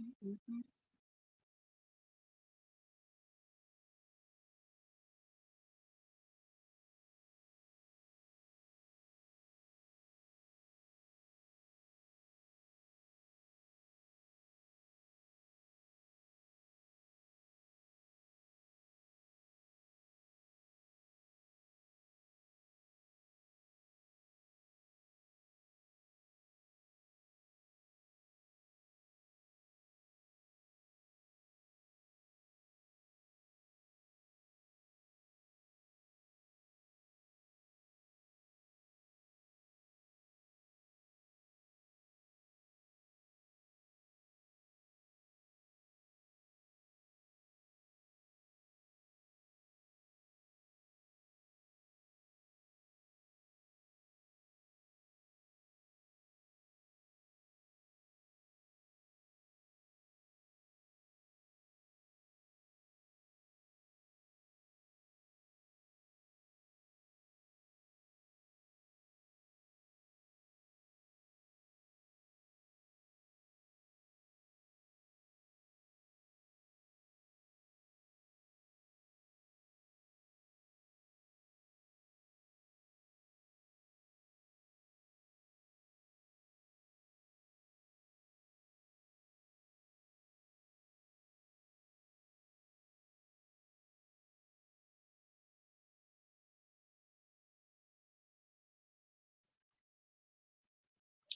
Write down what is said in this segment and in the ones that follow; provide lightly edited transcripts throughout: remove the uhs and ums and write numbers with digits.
Mhm.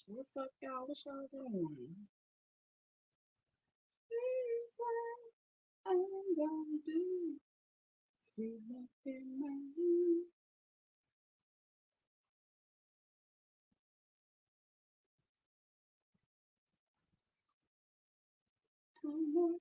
What's up, y'all? What y'all doing? Here's what I'm gonna do. See nothing my you. I'm gonna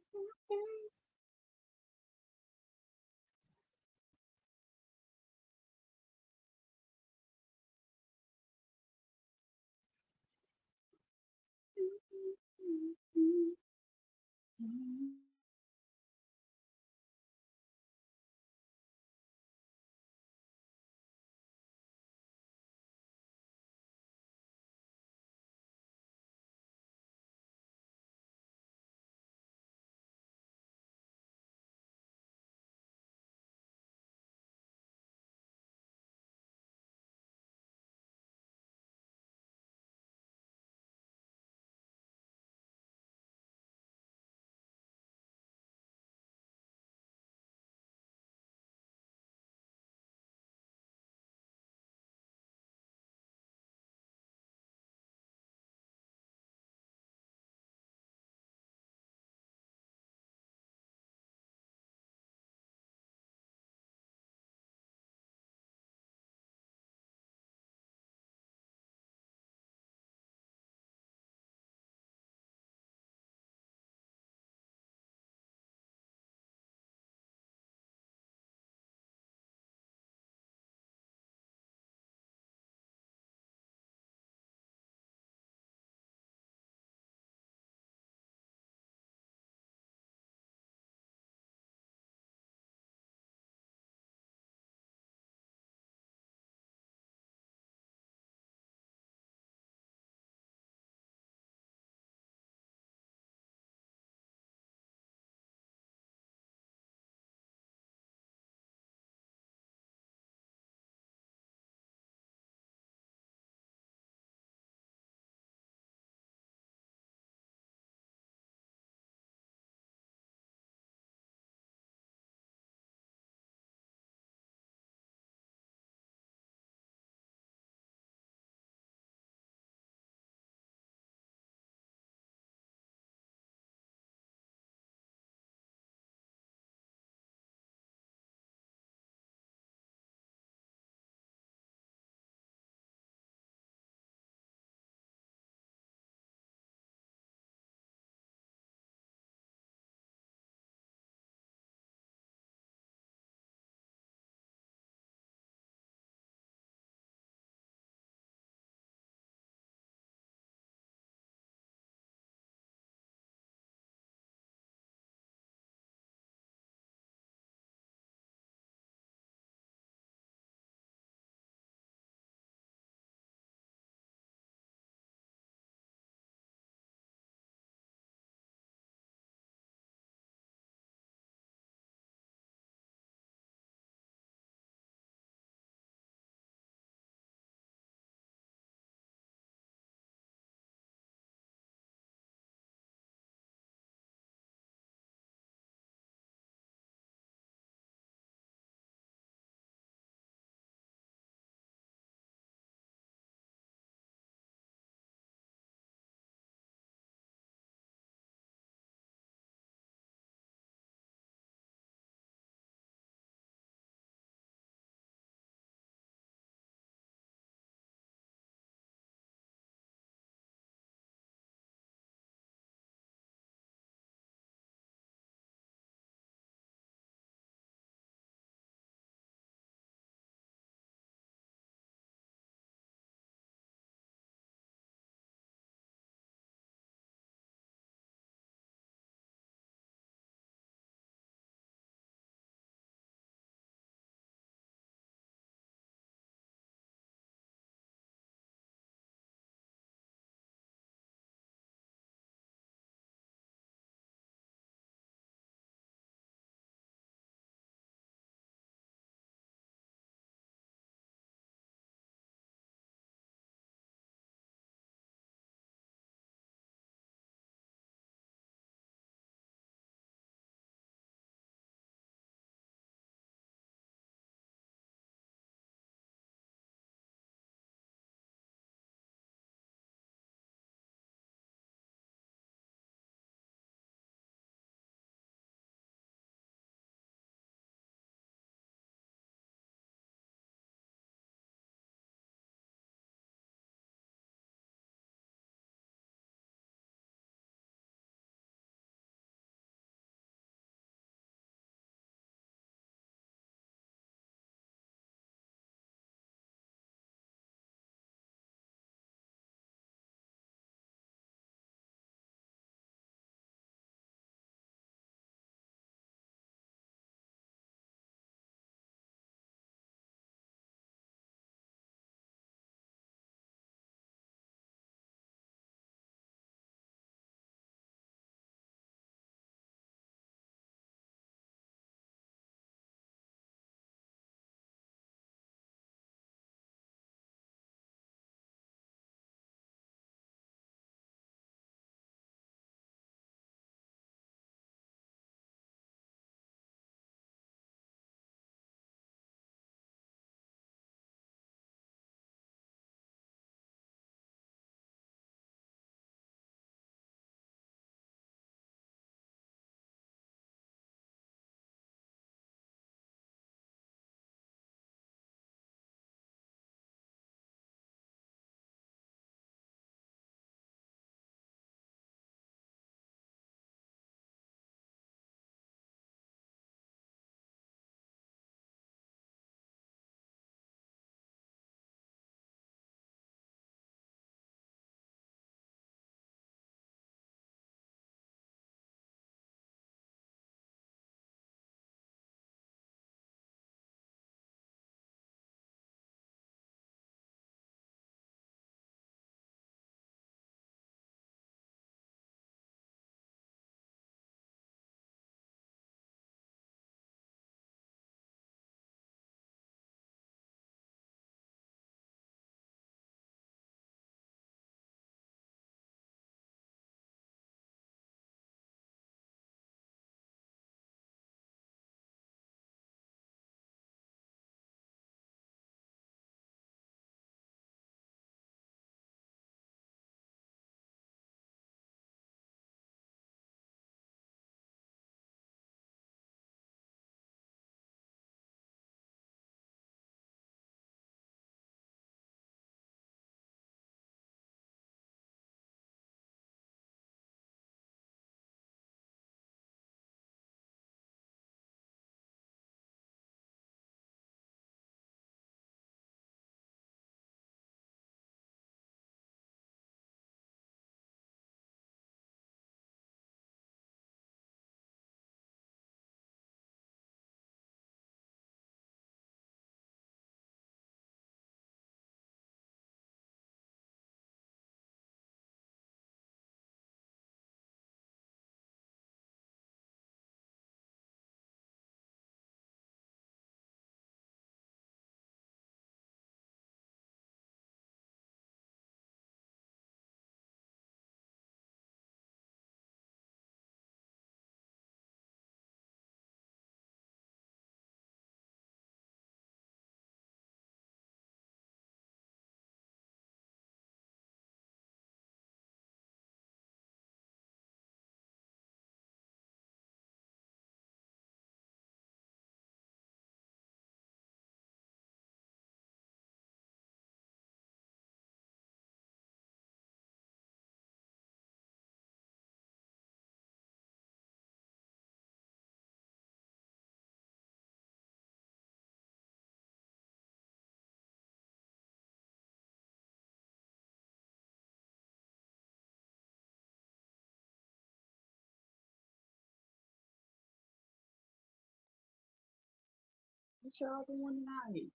What y'all doing tonight?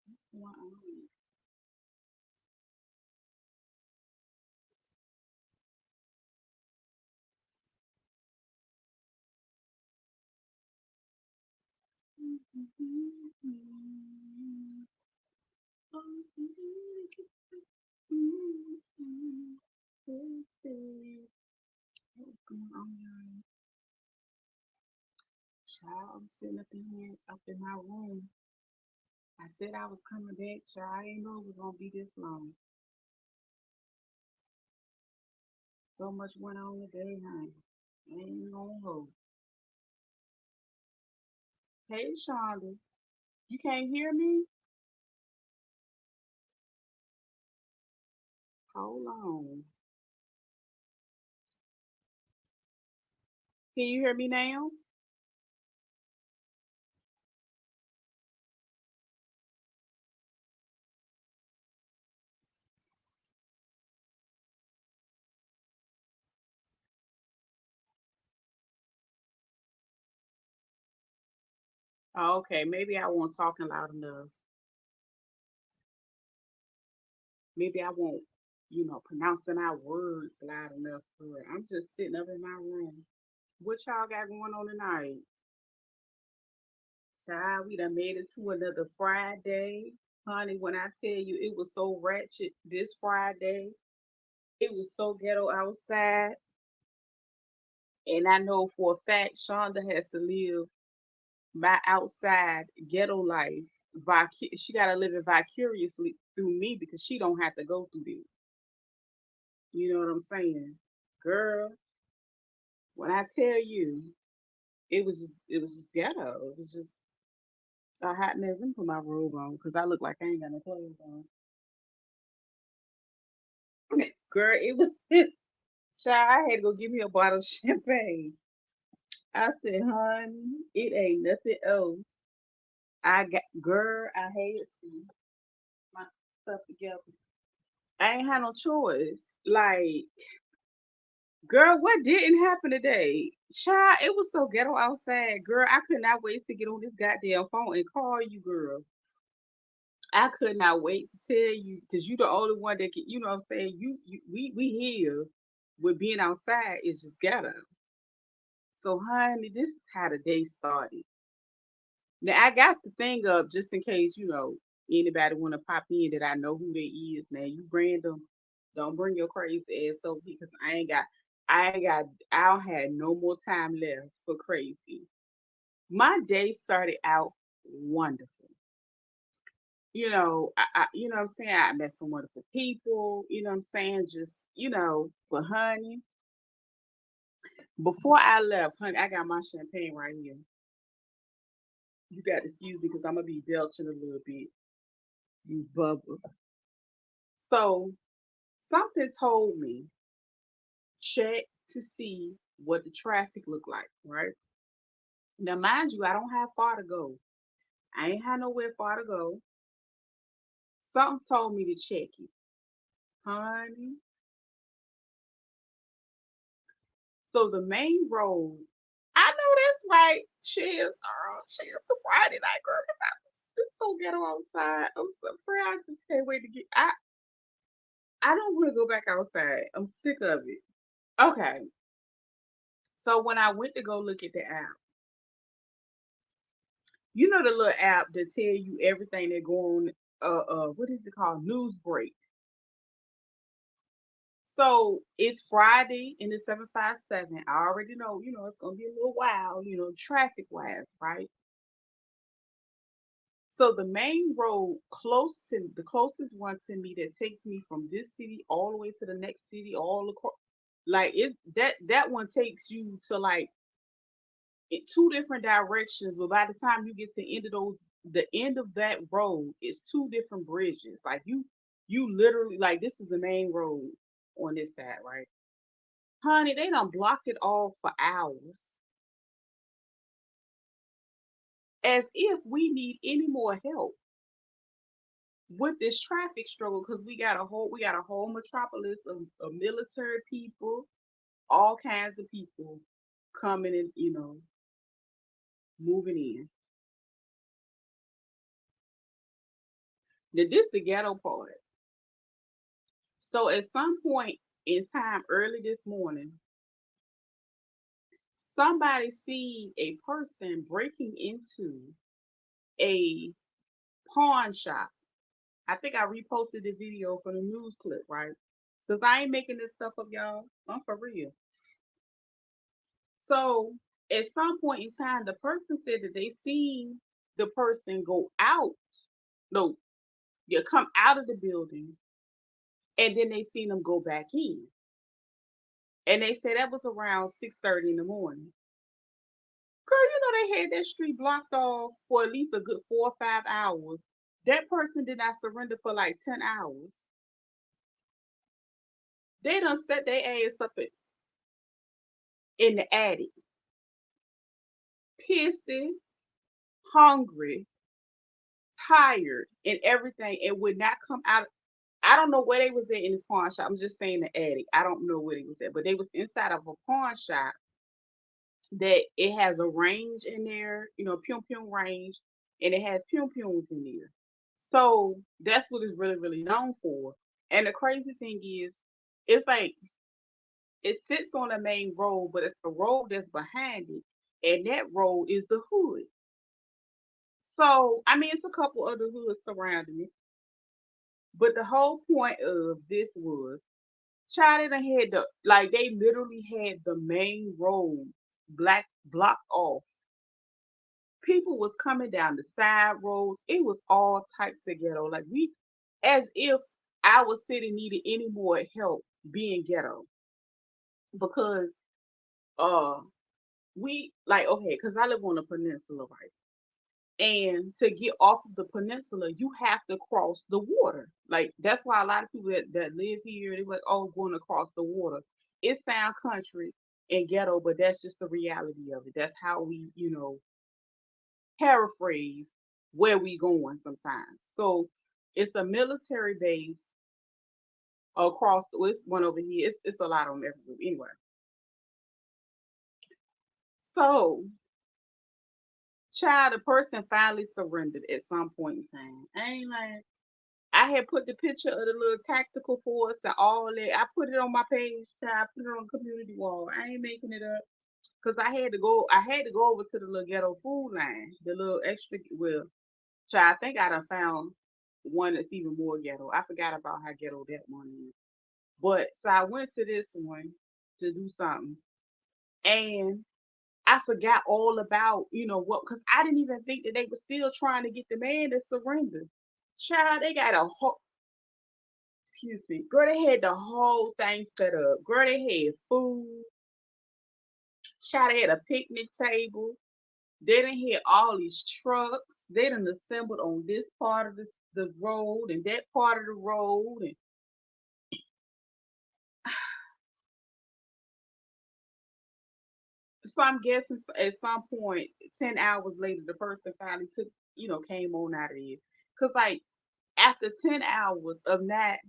What's going on? What's going on, y'all? Child, I'm sitting up in here, up in my room. I said I was coming back, child. I didn't know it was gonna be this long. So much went on today, honey. I ain't gonna hold. Hey, Shonda, you can't hear me? Hold on. Can you hear me now? Oh, okay, maybe I wasn't talking loud enough. Maybe I won't, pronouncing our words loud enough for it. I'm just sitting up in my room. What y'all got going on tonight? Child, we done made it to another Friday. Honey, when I tell you it was so ratchet this Friday, it was so ghetto outside. And I know for a fact Shonda has to live my outside ghetto life. She got to live it vicariously through me because she don't have to go through this. You know what I'm saying? Girl, when I tell you, it was just ghetto. It was just a hot mess. Let me put my robe on because I look like I ain't got no clothes on. Girl, it was child, I had to go get me a bottle of champagne. I said, honey, it ain't nothing else. I got girl, I had to my stuff together. I ain't had no choice. Like, girl, what didn't happen today? Child, it was so ghetto outside. Girl, I could not wait to get on this goddamn phone and call you, girl. I could not wait to tell you because you the only one that can, you know what I'm saying? We here with being outside is just ghetto. So, honey, this is how the day started. Now, I got the thing up just in case, anybody want to pop in that I know who they is. Now, you random, don't bring your crazy ass over here because I don't have no more time left for crazy. My day started out wonderful. You know what I'm saying? I met some wonderful people, you know what I'm saying? Just, but honey, before I left, honey, I got my champagne right here. You got to excuse me because I'm gonna be belching a little bit, these bubbles. So something told me check to see what the traffic looked like, right? Now, mind you, I don't have far to go. I ain't had nowhere far to go. Something told me to check it, honey. So the main road, I know that's right. Cheers to Friday night, girl. 'Cause it's so ghetto outside. I'm so afraid. I just can't wait to get. I don't want to go back outside. I'm sick of it. Okay, so when I went to go look at the app, you know the little app that tell you everything that go on. What is it called? News break. So it's Friday in the 757. I already know. It's gonna be a little wild. Traffic wise, right? So the main road the closest one to me that takes me from this city all the way to the next city, like that one takes you to like in two different directions. But by the time you get to the end of that road is two different bridges. Like you literally like this is the main road on this side, right? Honey, they done blocked it all for hours, as if we need any more help. with this traffic struggle because we got a whole metropolis of military people, all kinds of people coming and moving in. Now this the ghetto part. So at some point in time early this morning, somebody see a person breaking into a pawn shop. I think I reposted the video from the news clip, right? Because I ain't making this stuff up, y'all. I'm for real. So at some point in time, the person said that they seen the person go out. No, you come out of the building, and then they seen them go back in. And they said that was around 6:30 in the morning. Girl, they had that street blocked off for at least a good 4 or 5 hours. That person did not surrender for like 10 hours. They done set their ass up in the attic, pissing, hungry, tired, and everything, and would not come out. I don't know where they was at in this pawn shop. I'm just saying the attic. I don't know where they was at, but they was inside of a pawn shop that it has a range in there, pium pium range, and it has pium piums in there. So that's what it's really, really known for. And the crazy thing is, it's like it sits on a main road, but it's a road that's behind it, and that road is the hood. So I mean, it's a couple other hoods surrounding it, but the whole point of this was, child, they done had they literally had the main road black blocked off. People was coming down the side roads. It was all types of ghetto. Like as if our city needed any more help being ghetto because uh we like okay, because I live on a peninsula, right? And to get off of the peninsula, you have to cross the water. Like that's why a lot of people that live here, they're like, oh, going across the water. It sound country and ghetto, but that's just the reality of it. That's how we, paraphrase where we going sometimes. So it's a military base across it's one over here. It's a lot of them everywhere. Anyway. So child, the person finally surrendered at some point in time. I ain't lying. I had put the picture of the little tactical force and all that. I put it on my page, child. I put it on the community wall. I ain't making it up. Cause I had to go over to the little ghetto food line, the little extra well, child, I think I done found one that's even more ghetto. I forgot about how ghetto that one is. But so I went to this one to do something. And I forgot all about, what, because I didn't even think that they were still trying to get the man to surrender. Child, they got a whole, excuse me, girl, they had the whole thing set up. Girl, they had food. Child, they had a picnic table. They done had all these trucks. They done assembled on this part of the road and that part of the road. And so I'm guessing at some point, 10 hours later, the person finally came on out of here. Because, like, after 10 hours of not,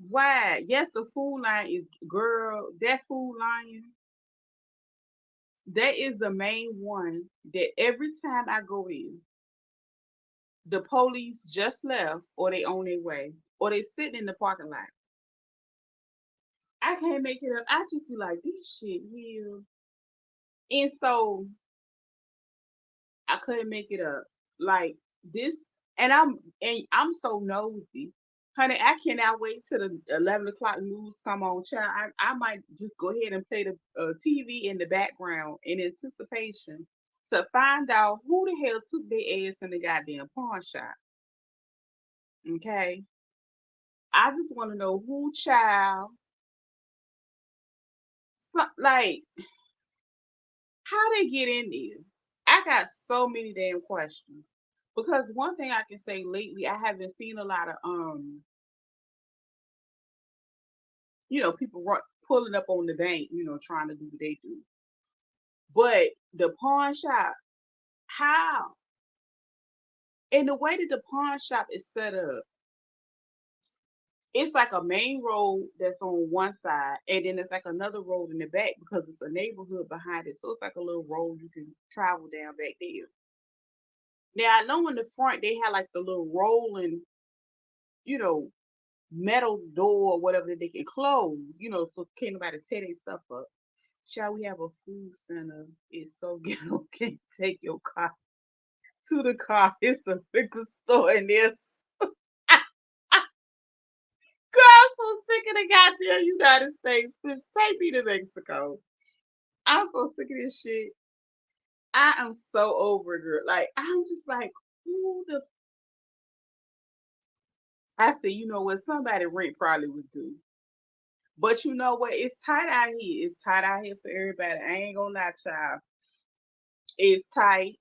why? Yes, the food line is, girl, that food line, that is the main one that every time I go in, the police just left or they on their way or they sitting in the parking lot. I can't make it up. I just be like, this shit here. And so I couldn't make it up. Like this, and I'm so nosy, honey. I cannot wait till the 11 o'clock news come on, child. I might just go ahead and play the TV in the background in anticipation to find out who the hell took their ass in the goddamn pawn shop. Okay, I just want to know who child, like how they get in there. I got so many damn questions. Because one thing I can say lately, I haven't seen a lot of people pulling up on the bank, trying to do what they do. But the pawn shop, how? And the way that the pawn shop is set up. It's like a main road that's on one side, and then it's like another road in the back because it's a neighborhood behind it. So it's like a little road you can travel down back there. Now I know in the front they had like the little rolling, you know, metal door or whatever that they can close, so can't nobody tear their stuff up. Shall we have a food center? It's so ghetto. Can't take your car to the car. It's a liquor store and there's girl, I'm so sick of the goddamn United States. Bitch, take me to Mexico. I'm so sick of this shit. I am so over it, girl. Like, I'm just like, who the I said, you know what? Somebody rent probably was due. But you know what? It's tight out here. It's tight out here for everybody. I ain't gonna lie, child. It's tight.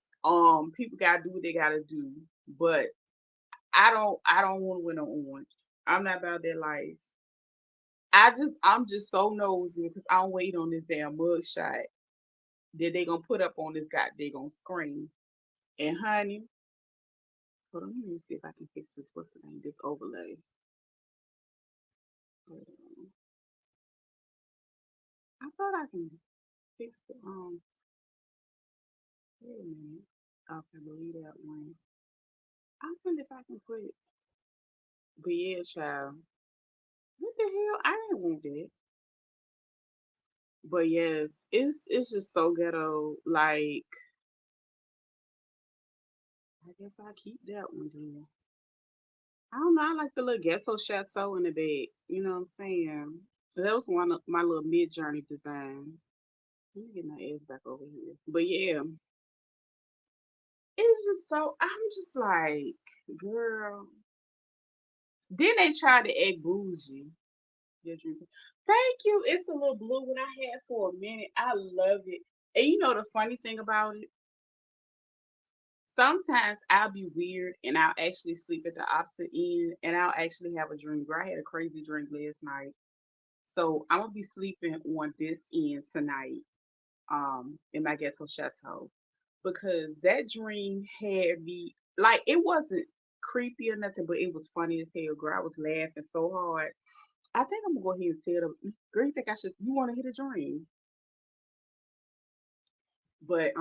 People gotta do what they gotta do. But I don't want to win no orange. I'm not about that life. I'm just so nosy because I'm waiting on this damn mug shot that they gonna put up on this goddamn screen. And honey, hold on, let me see if I can fix this. What's the name? This overlay. Hold on. I thought I can fix the wait a minute. Okay, believe that one. I wonder if I can put it. But yeah, child. What the hell? I didn't want that. But yes, it's just so ghetto. Like, I guess I'll keep that one then. I don't know. I like the little ghetto chateau in the bed. You know what I'm saying? So that was one of my little mid journey designs. Let me get my ass back over here. But yeah, it's just so I'm just like, girl. Then they tried to act bougie. They're drinking. Thank you. It's the little blue one I had for a minute. I love it. And you know the funny thing about it? Sometimes I'll be weird and I'll actually sleep at the opposite end and I'll actually have a dream. Girl, I had a crazy dream last night. So I'm gonna be sleeping on this end tonight, in my ghetto chateau. Because that dream had me like it wasn't creepy or nothing, but it was funny as hell, girl. I was laughing so hard. I think I'm gonna go ahead and tell them, girl, you think I should you wanna hear the dream? But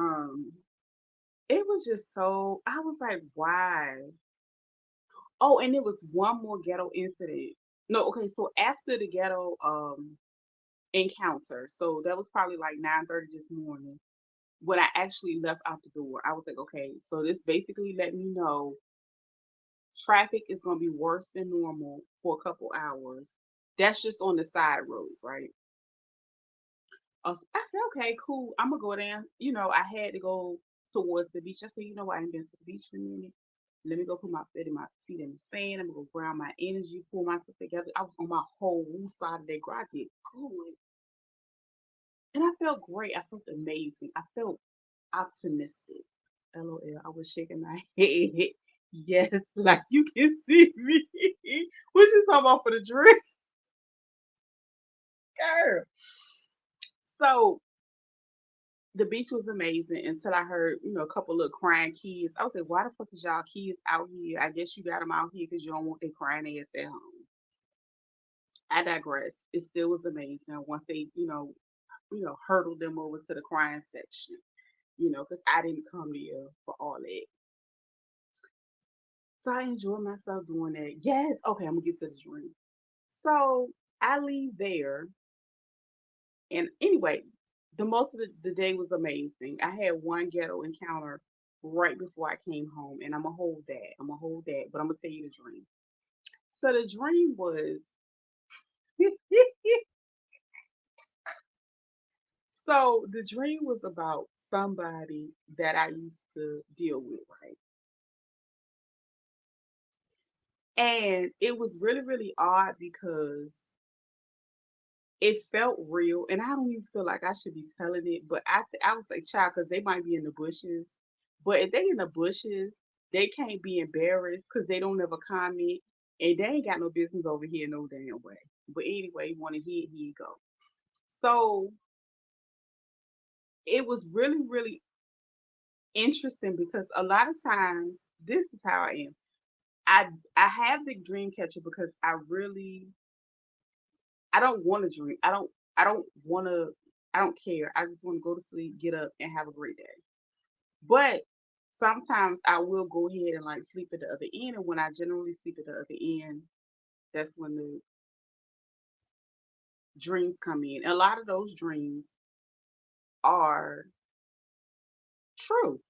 it was just so I was like, why? Oh, and it was one more ghetto incident. No, okay, so after the ghetto encounter, so that was probably like 9:30 this morning. When I actually left out the door, I was like, okay, so this basically let me know traffic is gonna be worse than normal for a couple hours. That's just on the side roads, right? I said, okay, cool. I'm gonna go down. I had to go towards the beach. I said, you know what? I ain't been to the beach in a minute. Let me go put my feet in the sand. I'm gonna go ground my energy, pull myself together. I was on my whole side of that girl. I did good. And I felt great. I felt amazing. I felt optimistic. LOL. I was shaking my head. Yes, like you can see me. What you talking about for the drink, girl? So the beach was amazing until I heard, a couple of crying kids. I was like, why the fuck is y'all kids out here? I guess you got them out here because you don't want their crying ass at home. I digress. It still was amazing once they, hurdled them over to the crying section, because I didn't come here for all that. So I enjoyed myself doing that. Yes. Okay, I'm gonna get to the drink. So I leave there, and anyway, the most of the day was amazing. I had one ghetto encounter right before I came home, and I'm gonna hold that. I'm gonna hold that, but I'm gonna tell you the dream. So the dream was, so the dream was about somebody that I used to deal with, right? And it was really, really odd because it felt real, and I don't even feel like I should be telling it, but I was like, child, because they might be in the bushes. But if they in the bushes, they can't be embarrassed because they don't ever comment, and they ain't got no business over here no damn way. But anyway, you want to hear, here you go. So it was really, really interesting because a lot of times this is how I am. I I have the dream catcher because I don't want to dream. I don't want to I don't care. I just want to go to sleep, get up and have a great day. But sometimes I will go ahead and like sleep at the other end, and when I generally sleep at the other end, that's when the dreams come in. A lot of those dreams are true.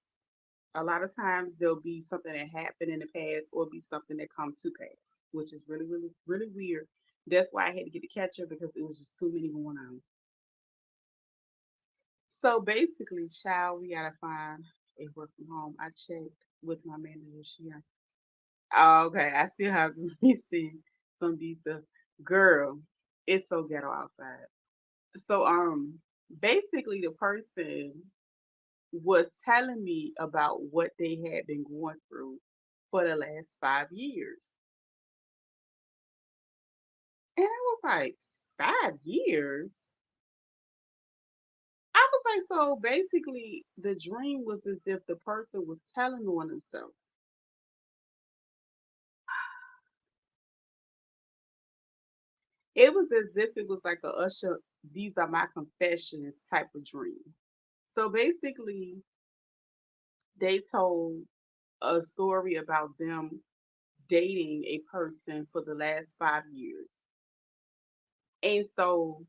A lot of times there'll be something that happened in the past or be something that come to pass, which is really, really, really weird. That's why I had to get a catcher because it was just too many going on. So basically, child, we gotta find a work from home. I checked with my manager. Oh, okay. I still have to receive some visa. Girl, it's so ghetto outside. So basically the person was telling me about what they had been going through for the last 5 years. And I was like, 5 years? I was like, so basically the dream was as if the person was telling on themselves. It was as if it was like a Usher, these are my confessions type of dream. So basically, they told a story about them dating a person for the last 5 years. And so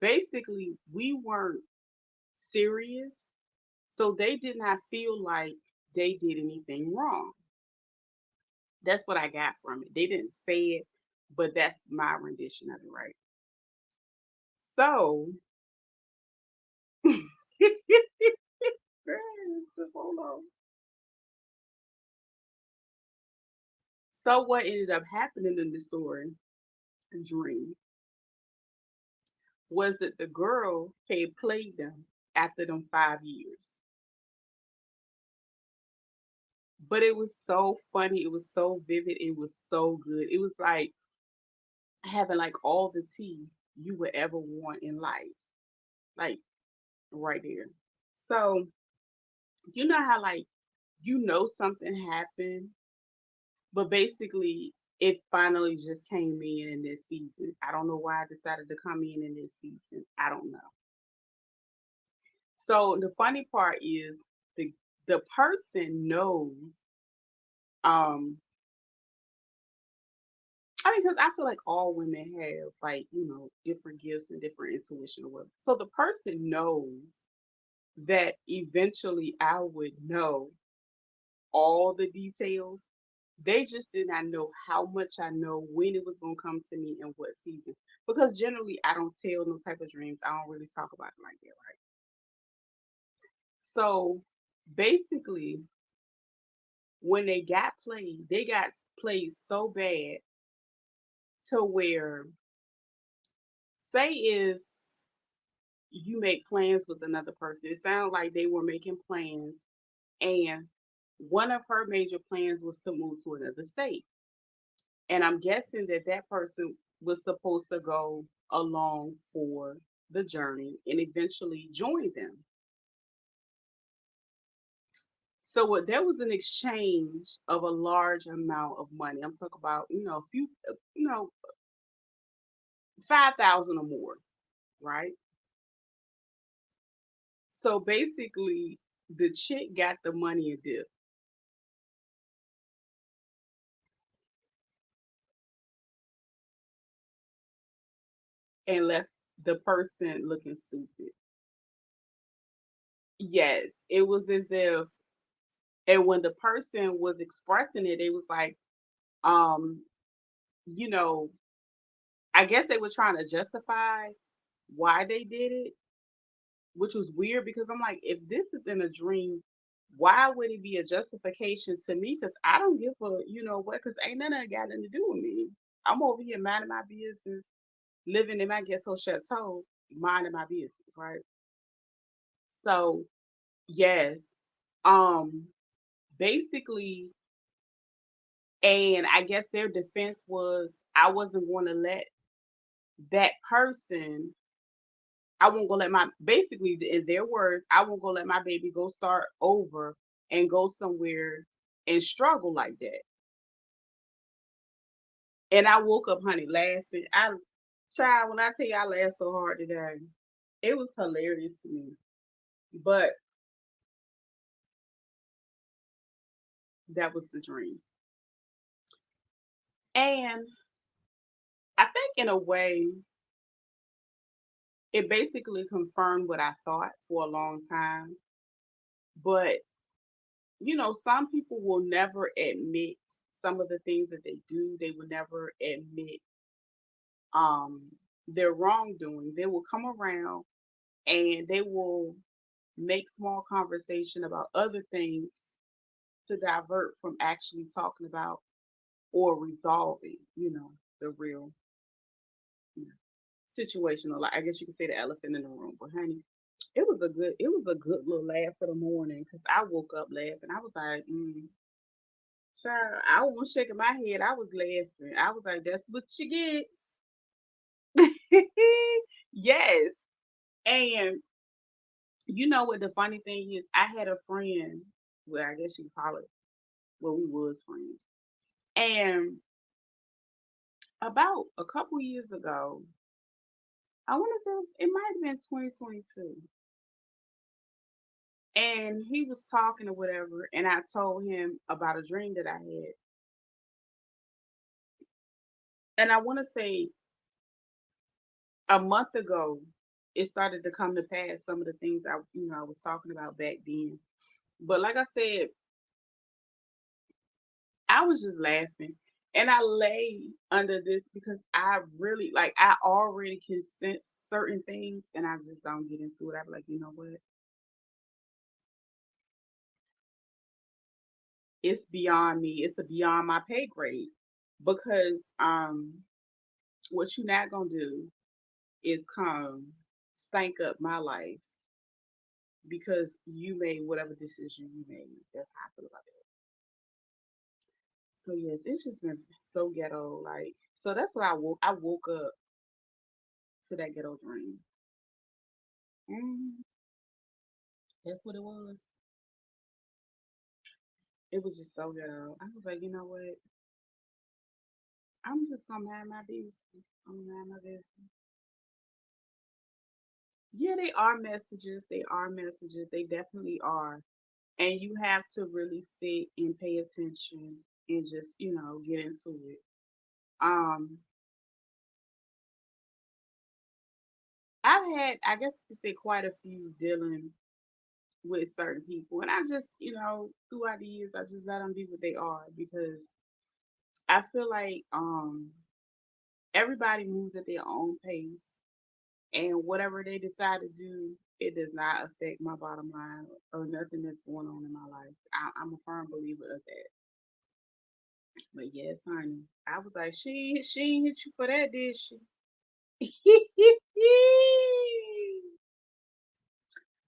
basically, we weren't serious. So they did not feel like they did anything wrong. That's what I got from it. They didn't say it, but that's my rendition of it, right? So, hold on. So what ended up happening in the story, dream, was that the girl had played them after them 5 years. But it was so funny. It was so vivid. It was so good. It was like having like all the tea you would ever want in life, like right there. So you know how like you know something happened, but basically it finally just came in this season. I don't know why I decided to come in this season. I don't know. So the funny part is the person knows. Um, I mean, because I feel like all women have like different gifts and different intuition or whatever. So the person knows that eventually I would know all the details. They just did not know how much I know, when it was gonna come to me, and what season. Because generally, I don't tell no type of dreams. I don't really talk about it like that, right? So basically, when they got played so bad to where, say, if you make plans with another person, it sounds like they were making plans, and one of her major plans was to move to another state. And I'm guessing that that person was supposed to go along for the journey and eventually join them. So what there was an exchange of a large amount of money. I'm talking about, a few, 5,000 or more, right? So basically, the chick got the money a dip and left the person looking stupid. Yes, it was as if, and when the person was expressing it, it was like, um, you know, I guess they were trying to justify why they did it, which was weird because I'm like, if this is in a dream, why would it be a justification to me? Because I don't give a, what, because ain't none of it got nothing to do with me. I'm over here minding my business, living in my ghetto chateau, minding my business, right? So, yes, um, basically, and I guess their defense was I wasn't going to let that person I won't go let my basically in their words, I won't go let my baby go start over and go somewhere and struggle like that. And I woke up, honey, laughing. I tried when I tell you I laughed so hard today. It was hilarious to me. But that was the dream. And I think in a way, it basically confirmed what I thought for a long time. But, some people will never admit some of the things that they do. They will never admit um their wrongdoing. They will come around and they will make small conversation about other things to divert from actually talking about or resolving, the real you know, situation. Or like I guess you could say the elephant in the room. But honey, it was a good little laugh for the morning because I woke up laughing. I was like, child, I wasn't shaking my head. I was laughing. I was like, that's what you get. Yes. And you know what the funny thing is? I had a friend, well, I guess you call it, well, we was friends. And about a couple years ago, I want to say it might have been 2022. And he was talking or whatever, and I told him about a dream that I had. And I want to say a month ago, it started to come to pass some of the things I was talking about back then. But like I said, I was just laughing. And I lay under this because I really like I already can sense certain things and I just don't get into it. I'm like, you know what? It's beyond me. It's a beyond my pay grade. Because what you're not gonna do is come stank up my life because you made whatever decision you made. That's how I feel about it. So yes, it's just been so ghetto. Like so that's what I woke up to that ghetto dream. Mm, that's what it was. It was just so ghetto. I was like, you know what? I'm just gonna mind my business. I'm gonna mind my business. Yeah, they are messages. They are messages. They definitely are. And you have to really sit and pay attention and just, get into it. Um, I've had, I guess you could say, quite a few dealing with certain people, and I just, throughout the years, I just let them be what they are because I feel like everybody moves at their own pace, and whatever they decide to do, it does not affect my bottom line or nothing that's going on in my life. I'm a firm believer of that. But yes, honey, I was like, she ain't hit you for that, did she?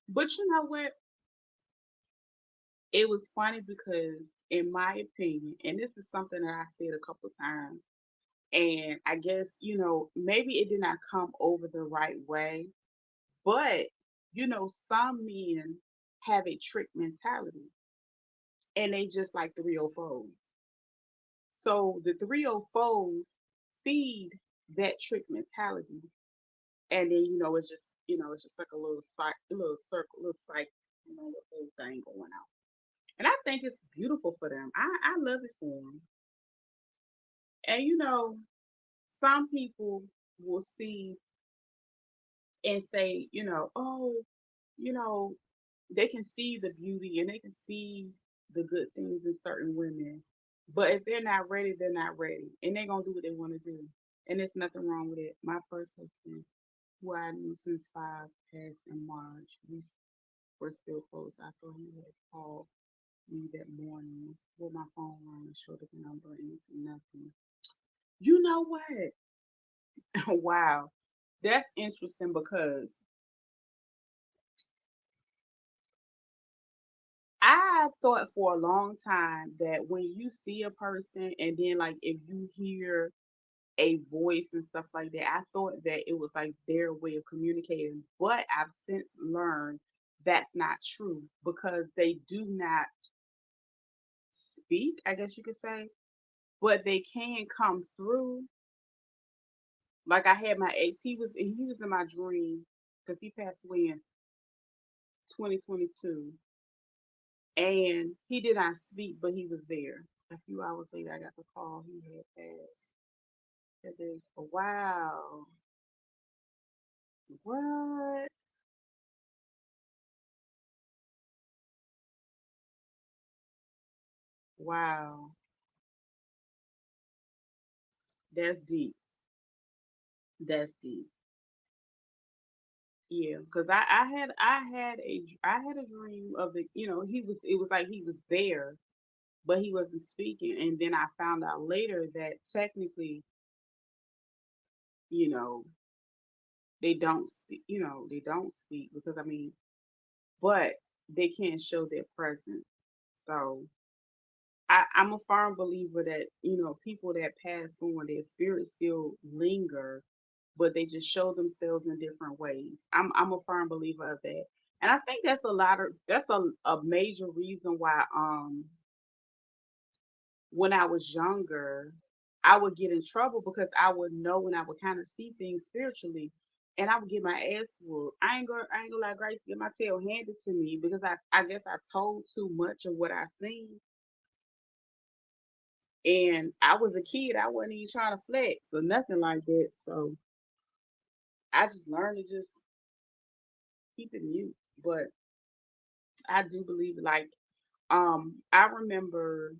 But you know what? It was funny because, in my opinion, and this is something that I said a couple of times, and I guess, maybe it did not come over the right way, but, some men have a trick mentality and they just like 304s. So the 304s feed that trick mentality. And then, it's just like a little circle, little cycle, the whole thing going out. And I think it's beautiful for them. I love it for them. And some people will see and say, oh, you know, they can see the beauty and they can see the good things in certain women. But if they're not ready, they're not ready. And they're gonna do what they want to do. And there's nothing wrong with it. My first husband, who I knew since five, passed in March. Were still close. I thought he had called me that morning with my phone rang and showed up the number and it's nothing. You know what? Wow. That's interesting because I thought for a long time that when you see a person and then like if you hear a voice and stuff like that, I thought that it was like their way of communicating. But I've since learned that's not true because they do not speak, I guess you could say, but they can come through. Like I had my ex, he was in my dream because he passed away in 2022, and he did not speak, but he was there. A few hours later, I got the call he had passed. That is wow, what? Wow, that's deep. That's deep. Yeah, because I had a dream of the it was like he was there, but he wasn't speaking, and then I found out later that technically, you know, they don't speak because I mean, but they can't show their presence. So I'm a firm believer that people that pass on, their spirits still linger, but they just show themselves in different ways. I'm a firm believer of that, and I think that's a major reason why when I was younger, I would get in trouble because I would know and I would kind of see things spiritually, and I would get my ass whooped. I ain't gonna lie, Grace, get my tail handed to me because I guess I told too much of what I seen, and I was a kid. I wasn't even trying to flex or nothing like that. So I just learned to just keep it mute. But I do believe like I remember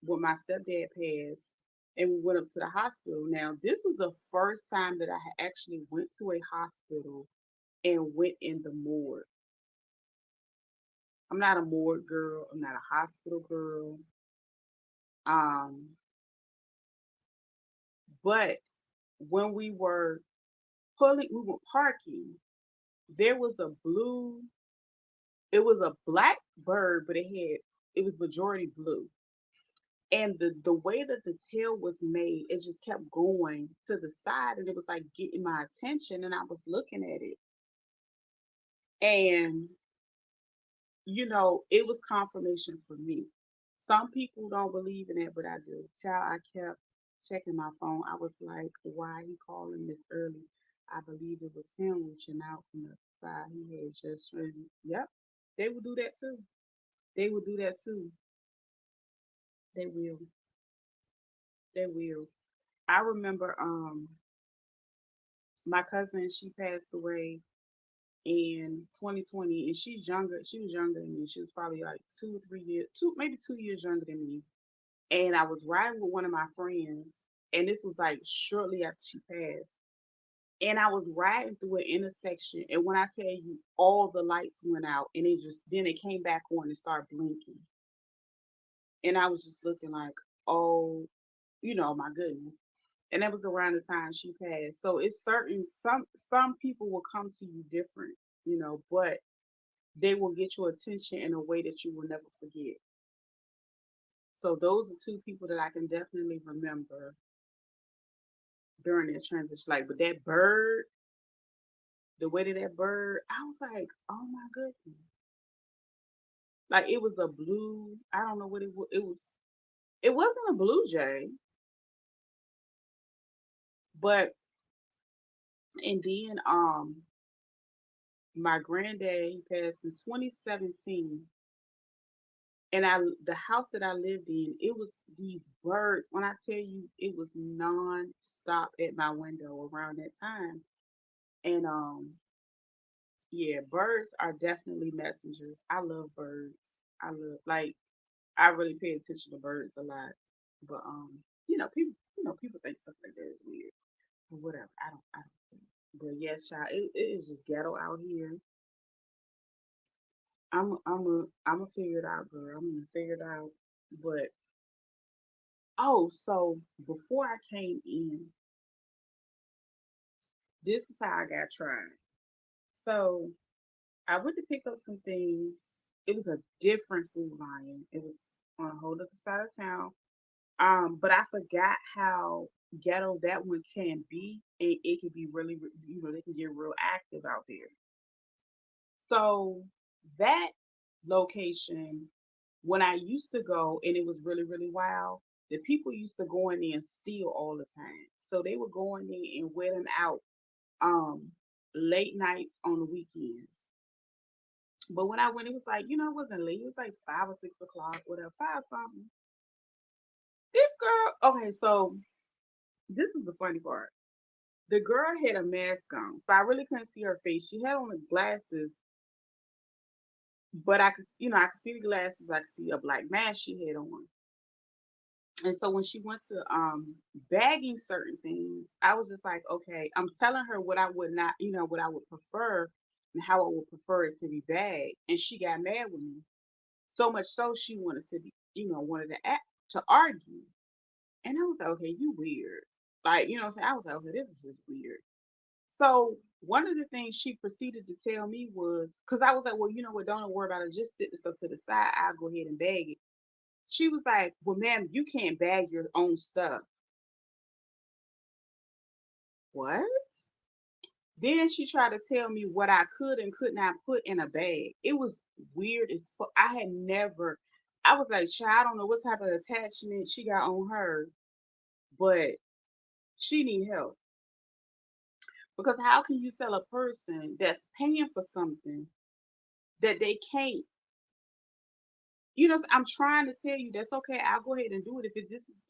when my stepdad passed and we went up to the hospital. Now, this was the first time that I had actually went to a hospital and went in the morgue. I'm not a morgue girl. I'm not a hospital girl. Um, but when we were parking, there was it was a black bird, but it was majority blue. And the way that the tail was made, it just kept going to the side, and it was like getting my attention, and I was looking at it. And it was confirmation for me. Some people don't believe in it, but I do. Child, I kept checking my phone. I was like, why he calling this early? I believe it was him reaching out from the side. He had just, yep, they will do that too. They will do that too. They will. They will. I remember my cousin, she passed away in 2020, and she was younger than me. She was probably like 2 or 3 years, maybe 2 years younger than me. And I was riding with one of my friends, and this was like shortly after she passed. And I was riding through an intersection, and when I tell you all the lights went out, and it came back on and started blinking. And I was just looking like, oh, my goodness. And that was around the time she passed. So it's certain some people will come to you different, but they will get your attention in a way that you will never forget. So those are two people that I can definitely remember during their transition. Like, but that bird, the way that bird, I was like, oh my goodness. Like it was a blue, I don't know what it was. It wasn't a blue jay, but and then my granddad passed in 2017. And the house that I lived in, it was these birds. When I tell you, it was non-stop at my window around that time. And yeah, birds are definitely messengers. I love birds. I really pay attention to birds a lot. But people think stuff like that is weird. But whatever. I don't think. But yes, child, it is just ghetto out here. I'm a figure it out, girl. I'm gonna figure it out. But oh, so before I came in, this is how I got tried. So I went to pick up some things. It was a different food lion. It was on a whole other side of town. But I forgot how ghetto that one can be, and it can be really, they can get real active out there. So that location, when I used to go, and it was really, really wild. the people used to go in there and steal all the time. So they would go in there and wear them out um late nights on the weekends. But when I went, it was like, it wasn't late. It was like 5 or 6 o'clock, whatever, five something. This girl, okay, so this is the funny part. The girl had a mask on, so I really couldn't see her face. She had on the glasses, but I could see the glasses. I could see a black mask she had on. And so when she went to bagging certain things, I was just like, okay, I'm telling her what I would not, what I would prefer and how I would prefer it to be bagged. And she got mad with me. So much so she wanted to be, wanted to act to argue. And I was like, okay, you weird. Like, what I'm saying? I was like, okay, this is just weird. So one of the things she proceeded to tell me was, because I was like, well, you know what, don't worry about it. Just sit this up to the side. I'll go ahead and bag it. She was like, well, ma'am, you can't bag your own stuff. What? Then she tried to tell me what I could and could not put in a bag. It was weird as fuck. I had never, I was like, child, I don't know what type of attachment she got on her, but she need help. Because how can you tell a person that's paying for something that they can't, I'm trying to tell you that's okay. I'll go ahead and do it. If this is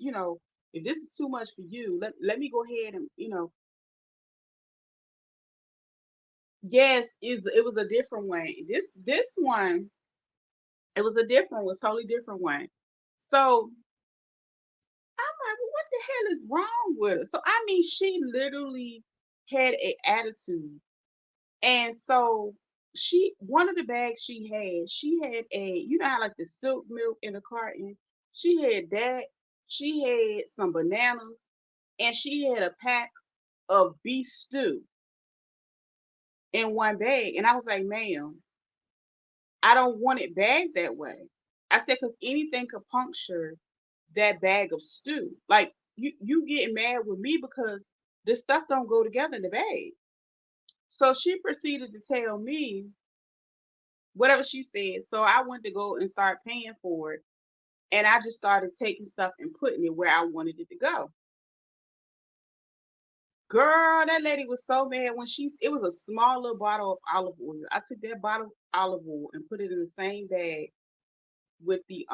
too much for you, let me go ahead and, yes, it was a different one. This one, it was a different, was totally different one. So I'm like, well, what the hell is wrong with her? So I mean, she literally had an attitude. And so one of the bags she had how like the silk milk in a carton. She had that. She had some bananas, and she had a pack of beef stew in one bag. And I was like, ma'am, I don't want it bagged that way. I said, because anything could puncture that bag of stew. Like you getting mad with me because this stuff don't go together in the bag. So she proceeded to tell me whatever she said. So I went to go and start paying for it. And I just started taking stuff and putting it where I wanted it to go. Girl, that lady was so mad when it was a small little bottle of olive oil. I took that bottle of olive oil and put it in the same bag with the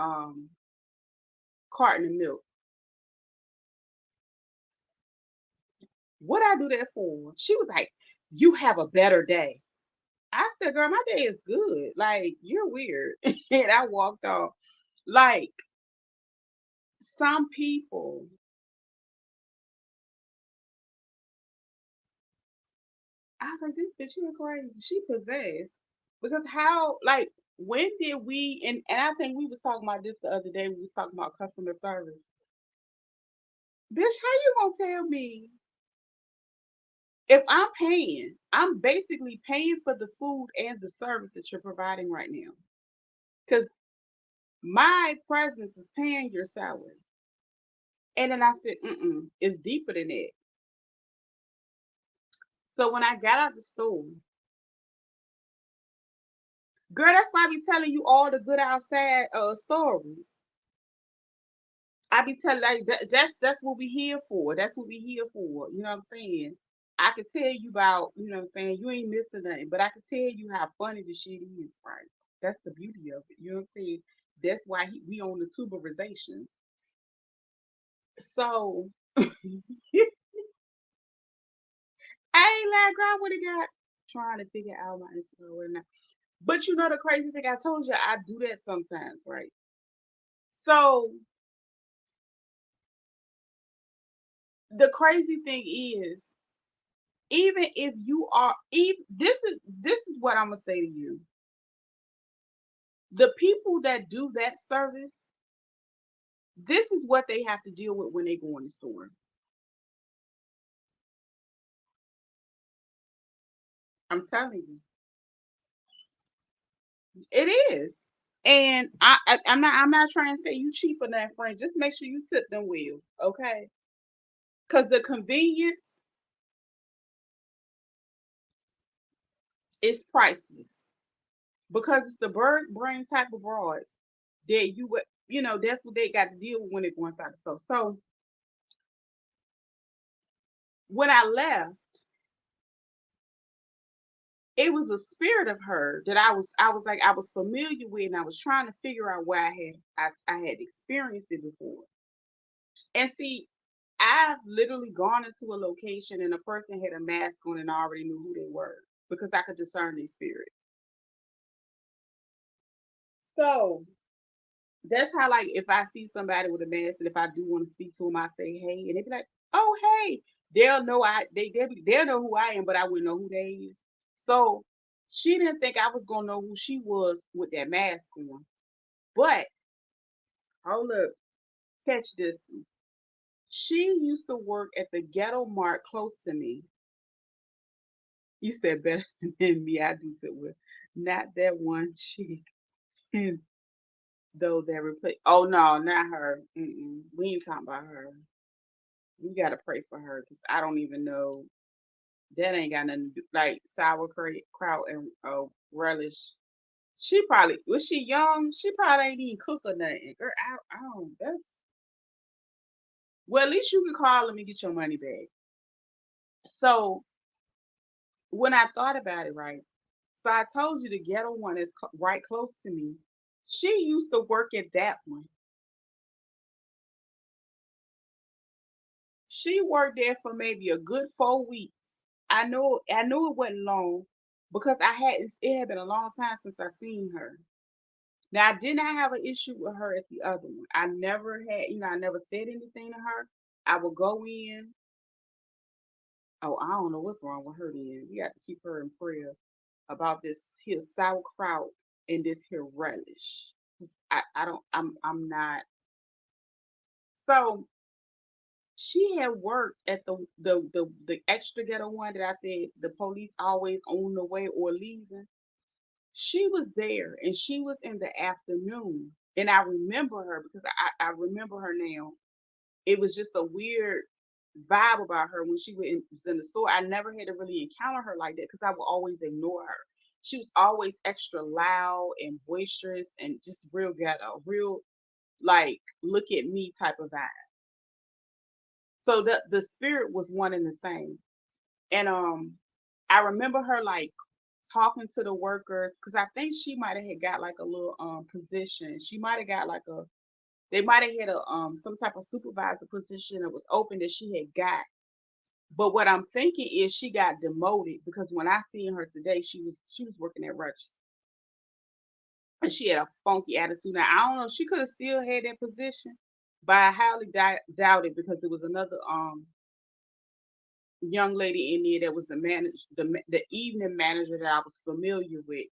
carton of milk. What I do that for? She was like, you have a better day. I said, girl, my day is good. Like, you're weird. And I walked off. Like, some people, I was like, this bitch here crazy. She possessed. Because how, like, when did we, and I think we was talking about this the other day, we was talking about customer service. Bitch, how you gonna tell me if I'm basically paying for the food and the service that you're providing right now. Because my presence is paying your salary. And then I said, it's deeper than that. So when I got out the store, girl, that's why I be telling you all the good outside stories. I be telling like that's what we here for. That's what we here for. You know what I'm saying? I could tell you about, you know what I'm saying, you ain't missing nothing, but I could tell you how funny the shit is, right? That's the beauty of it. You know what I'm saying? That's why we on the tuberization. So I ain't like girl would have got trying to figure out my Instagram or not. But you know the crazy thing, I told you I do that sometimes, right? So the crazy thing is, even if you are, even this is what I'm gonna say to you. The people that do that service, this is what they have to deal with when they go in the store. I'm telling you, it is. And I'm not trying to say you cheaper than that, friend. Just make sure you tip them well, okay? Because the convenience is priceless. Because it's the bird brain type of broads that you would. that's what they got to deal with when they go inside the store. So when I left, it was a spirit of her that I was familiar with, and I was trying to figure out where I had experienced it before. And see, I've literally gone into a location and a person had a mask on and I already knew who they were because I could discern their spirit. So that's how, like, if I see somebody with a mask and if I do want to speak to them, I say hey, and they be like, "Oh, hey." They'll know who I am, but I wouldn't know who they is. So she didn't think I was gonna know who she was with that mask on. But hold up, catch this. She used to work at the Ghetto Mart close to me. You said better than me. I do sit with not that one chick. Though that replace. Oh no, not her. Mm-mm. We ain't talking about her. We gotta pray for her because I don't even know. That ain't got nothing to do like sauerkraut and relish. She probably was she young. She probably ain't even cook or nothing. Girl, I don't. That's well. At least you can call them and get your money back. So when I thought about it, right. So I told you the ghetto one is right close to me. She used to work at that one. She worked there for maybe a good 4 weeks. I knew it wasn't long because it had been a long time since I seen her. Now I did not have an issue with her at the other one. I never had, I never said anything to her. I would go in. Oh, I don't know what's wrong with her then. We got to keep her in prayer about this here sauerkraut and this here relish. 'Cause I don't I'm not. So she had worked at the extra ghetto one that I said the police always on the way or leaving. She was there and she was in the afternoon. And I remember her because I remember her now. It was just a weird vibe about her when was in the store. I never had to really encounter her like that because I would always ignore her. She was always extra loud and boisterous and just real ghetto, real like look at me type of vibe. So the spirit was one and the same. And I remember her like talking to the workers because I think she might have had got like a little position. She might have got like a they might have had a some type of supervisor position that was open that she had got. But what I'm thinking is she got demoted because when I seen her today, she was working at register and she had a funky attitude. Now I don't know, she could have still had that position, but I highly doubt it because it was another young lady in there that was the evening manager that I was familiar with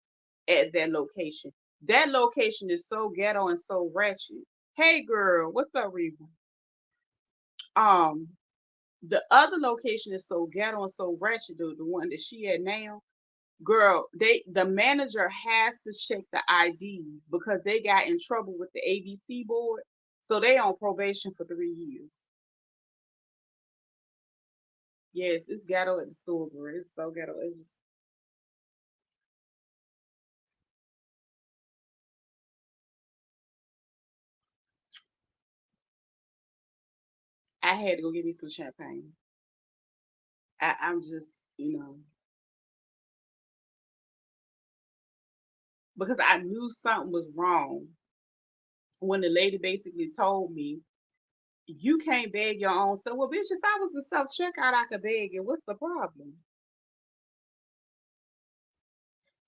at that location. That location is so ghetto and so ratchet. Hey girl, what's up, Reba? Um, the other location is so ghetto and so ratchet, the one that she at now. Girl, the manager has to check the IDs because they got in trouble with the ABC board. So they on probation for 3 years. Yes, it's ghetto at the store, girl. It's so ghetto. It's just I had to go get me some champagne. I'm just, because I knew something was wrong when the lady basically told me, you can't beg your own stuff. Well, bitch, if I was a self checkout, I could beg it. What's the problem?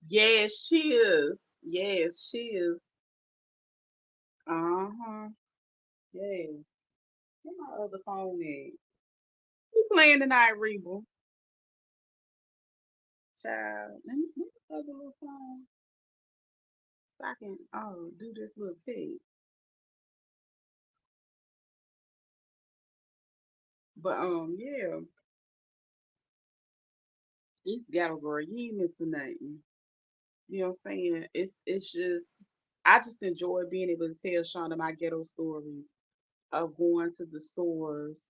Yes, she is. Yes, she is. Uh-huh. Yes. Where my other phone at? Who playing tonight, Reba? Child. Let me other little phone so I can do this little text. But yeah, it's ghetto girl. You ain't missing nothing. You know what I'm saying? It's just I just enjoy being able to tell Shauna my ghetto stories of going to the stores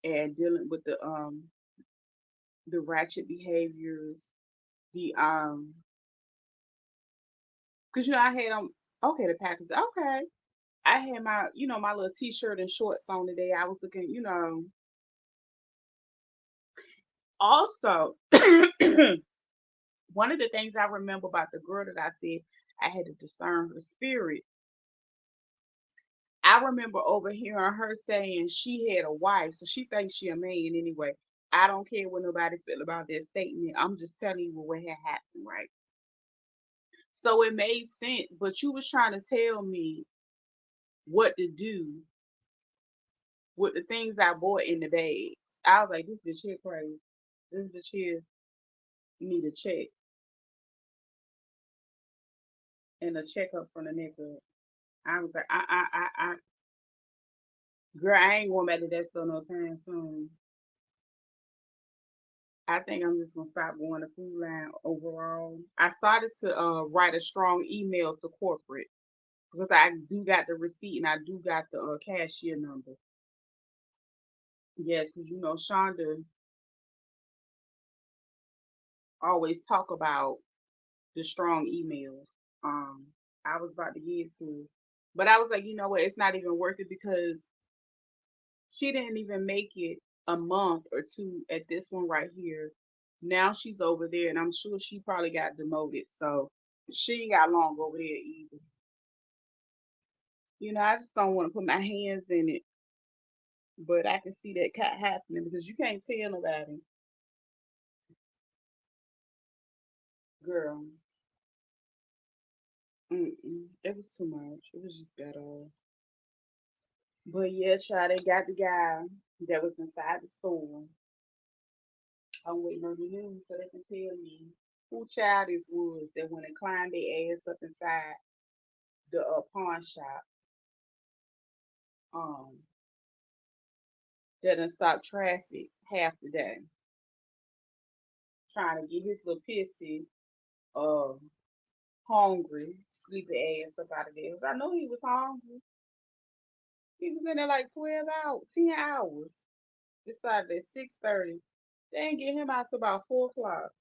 and dealing with the ratchet behaviors, the because I had okay the Packers okay I had my, my little t-shirt and shorts on today. I was looking. Also, one of the things I remember about the girl that I said I had to discern her spirit. I remember overhearing her saying she had a wife, so she thinks she a man anyway. I don't care what nobody feel about that statement. I'm just telling you what had happened, right? So it made sense, but you was trying to tell me what to do with the things I bought in the bags. I was like, this bitch here crazy. This bitch here need a check and a checkup from the neck up. I was like, girl, I ain't going back to that store no time soon. I think I'm just gonna stop going to Food Line overall. I started to write a strong email to corporate because I do got the receipt and I do got the cashier number. Yes, because Shonda always talk about the strong emails. Um, I was about to get to, but I was like, you know what? It's not even worth it because she didn't even make it a month or two at this one right here. Now she's over there, and I'm sure she probably got demoted. So she ain't got long over there either. I just don't want to put my hands in it, but I can see that happening because you can't tell nobody, girl. It was too much. It was just ghetto. But yeah, child, they got the guy that was inside the store. I'm waiting on the news so they can tell me who child this was that when they climbed their ass up inside the pawn shop, um, that done stop traffic half the day, trying to get his little pissy, uh, hungry, sleepy ass up out of there. 'Cause I know he was hungry. He was in there like 12 hours, 10 hours. It started at 6:30. They ain't get him out till about 4 o'clock.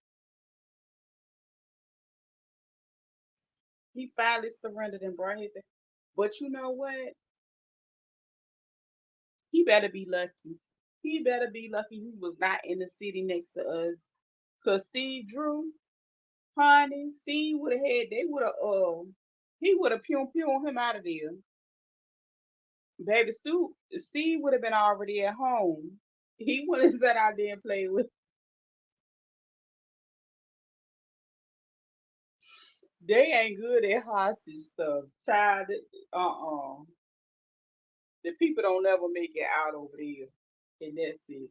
He finally surrendered and brought his. But you know what? He better be lucky. He better be lucky he was not in the city next to us. Cause Steve Drew, honey, Steve would have had. They would have. He would have pew him out of there. Baby Steve would have been already at home. He would have sat out there and played with. They ain't good at hostage stuff. Child, uh-uh. The people don't never make it out over there in that city.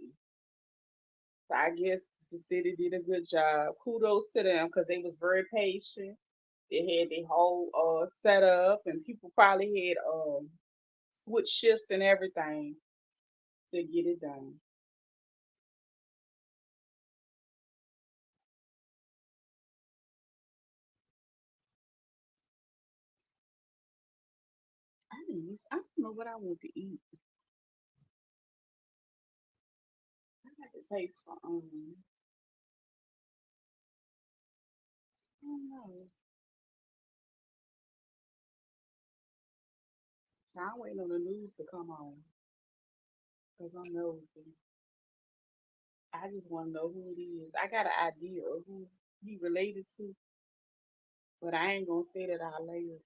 So I guess the city did a good job. Kudos to them because they was very patient. They had their whole setup and people probably had switch shifts and everything to get it done. I don't know what I want to eat. I got the taste for I don't know. So I'm waiting on the news to come on because I'm nosy. I just want to know who it is. I got an idea of who he related to, but I ain't gonna say that out later.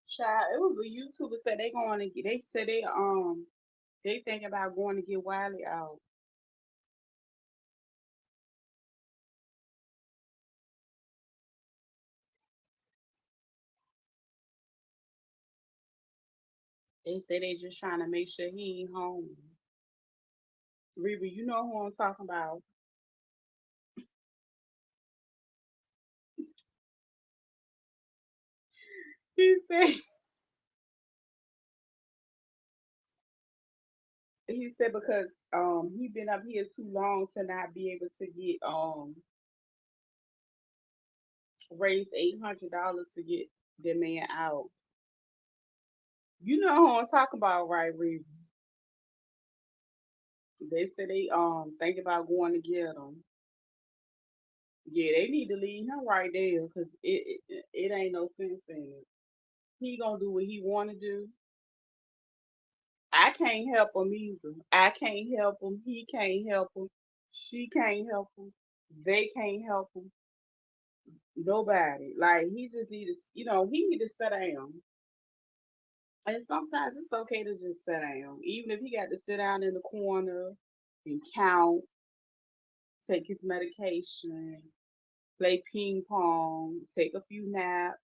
Child, it was a YouTuber said they going to get. They said they thinking about going to get Wiley out. They say they just trying to make sure he ain't home. Riri, you know who I'm talking about. He said he said because he been up here too long to not be able to get raise $800 to get the man out. You know who I'm talking about, right, Reeve? They said they think about going to get him. Yeah, they need to leave him right there because it ain't no sense in it. He gonna do what he want to do. I can't help him either. I can't help him. He can't help him. She can't help him. They can't help him. Nobody. Like he just need to, he need to sit down. And sometimes it's okay to just sit down, even if he got to sit down in the corner and count, take his medication, play ping pong, take a few naps,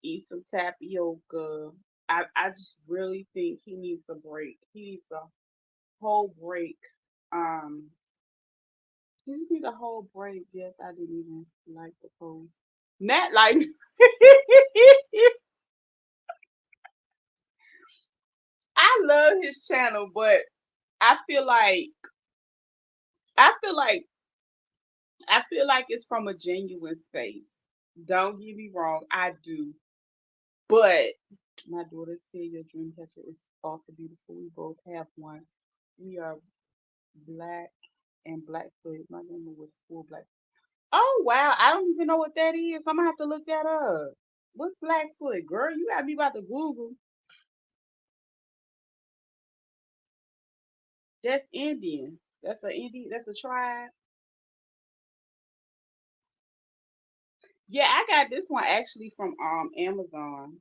eat some tapioca. I just really think he needs a break. He needs a whole break. Um, he just need a whole break. Yes, I didn't even like the post. Not like I love his channel, but I feel like I feel like I feel like it's from a genuine space. Don't get me wrong, I do. But my daughter said your dream catcher is also beautiful. We both have one. We are black and Blackfoot. My number was full black. Oh wow, I don't even know what that is. I'm gonna have to look that up. What's Blackfoot, girl? You got me about to Google. That's Indian. That's a Indian. That's a tribe. Yeah, I got this one actually from Amazon.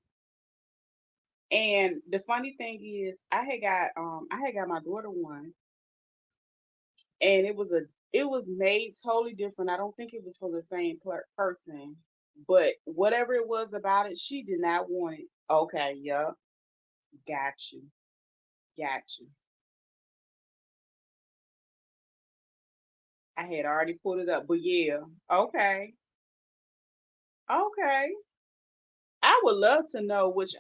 And the funny thing is, I had got my daughter one, and it was made totally different. I don't think it was from the same person, but whatever it was about it, she did not want it. Okay, yup, got you, got you. I had already pulled it up, but yeah, okay, okay. I would love to know which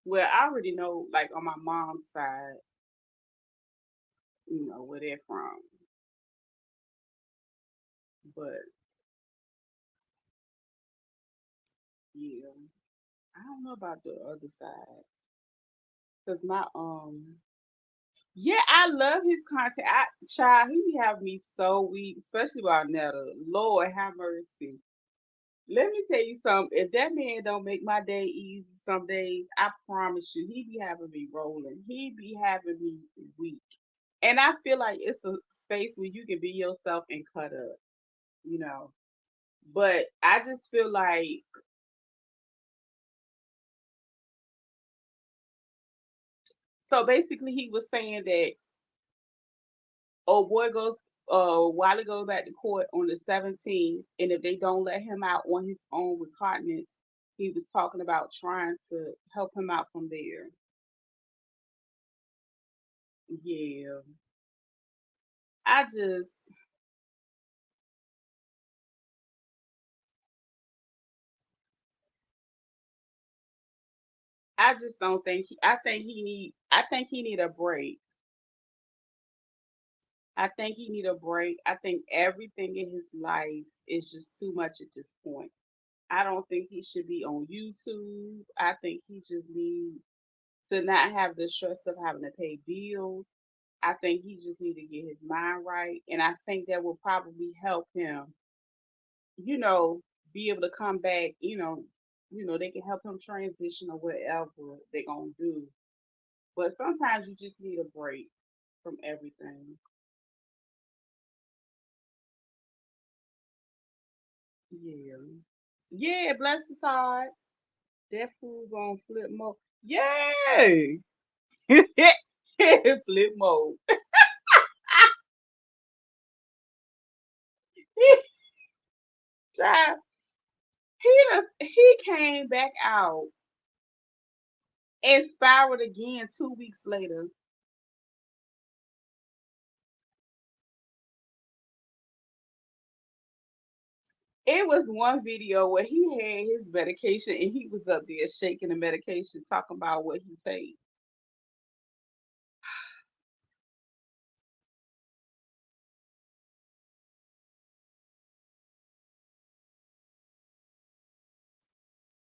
well, I already know like on my mom's side, where they're from, but yeah, I don't know about the other side. Cause yeah, I love his content. Child, he be having me so weak, especially about Netta. Lord have mercy. Let me tell you something. If that man don't make my day easy some days, I promise you, he be having me rolling. He be having me weak. And I feel like it's a space where you can be yourself and cut up, you know. But I just feel like so basically he was saying that oh boy goes Wiley goes back to court on the 17th, and if they don't let him out on his own recognizance, he was talking about trying to help him out from there. Yeah, I just I just don't think I think he need a break. I think he need a break. I think everything in his life is just too much at this point. I don't think he should be on YouTube. I think he just needs to not have the stress of having to pay bills. I think he just need to get his mind right, and I think that will probably help him, you know, be able to come back. They can help him transition or whatever they're gonna do. But sometimes you just need a break from everything. Yeah, yeah. Bless his heart. That fool gonna flip mode. Yay! Flip mode. Child, he came back out and spiraled again 2 weeks later. It was one video where he had his medication and he was up there shaking the medication, talking about what he take.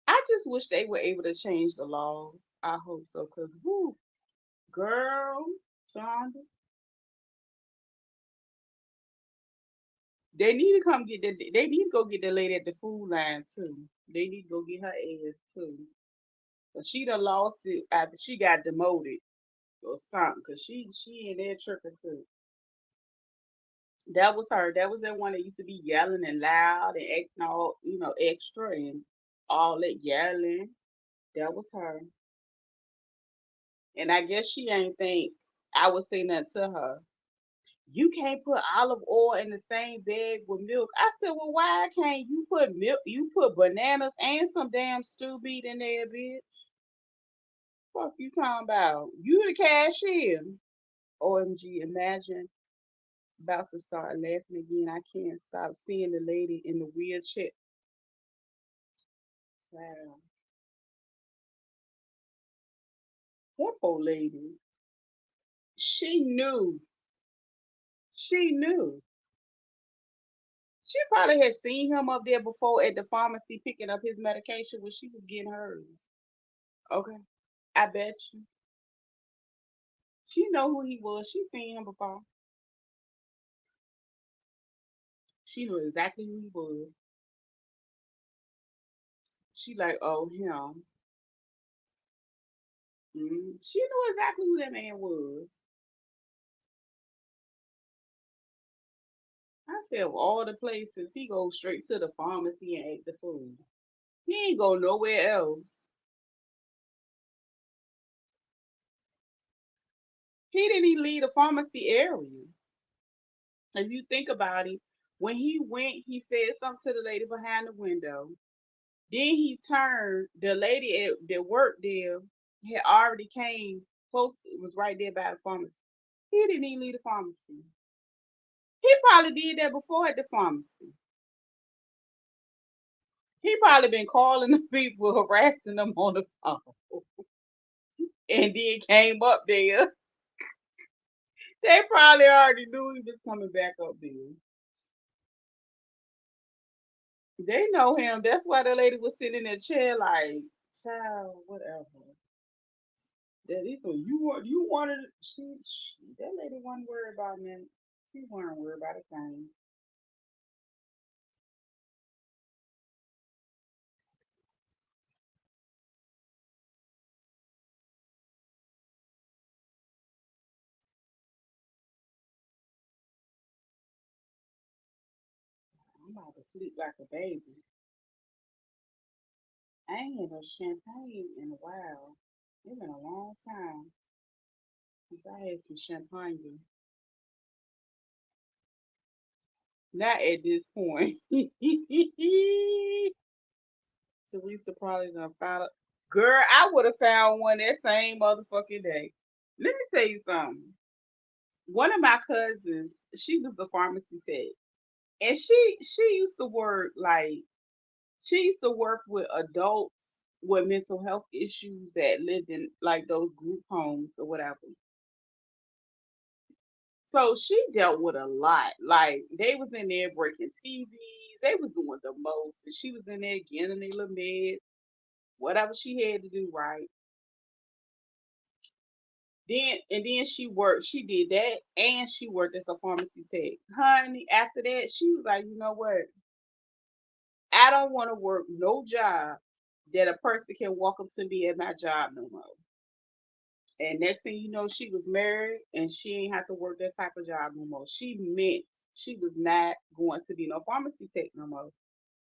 I just wish they were able to change the law. I hope so, cause whoo, girl, Shonda, they need to come get the. They need to go get the lady at the food line too. They need to go get her ass too. 'Cause she done lost it after she got demoted or something. Cause she in there tripping too. That was her. That was that one that used to be yelling and loud and acting all, extra and all that yelling. That was her. And I guess she ain't think I would say nothing to her. You can't put olive oil in the same bag with milk. I said, well, why can't you put milk? You put bananas and some damn stew meat in there, bitch. Fuck you talking about? You the cashier. OMG, imagine about to start laughing again. I can't stop seeing the lady in the wheelchair. Wow. That poor lady. She knew. She knew. She probably had seen him up there before at the pharmacy picking up his medication when she was getting hers. Okay. I bet you. She know who he was. She seen him before. She knew exactly who he was. She like, oh him. She knew exactly who that man was. I said of all the places, he goes straight to the pharmacy and ate the food. He ain't go nowhere else. He didn't even leave the pharmacy area. If you think about it, when he went, he said something to the lady behind the window. Then he turned. The lady that worked there had already came close. Was right there by the pharmacy. He didn't even leave the pharmacy. He probably did that before at the pharmacy. He probably been calling the people, harassing them on the phone, and then came up there. They probably already knew he was coming back up there. They know him. That's why the lady was sitting in that chair like, child, whatever. That is what you wanted. She that lady wasn't worried about me. She wasn't worried about a thing. I'm about to sleep like a baby. I ain't had no champagne in a while. It's been a long time since I had some champagne. Not at this point. Teresa probably done found a girl. I would have found one that same motherfucking day. Let me tell you something. One of my cousins, she was the pharmacy tech, and she used to work like she used to work with adults with mental health issues that lived in like those group homes or whatever. So she dealt with a lot. Like they was in there breaking TVs, they was doing the most, and she was in there getting a little med, whatever she had to do, right? Then she worked. She did that, and she worked as a pharmacy tech. Honey, after that, she was like, you know what? I don't want to work no job that a person can walk up to me at my job no more. And next thing you know, she was married and she ain't have to work that type of job no more. She meant she was not going to be no pharmacy tech no more.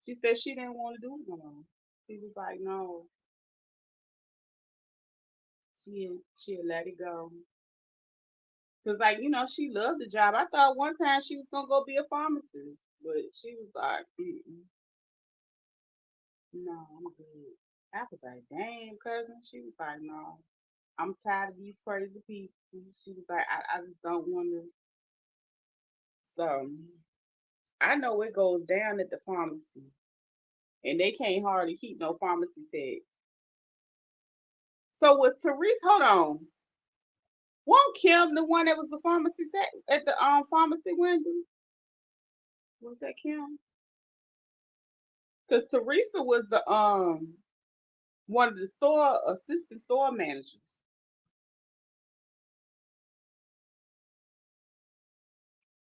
She said she didn't want to do it no more. She was like, no, she let it go. Cause like she loved the job. I thought one time she was gonna go be a pharmacist, but she was like, no, I'm good. I was like, damn, cousin. She was like, no, I'm tired of these crazy people. She was like, I just don't want to. So I know it goes down at the pharmacy, and they can't hardly keep no pharmacy tag. So was Therese? Hold on. Won't Kim the one that was the pharmacy at the pharmacy window? Was that Kim? Because Teresa was the one of the store assistant store managers.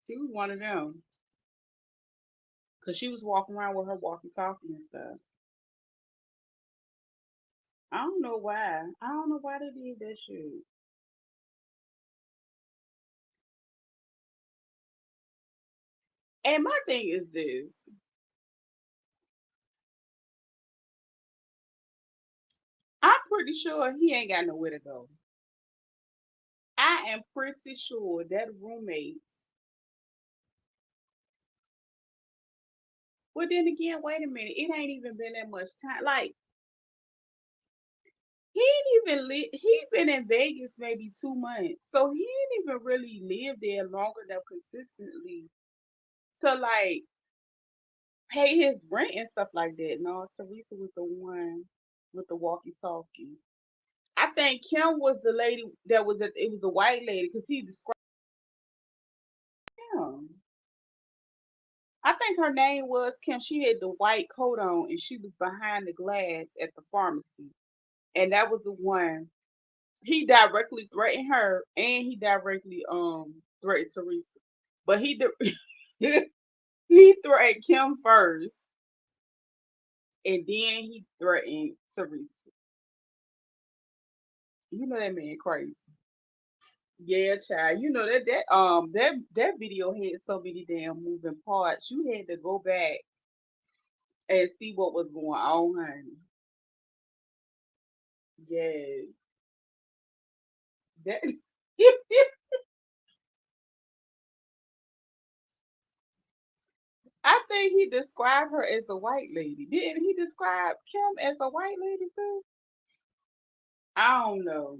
She was one of them. Cause she was walking around with her walkie-talkie and stuff. I don't know why. I don't know why they did that shit. And my thing is this: I'm pretty sure he ain't got nowhere to go. I am pretty sure that roommates. Well, then again, wait a minute. It ain't even been that much time. Like he ain't even he been in Vegas maybe 2 months, so he ain't even really lived there long enough consistently to like pay his rent and stuff like that. No, Teresa was the one with the walkie-talkie. I think Kim was the lady that was at. It was a white lady because he described him. I think her name was Kim. She had the white coat on and she was behind the glass at the pharmacy. And that was the one he directly threatened her and he directly threatened Teresa. But he threatened Kim first and then he threatened Teresa. You know that man crazy. Yeah, child. You know that video had so many damn moving parts. You had to go back and see what was going on, honey. Yes. That I think he described her as a white lady. Didn't he describe Kim as a white lady too? I don't know.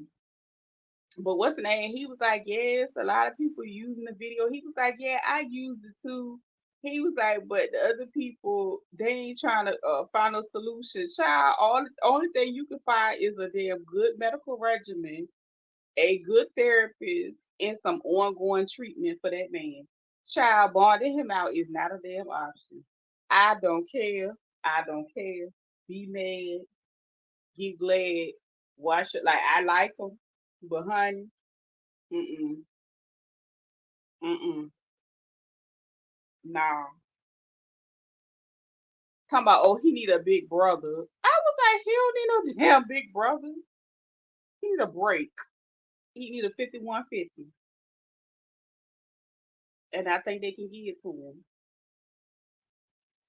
But what's the name? He was like, yes, a lot of people using the video. He was like, yeah, I used it too. He was like, but the other people, they ain't trying to find a solution. Child, all the only thing you can find is a damn good medical regimen, a good therapist, and some ongoing treatment for that man. Child, bonding him out is not a damn option. I don't care. I don't care. Be mad. Get glad. Watch it. Like I like him, but honey, mm-mm, mm-mm, nah. Talking about, oh, he need a big brother. I was like, he don't need no damn big brother. He need a break. He need a 5150, and I think they can give it to him.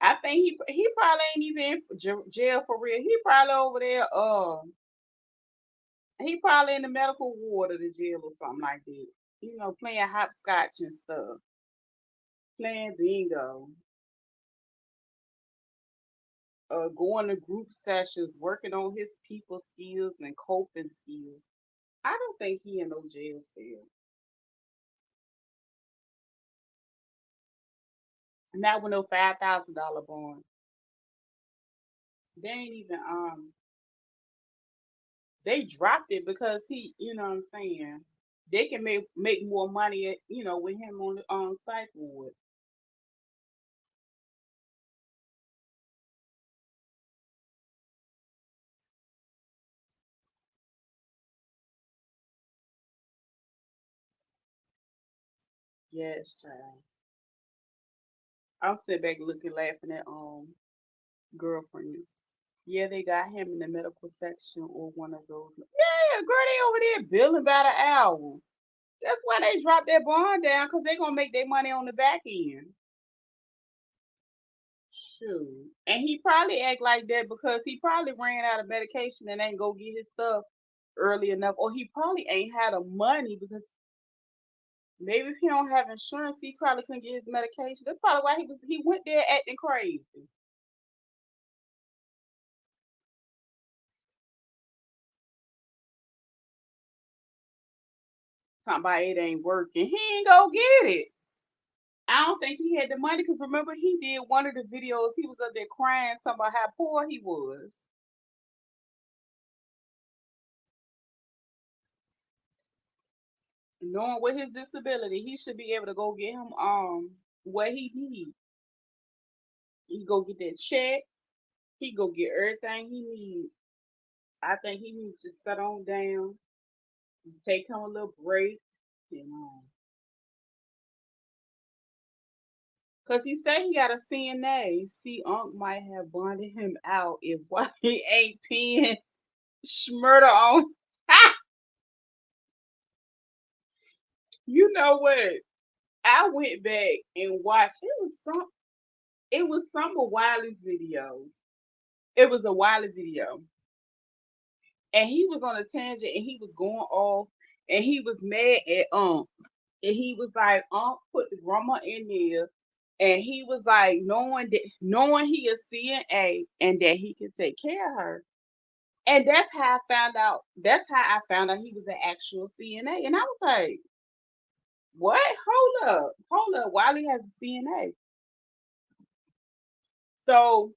I think he probably ain't even in jail for real. He probably over there. He probably in the medical ward of the jail or something like that. You know, playing hopscotch and stuff, playing bingo, going to group sessions, working on his people skills and coping skills. I don't think he in no jail cell. Not with no $5,000 bond. They ain't even they dropped it because he, you know what I'm saying? They can make more money, with him on the psych ward. Yes, child. I'm sitting back looking, laughing at girlfriends. Yeah, they got him in the medical section or one of those. Yeah, girl, they over there billing by the hour. That's why they dropped their bond down because they gonna make their money on the back end. Shoot. And he probably act like that because he probably ran out of medication and ain't go get his stuff early enough. Or he probably ain't had the money because maybe if he don't have insurance, he probably couldn't get his medication. That's probably why he went there acting crazy. Talking about it ain't working. He ain't go get it. I don't think he had the money because remember he did one of the videos. He was up there crying, talking about how poor he was. Knowing with his disability, he should be able to go get him what he needs. He go get that check. He go get everything he needs. I think he needs to sit on down, take him a little break, you know. Cause he said he got a CNA. See, Unc might have bonded him out if why he ain't peeing Schmurder on. Ha! You know what? I went back and watched. It was some of Wiley's videos. It was a Wiley video, and he was on a tangent, and he was going off, and he was mad at and he was like, put the grandma in there, and he was like, knowing he is CNA and that he can take care of her, and that's how I found out. That's how I found out he was an actual CNA, and I was like, what? Hold up. Wiley has a CNA, so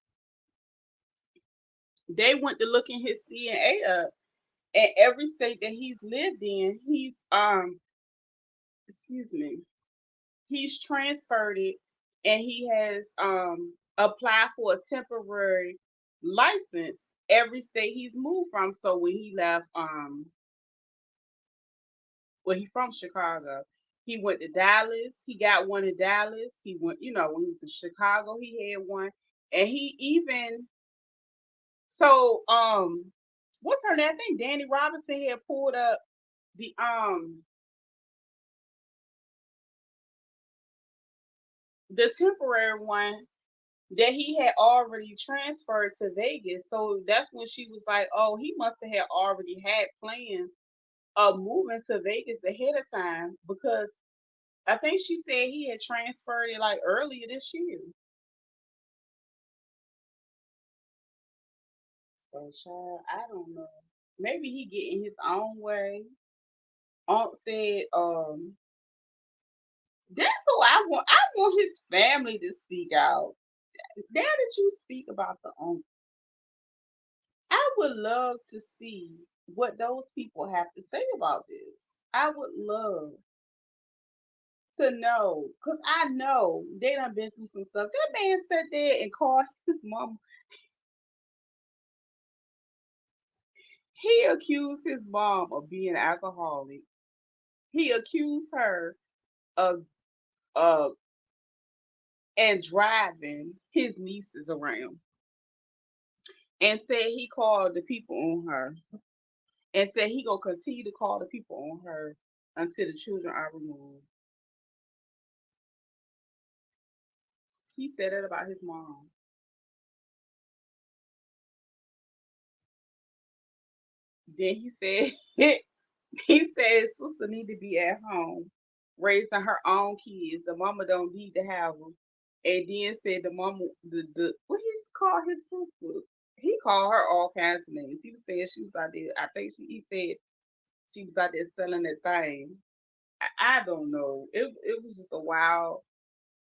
they went to look in his CNA up, and every state that he's lived in, he's excuse me, he's transferred it, and he has applied for a temporary license every state he's moved from. So when he left well, he from Chicago, he went to Dallas, he got one in Dallas. He went, when he was in Chicago, he had one. And he even so what's her name? I think Danny Robinson had pulled up the temporary one that he had already transferred to Vegas. So that's when she was like, oh, he must have already had plans of moving to Vegas ahead of time because I think she said he had transferred it like earlier this year. So, child, I don't know. Maybe he getting his own way. Aunt said, that's what I want. I want his family to speak out. Now that you speak about the uncle, I would love to see what those people have to say about this. I would love to know, cause I know they done been through some stuff. That man sat there and called his mom. He accused his mom of being alcoholic. He accused her of of and driving his nieces around, and said he called the people on her, and said he gonna continue to call the people on her until the children are removed. He said that about his mom. Then he said he said his sister need to be at home raising her own kids. The mama don't need to have them. And then said the mama, the what he called his sister? He called her all kinds of names. He was saying she was out there. I think he said she was out there selling that thing. I don't know. It was just a wild.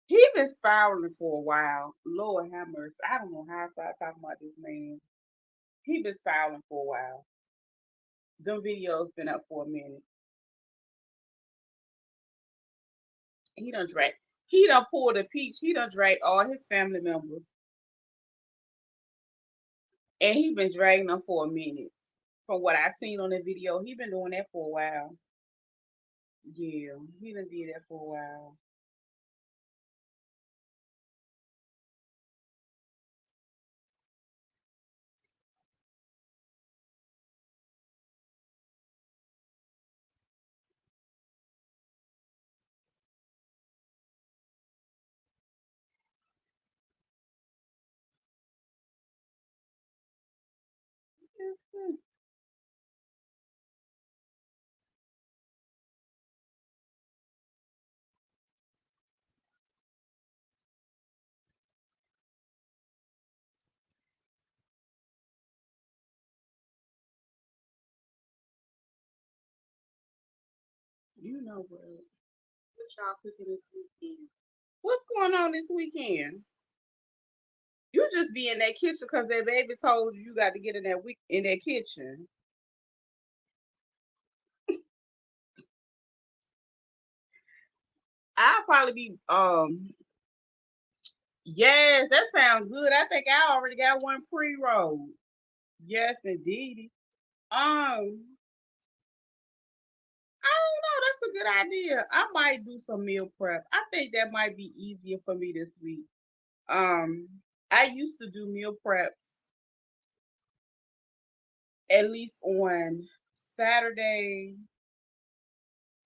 He been spiraling for a while. Lord have mercy. I don't know how I started talking about this man. He been spiraling for a while. Them videos been up for a minute. He done drag. He done pulled a peach. He done dragged all his family members, and he been dragging them for a minute. From what I seen on the video, he been doing that for a while. Yeah, he done did that for a while. You know what? What y'all cooking this weekend? going on this weekend? You just be in that kitchen because that baby told you got to get in that week in that kitchen. I'll probably be yes, that sounds good. I think I already got one pre-rolled. Yes, indeed. I don't know. That's a good idea. I might do some meal prep. I think that might be easier for me this week. Um, I used to do meal preps at least on Saturday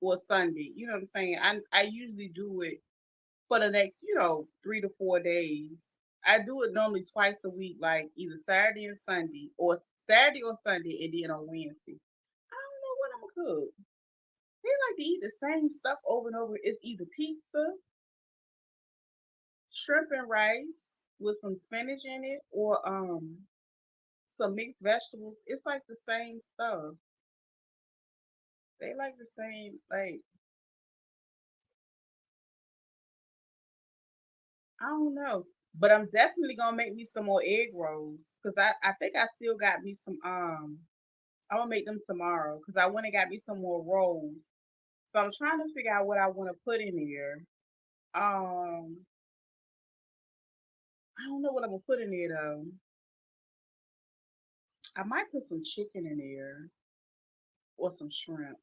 or Sunday. You know what I'm saying? I usually do it for the next, 3 to 4 days. I do it normally twice a week, like either Saturday and Sunday, or Saturday or Sunday, and then on Wednesday. I don't know what I'm gonna cook. They like to eat the same stuff over and over. It's either pizza, shrimp and rice with some spinach in it, or some mixed vegetables. It's like the same stuff. They like the same, like, I don't know. But I'm definitely gonna make me some more egg rolls. Cause I think I still got me some I'm gonna make them tomorrow because I went and got me some more rolls. So I'm trying to figure out what I want to put in there. Um, I don't know what I'm gonna put in there though. I might put some chicken in there or some shrimp.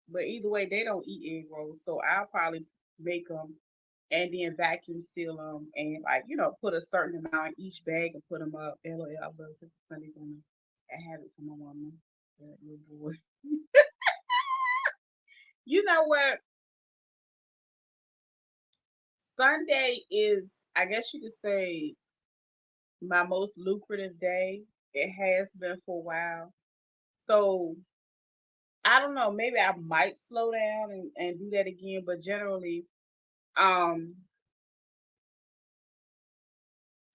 But either way, they don't eat egg rolls, so I'll probably make them and then vacuum seal them and put a certain amount in each bag and put them up. LOL, I love this Sunday morning. I have it for my mama. That little boy. You know what? Sunday is, I guess you could say, my most lucrative day. It has been for a while. So I don't know. Maybe I might slow down and do that again. But generally, um,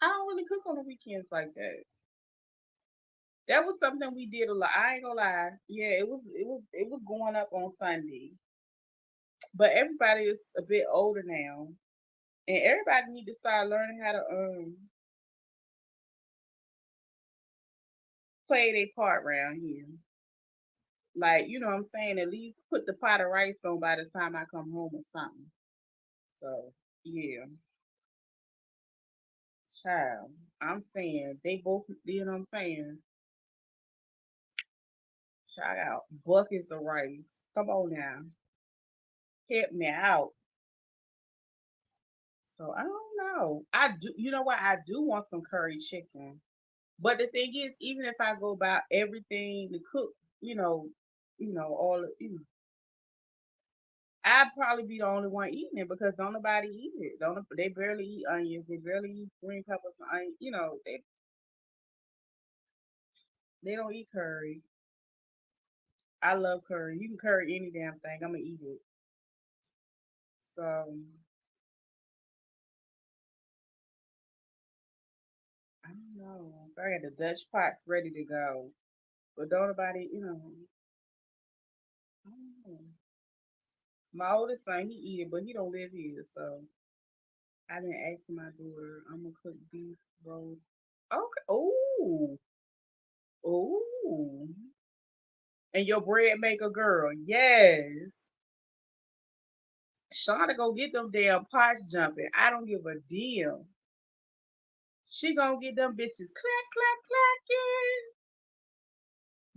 I don't really cook on the weekends like that. That was something we did a lot. I ain't gonna lie. Yeah, it was going up on Sunday. But everybody is a bit older now. And everybody need to start learning how to play their part around here. Like, you know what I'm saying? At least put the pot of rice on by the time I come home or something. So yeah, child. I'm saying they both, you know what I'm saying? Shout out. Buckets of rice. Come on now. Help me out. So I don't know. I do, you know what? I do want some curry chicken. But the thing is, even if I go about everything to cook, you know, all I'd probably be the only one eating it because don't nobody eat it. Don't they barely eat onions? They barely eat green peppers and onions. They don't eat curry. I love curry. You can curry any damn thing. I'm gonna eat it. So I don't know. I got the Dutch pots ready to go, but don't nobody, I don't know. My oldest son, he eat it, but he don't live here, so I didn't ask my daughter. I'm gonna cook beef rolls. Okay. Oh, oh. And your bread maker girl, yes. Shauna go get them damn pots jumping. I don't give a damn. She gonna get them bitches clack clack clacking.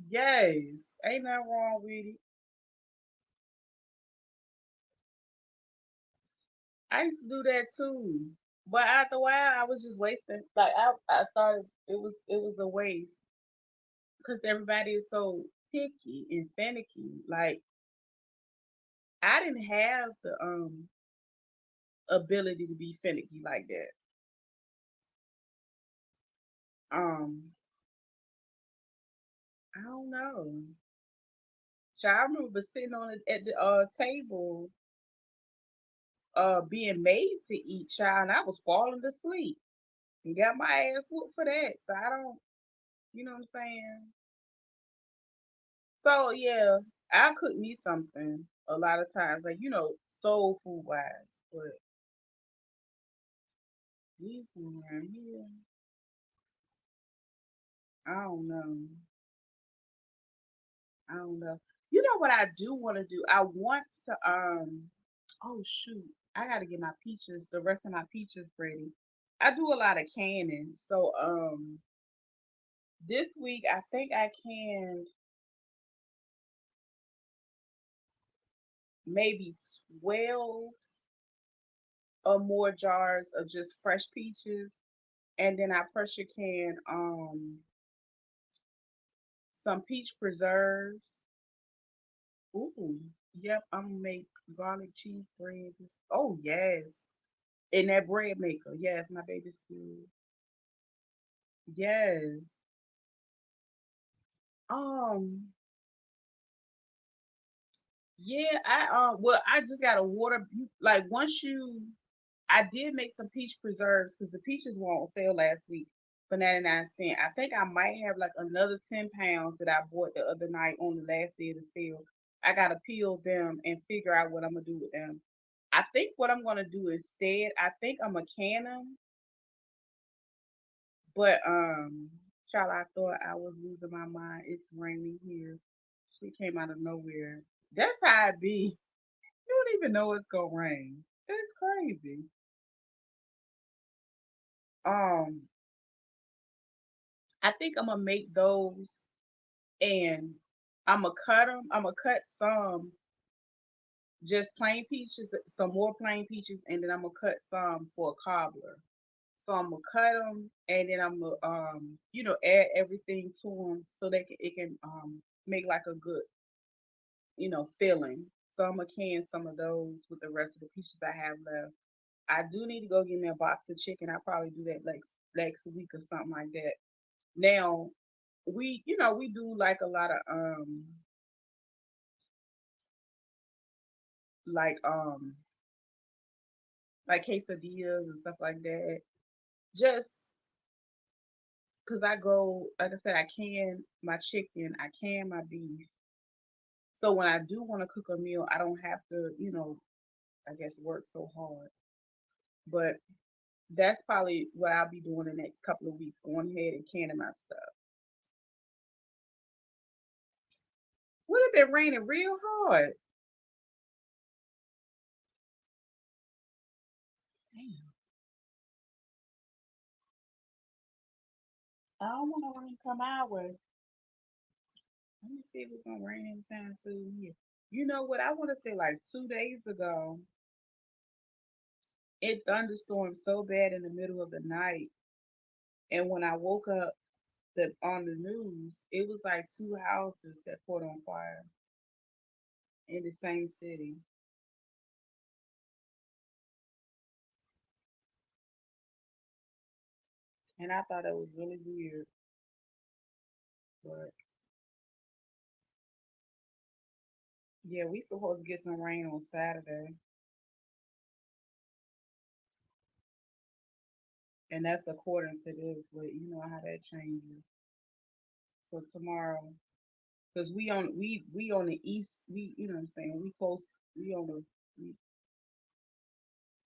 Yes, ain't nothing wrong with it. I used to do that too, but after a while, I was just wasting. Like I started. It was a waste because everybody is so picky and finicky. Like I didn't have the ability to be finicky like that. Um, I don't know. So I remember sitting on it at the table, being made to eat, child, and I was falling asleep and got my ass whooped for that. So I don't, you know what I'm saying? So yeah, I cook me something a lot of times, like soul food wise. But These one around here, I don't know. I don't know. You know what I do want to do? I want to oh shoot. I gotta get my peaches, the rest of my peaches ready. I do a lot of canning. So this week I think I canned maybe 12 or more jars of just fresh peaches. And then I pressure can some peach preserves. Ooh, yep, I'm gonna make garlic cheese bread. Oh yes. In that bread maker. Yes, my baby's food. Yes. Um, yeah, well I just got a water like once you I did make some peach preserves because the peaches were on sale last week for 99¢. I think I might have like another 10 pounds that I bought the other night on the last day of the sale. I gotta peel them and figure out what I'm gonna do with them. I think what I'm gonna do instead, I think I'm gonna can them, but child, I thought I was losing my mind. It's raining here. She came out of nowhere. That's how it be. You don't even know it's gonna rain. It's crazy. Um, I think I'm gonna make those and I'm gonna cut them. I'm gonna cut some just plain peaches, some more plain peaches, and then I'm gonna cut some for a cobbler. So I'm gonna cut them, and then I'm gonna add everything to them so it can make like a good filling. So I'm gonna can some of those with the rest of the peaches I have left. I do need to go get me a box of chicken. I'll probably do that next week or something like that. Now we do like a lot of like um like quesadillas and stuff like that. Just because I go, like I said, I can my chicken, I can my beef. So when I do want to cook a meal, I don't have to, I guess work so hard. But that's probably what I'll be doing the next couple of weeks, going ahead and canning my stuff. Would have been raining real hard. Damn. I don't want to rain come our way. Let me see if it's gonna rain anytime soon here. You know what? I want to say like 2 days ago, it thunderstormed so bad in the middle of the night, and when I woke up, on the news, it was like two houses that caught on fire in the same city, and I thought it was really weird. But yeah, we supposed to get some rain on Saturday, and that's according to this. But you know how that changes. So tomorrow, because we on the east, you know what I'm saying, we close, we a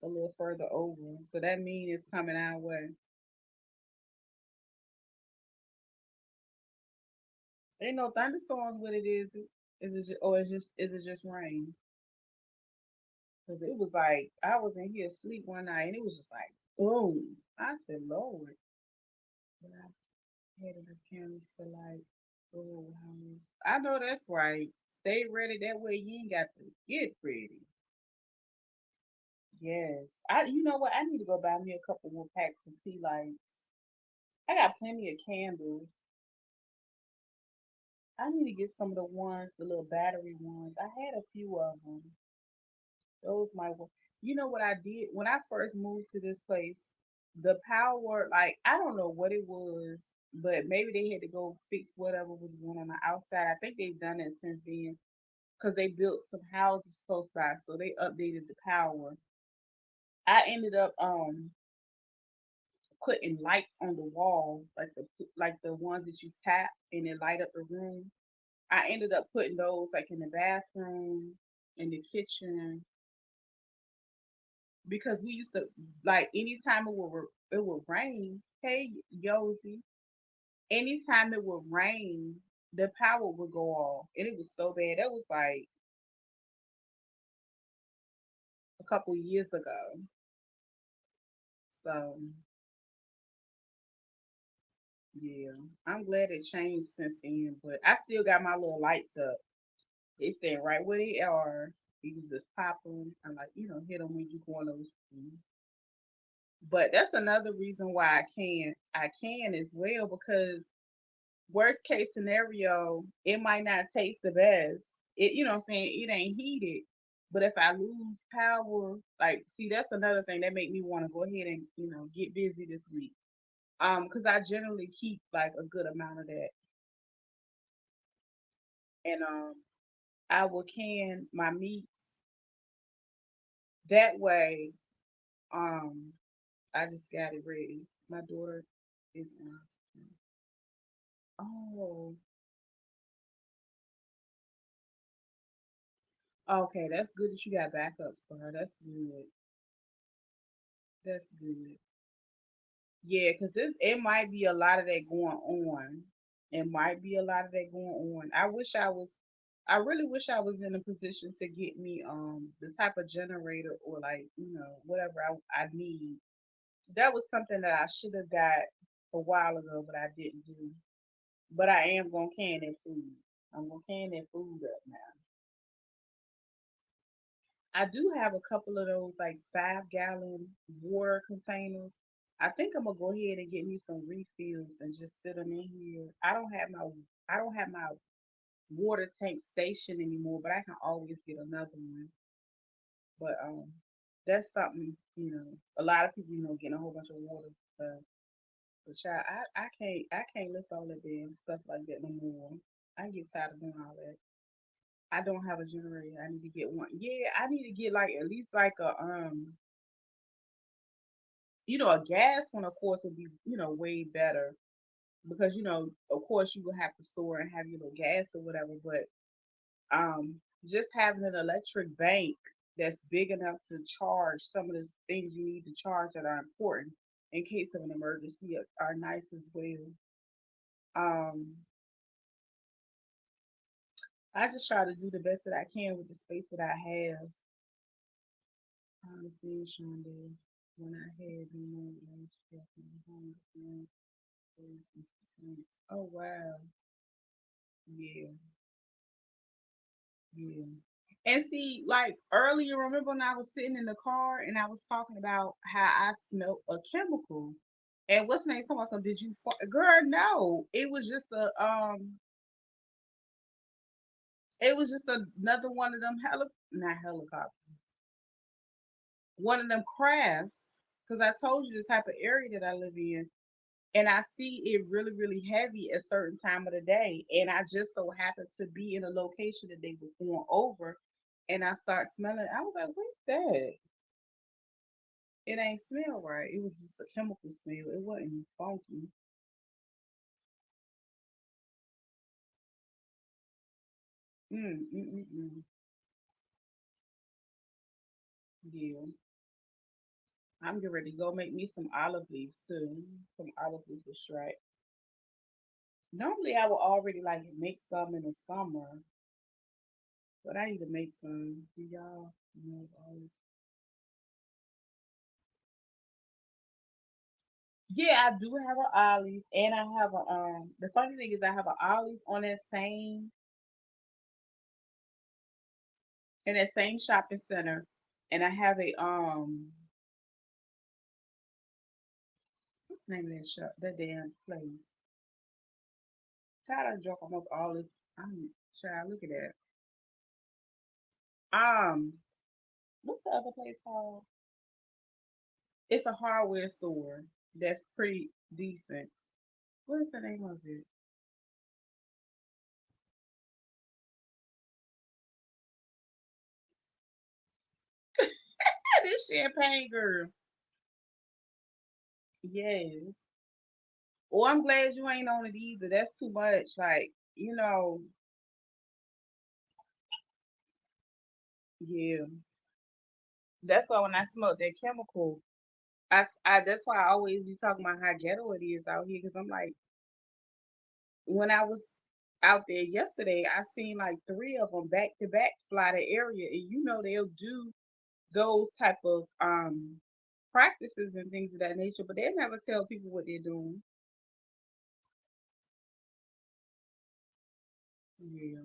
little further over, so that means it's coming our way. Ain't no thunderstorms. What it is? Is it just, or is it just rain? Because it was like I was in here asleep one night and it was just like boom. I said, Lord, but I had enough candles to light. Oh, I know that's right. Stay ready. That way you ain't got to get ready. Yes. You know what? I need to go buy me a couple more packs of tea lights. I got plenty of candles. I need to get some of the ones, the little battery ones. I had a few of them. Those might work. You know what I did when I first moved to this place? The power, like I don't know what it was, but maybe they had to go fix whatever was going on the outside. I think they've done it since then because they built some houses close by, so they updated the power. I ended up putting lights on the wall, like the ones that you tap and it light up the room. I ended up putting those like in the bathroom, in the kitchen, because we used to, like, anytime it would rain. Hey, Yosi, anytime it would rain, the power would go off, and it was so bad. That was like a couple years ago. So yeah, I'm glad it changed since then. But I still got my little lights up. They said right where they are. You can just pop them and, like, hit them when you go on those. But that's another reason why I can as well, because worst case scenario, it might not taste the best. What I'm saying, it ain't heated. But if I lose power, like, see, that's another thing that make me want to go ahead and get busy this week. Because I generally keep like a good amount of that, and I will can my meats that way. Um, I just got it ready. My daughter is on. Oh, okay, that's good that you got backups for her. That's good. That's good. Yeah, because it might be a lot of that going on. It might be a lot of that going on. I really wish I was in a position to get me the type of generator, or, like, whatever I need. That was something that I should have got a while ago, but I didn't do. But I am gonna can that food. I'm gonna can that food up now. I do have a couple of those, like, 5-gallon water containers. I think I'm gonna go ahead and get me some refills and just sit them in here. I don't have my water tank station anymore, but I can always get another one. But that's something, a lot of people, getting a whole bunch of water. But child, I can't lift all that damn stuff like that no more. I get tired of doing all that. I don't have a generator. I need to get one. Yeah, I need to get, like, at least like a gas one, of course, would be, way better, because, of course, you would have to store and have your little gas or whatever. But just having an electric bank that's big enough to charge some of the things you need to charge that are important in case of an emergency are nice as well. Um, I just try to do the best that I can with the space that I have. Honestly, Shonda, when I had no relationship in home, oh wow, yeah, yeah. And see, like, earlier, remember when I was sitting in the car and I was talking about how I smelled a chemical, and what's the name? Talking about some? Did you, girl? No, it was just it was just another one of them not helicopter, one of them crafts. Because I told you the type of area that I live in, and I see it really, really heavy at a certain time of the day. And I just so happened to be in a location that they was going over, and I start smelling. I was like, "What's that? It ain't smell right. It was just a chemical smell. It wasn't funky." Mm. Yeah, I'm getting ready to go make me some olive leaf too. Some olive leaf extract. Normally, I would already, like, make some in the summer, but I need to make some. Do y'all always? Yeah, I do have an Ollie's, and I have a the funny thing is I have an Ollie's on that same in that same shopping center, and I have a what's the name of that shop, that damn place? God, I drunk almost all this. I'm trying, look at that. Um, what's the other place called? It's a hardware store that's pretty decent. What is the name of it? This Champagne girl. Yes. Well, I'm glad you ain't on it either. That's too much. Like, yeah. That's why when I smoke that chemical, that's why I always be talking about how ghetto it is out here. Because I'm like, when I was out there yesterday, I seen like three of them back to back fly the area, and they'll do those type of practices and things of that nature, but they never tell people what they're doing. Yeah.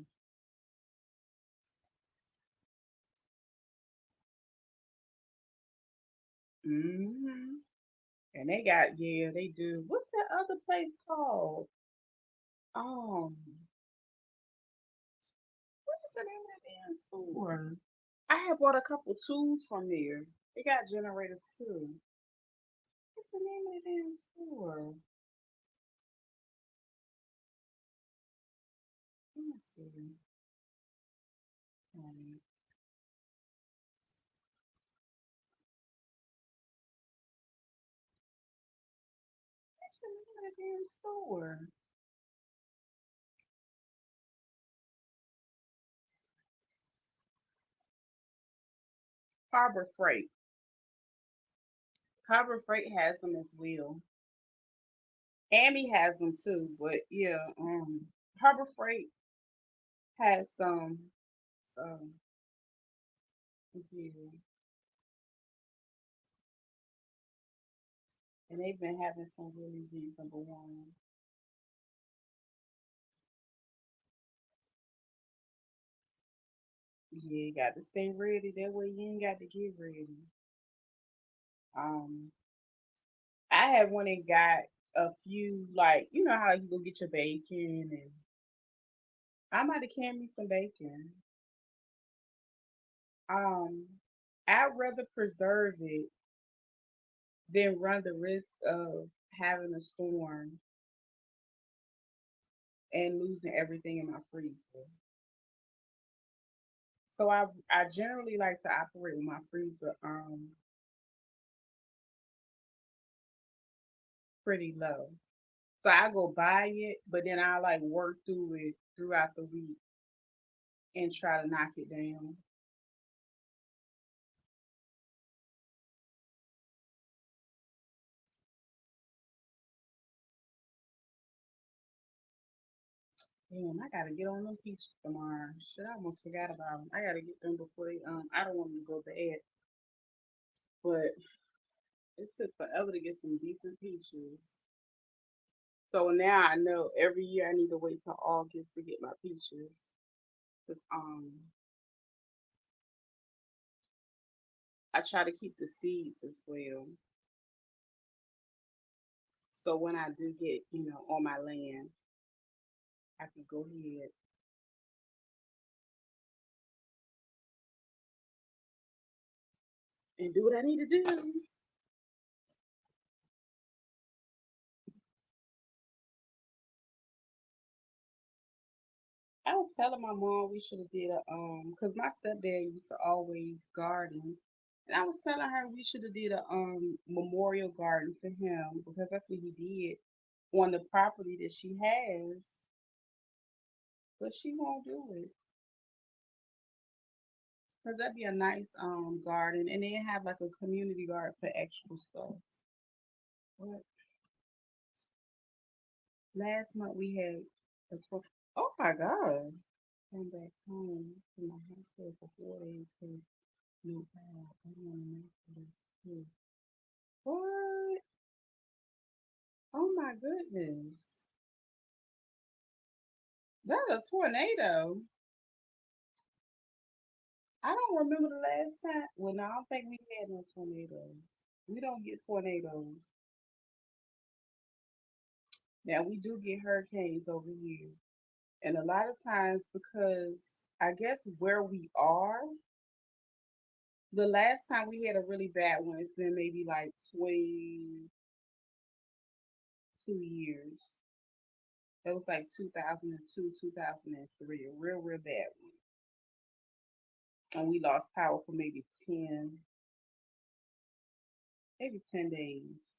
Hmm. And they do. What's that other place called? Um, what is the name of that damn store? I had bought a couple tools from there. They got generators too. What's the name of the damn store? Let me see. Um, what's the name of the damn store? Harbor Freight. Harbor Freight has them as well. Amy has them too, but yeah, Harbor Freight has some, yeah, and they've been having some really reasonable ones. Yeah, you got to stay ready. That way you ain't got to get ready. Um, I had one and got a few, like, you know how you go get your bacon, and I might have canned me some bacon. Um, I'd rather preserve it than run the risk of having a storm and losing everything in my freezer. So I generally like to operate with my freezer pretty low. So I go buy it, but then I like work through it throughout the week and try to knock it down. Damn, I gotta get on them peaches tomorrow. Shit, I almost forgot about them. I gotta get them before I don't want them to go bad, but it took forever to get some decent peaches. So now I know every year I need to wait till August to get my peaches. Cause I try to keep the seeds as well. So when I do get, on my land, I can go ahead and do what I need to do. I was telling my mom we should have did cause my stepdad used to always garden. And I was telling her we should have did a memorial garden for him because that's what he did on the property that she has, but she won't do it. Cause that'd be a nice garden and then have like a community garden for extra stuff. But last month we had a oh my god. Came back home from the hospital for 4 days because no bad. I don't want to make this too. What? Oh my goodness. That a tornado. I don't remember the last time. Well, no, I don't think we had no tornadoes. We don't get tornadoes. Now we do get hurricanes over here. And a lot of times because I guess where we are, the last time we had a really bad one, it's been maybe like 22 years. It was like 2002, 2003, a real, real bad one. And we lost power for maybe 10 days.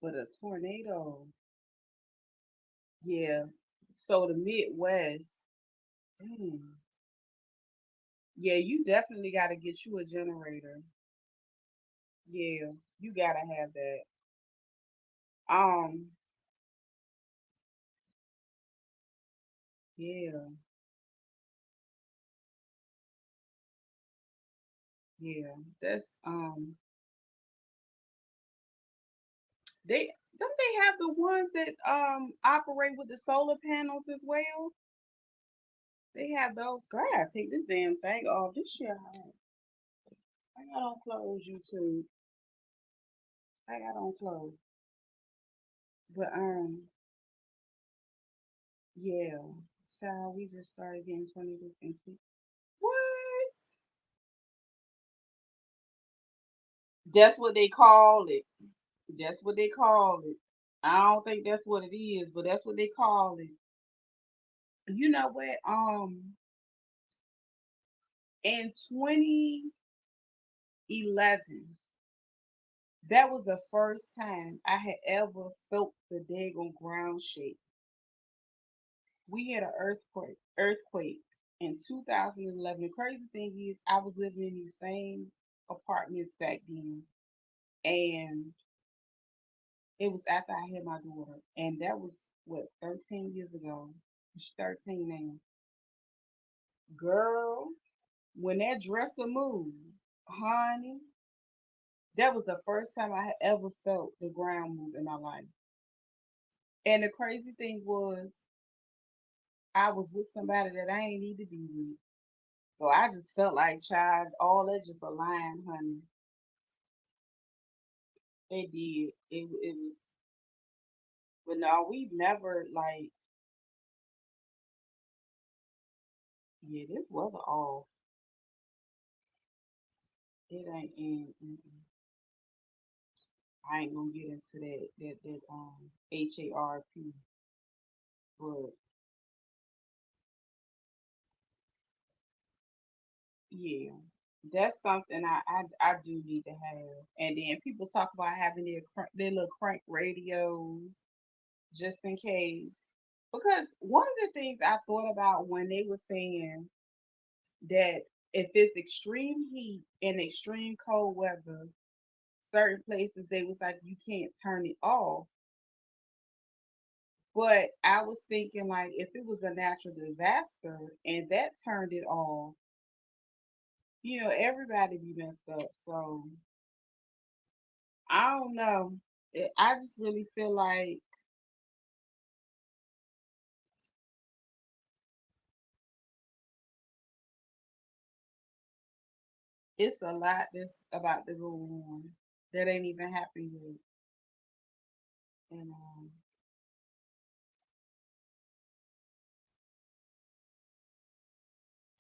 But a tornado, yeah. So the Midwest, dang, Yeah, you definitely got to get you a generator. Yeah, you gotta have that. Um, yeah, yeah. That's they don't they have the ones that operate with the solar panels as well? They have those. God, I take this damn thing off. This shit hot. I got on clothes, YouTube. I got on clothes. But yeah. So we just started getting 22 and what? That's what they call it. That's what they call it. I don't think that's what it is, but that's what they call it. You know what? In 2011, that was the first time I had ever felt the daggone ground shake. We had an earthquake in 2011. The crazy thing is, I was living in these same apartments back then, and it was after I had my daughter, and that was what 13 years ago. She's 13 now. Girl, when that dresser moved, honey, that was the first time I had ever felt the ground move in my life. And the crazy thing was, I was with somebody that I ain't need to be with. So I just felt like, child, all that just aligned, honey. It did. It was, but no, we've never like, yeah, this weather off. It ain't. I ain't gonna get into that HARP, but yeah, that's something I do need to have. And then people talk about having their little crank radios just in case. Because one of the things I thought about when they were saying that if it's extreme heat and extreme cold weather, certain places they was like you can't turn it off. But I was thinking like if it was a natural disaster and that turned it off, everybody be messed up. So I don't know. I just really feel like it's a lot that's about to go on that ain't even happened yet. And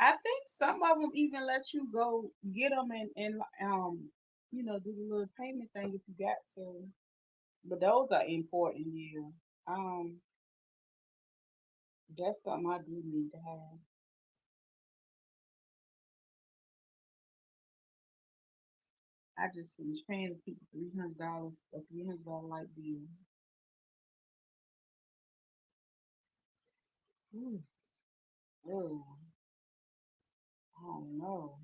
I think some of them even let you go get them and do the little payment thing if you got to. But those are important, yeah. Um, that's something I do need to have. I just finished paying the people $300 a $300 light bill. Ooh, oh, I don't know.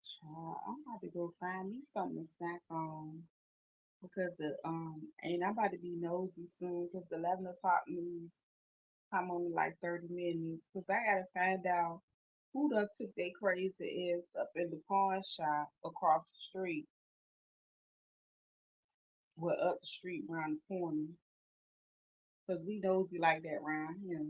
Child, I'm about to go find me something to snack on because and I'm about to be nosy soon because the 11 o'clock news come on in like 30 minutes because I gotta find out who done took their crazy ass up in the pawn shop across the street, well up the street around the corner because we nosy like that around here.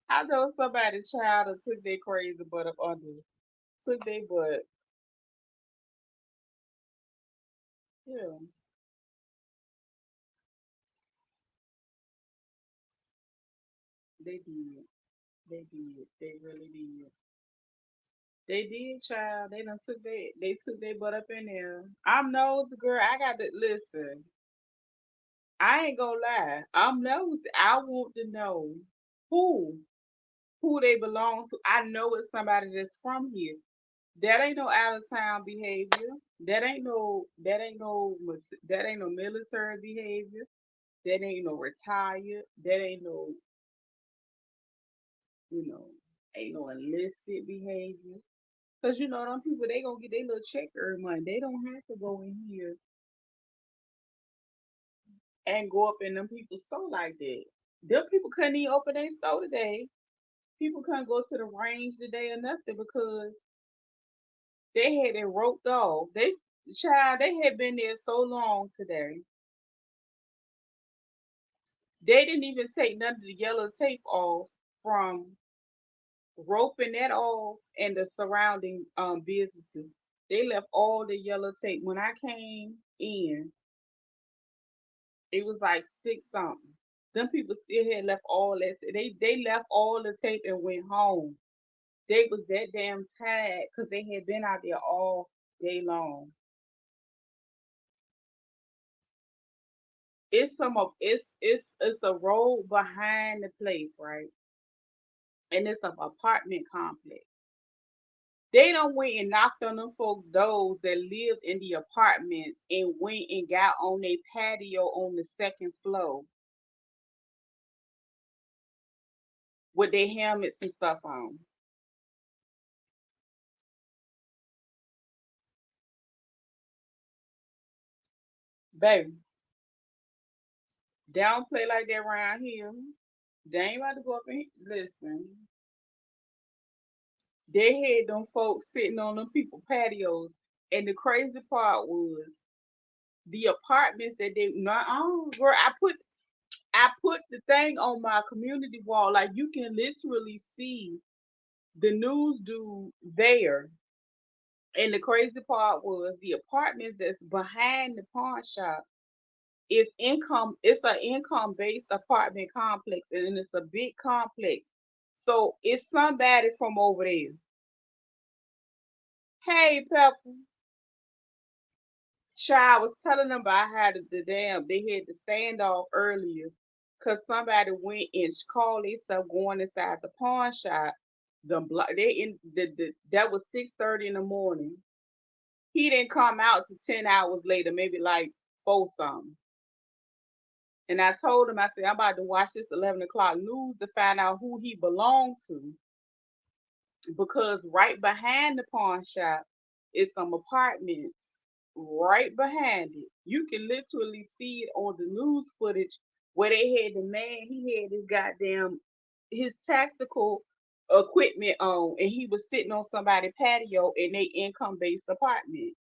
I know somebody child that took their crazy butt up under, took their butt. Yeah, they did. They did. They really did. They did, child. They took their butt up in there. I'm nosy, girl. I got to listen. I ain't gonna lie. I'm nosy. I want to know who who they belong to. I know it's somebody that's from here. That ain't no out of town behavior. That ain't no military behavior. That ain't no retired. That you know, ain't no enlisted behavior. Cause them people they gonna get their little check every month. They don't have to go in here and go up in them people's store like that. Them people couldn't even open their store today. People couldn't go to the range today or nothing because they had it roped off. They had been there so long today. They didn't even take none of the yellow tape off from roping that off and the surrounding businesses. They left all the yellow tape. When I came in, it was like six something. Them people still had left all that. They left all the tape and went home. They was that damn tired because they had been out there all day long. It's a road behind the place, right? And it's an apartment complex. They done went and knocked on them folks' doors that lived in the apartments and went and got on their patio on the second floor with their helmets and stuff on. Baby, they don't play like that around here. They ain't about to go up and listen. They had them folks sitting on them people patios. And the crazy part was the apartments that they not on girl, I put the thing on my community wall. Like you can literally see the news dude there. And the crazy part was the apartments that's behind the pawn shop it's an income based apartment complex and it's a big complex. So it's somebody from over there. Hey Pepper. Child was telling them about how they had the standoff earlier because somebody went and called themselves going inside the pawn shop. They in that was 6:30 in the morning. He didn't come out to 10 hours later, maybe like four something. And I told him, I said, I'm about to watch this 11 o'clock news to find out who he belonged to because right behind the pawn shop is some apartments right behind it. You can literally see it on the news footage where they had the man, he had his tactical equipment on and he was sitting on somebody's patio in their income based apartment.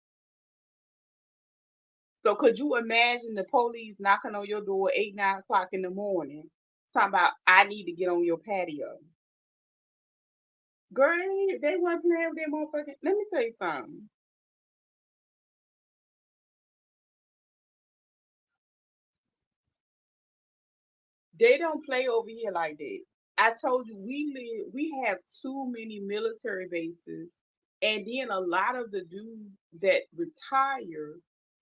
So could you imagine the police knocking on your door 8, 9 o'clock in the morning, talking about I need to get on your patio? Girl, they weren't playing with that motherfucking. Let me tell you something. They don't play over here like that. I told you we have too many military bases, and then a lot of the dudes that retire,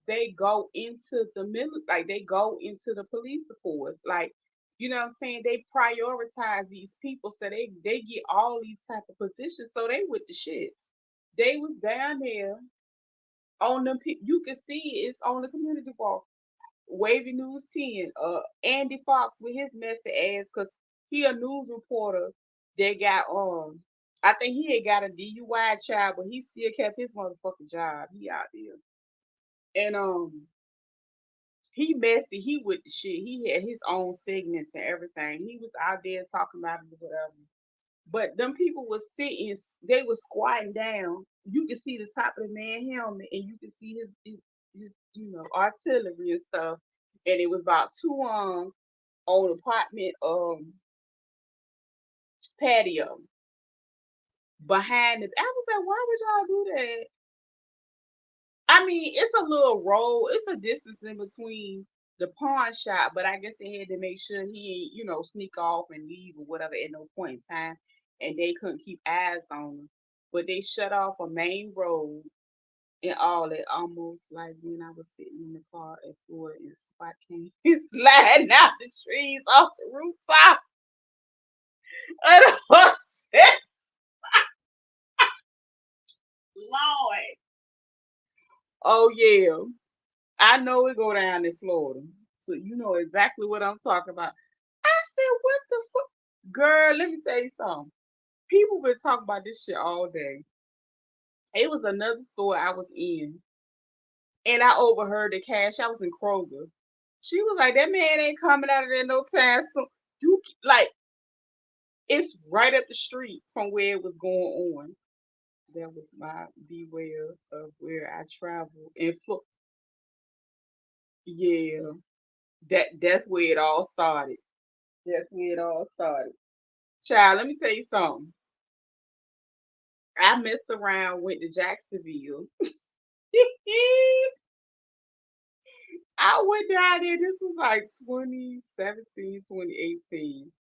they go into the military, like they go into the police force, like you know what I'm saying. They prioritize these people, so they get all these type of positions, so they with the shits. They was down there on them. You can see it's on the community wall. Wavy News 10, Andy Fox with his messy ass, cause he a news reporter that got I think he had got a DUI child, but he still kept his motherfucking job. He out there. And he messy, he with the shit. He had his own segments and everything. He was out there talking about it or whatever. But them people was sitting, they was squatting down. You can see the top of the man helmet and you can see his artillery and stuff. And it was about two on apartment patio behind it. I was like, why would y'all do that? I mean, it's a little road, it's a distance in between the pawn shop, but I guess they had to make sure he ain't, sneak off and leave or whatever at no point in time. And they couldn't keep eyes on him. But they shut off a main road and all that almost like when I was sitting in the car at Florida and Spot came sliding out the trees off the rooftop. And I was Oh yeah. I know it go down in Florida. So you know exactly what I'm talking about. I said, what the fuck? Girl, let me tell you something. People been talking about this shit all day. It was another store I was in, and I overheard the cash. I was in Kroger. She was like, that man ain't coming out of there no time soon. Like, it's right up the street from where it was going on. That was my beware of where I travel. And yeah, that's where it all started. That's where it all started. Child, let me tell you something. I messed around, went to Jacksonville. I went down there. This was like 2017, 2018.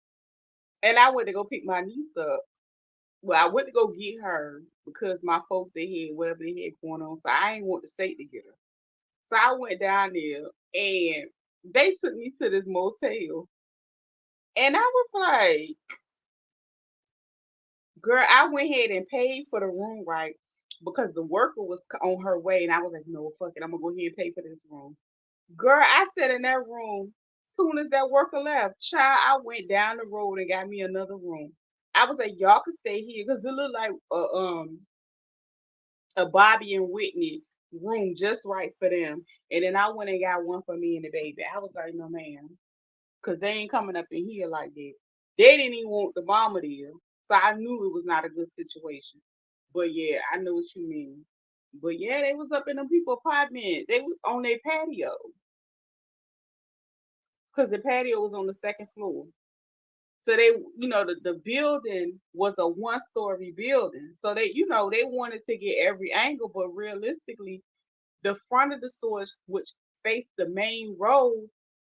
And I went to go pick my niece up. Well, I went to go get her because my folks they had whatever they had going on. So I ain't want the state to get her. So I went down there and they took me to this motel. And I was like, girl, I went ahead and paid for the room, right? Because the worker was on her way. And I was like, no, fuck it. I'm going to go ahead and pay for this room. Girl, I sat in that room. Soon as that worker left, child, I went down the road and got me another room. I was like, y'all can stay here because it looked like a Bobby and Whitney room just right for them. And then I went and got one for me and the baby. I was like, no, ma'am, because they ain't coming up in here like that. They didn't even want the mama there. So I knew it was not a good situation. But yeah, I know what you mean. But yeah, they was up in them people apartment. They was on their patio because the patio was on the second floor. So they, the building was a one-story building. So they wanted to get every angle, but realistically, the front of the stores, which faced the main road,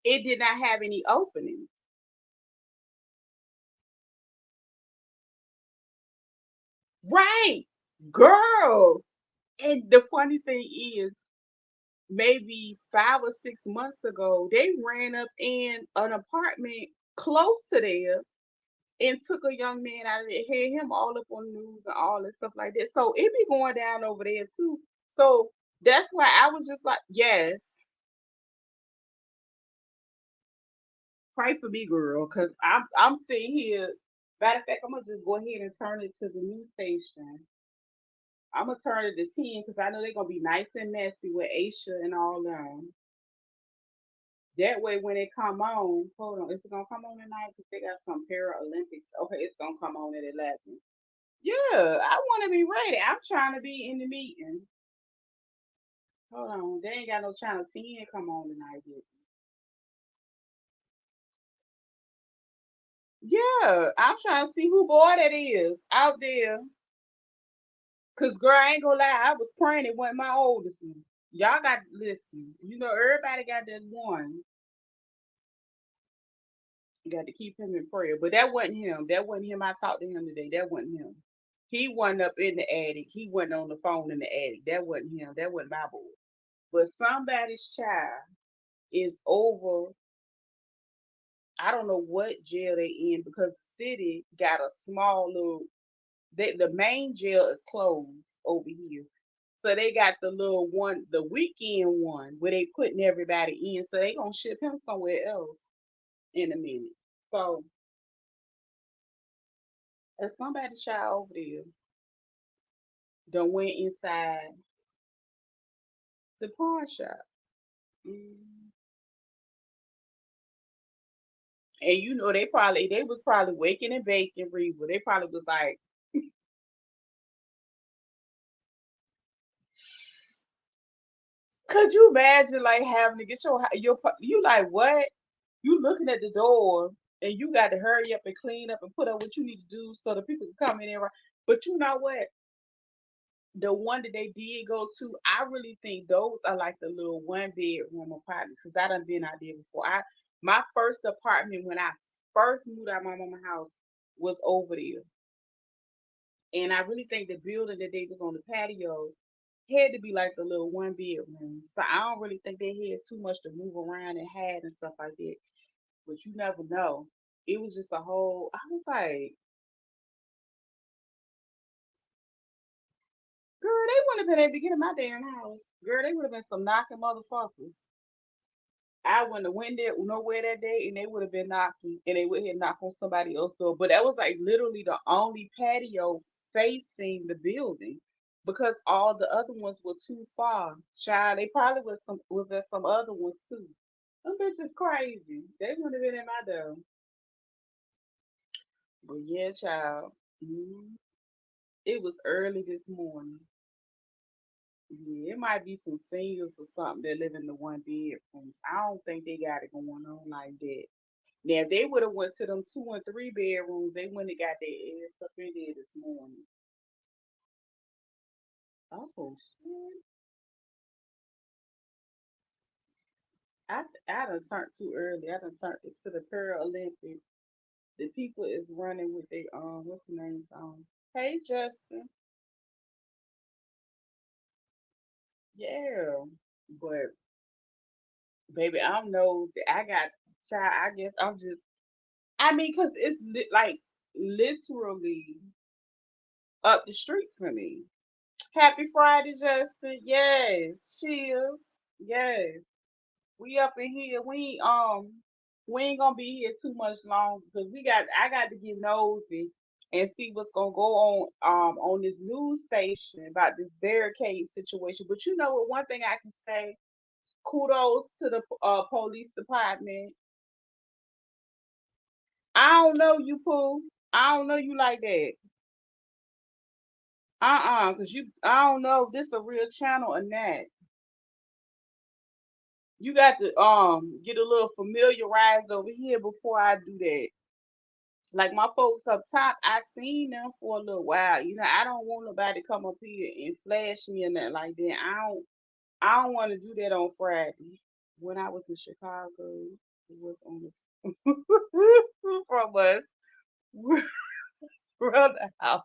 it did not have any openings. Right, girl. And the funny thing is, maybe 5 or 6 months ago, they ran up in an apartment close to there and took a young man out of it, had him all up on the news and all this stuff like that. So it be going down over there too. So that's why I was just like, yes, pray for me, girl, because I'm sitting here. Matter of fact, I'm gonna just go ahead and turn it to the news station. I'm gonna turn it to 10 because I know they're gonna be nice and messy with Aisha and all them. That way, when it come on, hold on, is it gonna come on tonight? Because they got some Paralympics. Okay, it's gonna come on at 11. Yeah, I want to be ready. I'm trying to be in the meeting. Hold on, they ain't got no Channel 10 come on tonight yet. Yeah, I'm trying to see who boy that is out there. Cause girl, I ain't gonna lie, I was praying it wasn't my oldest one. Y'all got to listen. Everybody got that one. You got to keep him in prayer. But that wasn't him. That wasn't him. I talked to him today. That wasn't him. He wasn't up in the attic. He wasn't on the phone in the attic. That wasn't him. That wasn't my boy. But somebody's child is over. I don't know what jail they in because the city got a small little. The main jail is closed over here, so they got the little one, the weekend one, where they putting everybody in. So they gonna ship him somewhere else in a minute. So there's somebody's child over there done went inside the pawn shop. Mm. And they was probably waking and baking Reba. They probably was like, could you imagine like having to get you like what? You looking at the door and you got to hurry up and clean up and put up what you need to do so the people can come in there. But you know what? The one that they did go to, I really think those are like the little one bedroom apartments because I done been out there before. My first apartment when I first moved out of my mama's house was over there. And I really think the building that they was on the patio had to be like the little one bedroom. So I don't really think they had too much to move around and had and stuff like that. But you never know. It was just a whole. I was like, Girl, they wouldn't have been able to get in my damn house. Girl, they would have been some knocking motherfuckers. I wouldn't have went there nowhere that day, and they would have been knocking, and they would have knocked on somebody else's door. But that was like literally the only patio facing the building, because all the other ones were too far. Child, they probably was at some other ones too. Them bitches crazy. They wouldn't have been in my door. But yeah, child. It was early this morning. Yeah, it might be some seniors or something that live in the one bedrooms. I don't think they got it going on like that. Now, if they would have went to them 2 and 3 bedrooms, they wouldn't have got their ass up in there this morning. Oh shit! I done turned too early. I done turned it to the Paralympics. The people is running with their what's the name Hey Justin, yeah, but baby, I'm nosy. I got child. I guess I'm just. I mean, cause it's like literally up the street from me. Happy Friday, Justin. Yes, cheers. Yes. We up in here. We ain't gonna be here too much longer because I got to get nosy and see what's gonna go on this news station about this barricade situation. But you know what, one thing I can say, kudos to the police department. I don't know you, Pooh. I don't know you like that. Cause I don't know if this a real channel or not. You got to get a little familiarized over here before I do that. Like my folks up top, I seen them for a little while. You know, I don't want nobody to come up here and flash me or nothing like that. I don't want to do that on Friday. When I was in Chicago, it was on the from us brother house.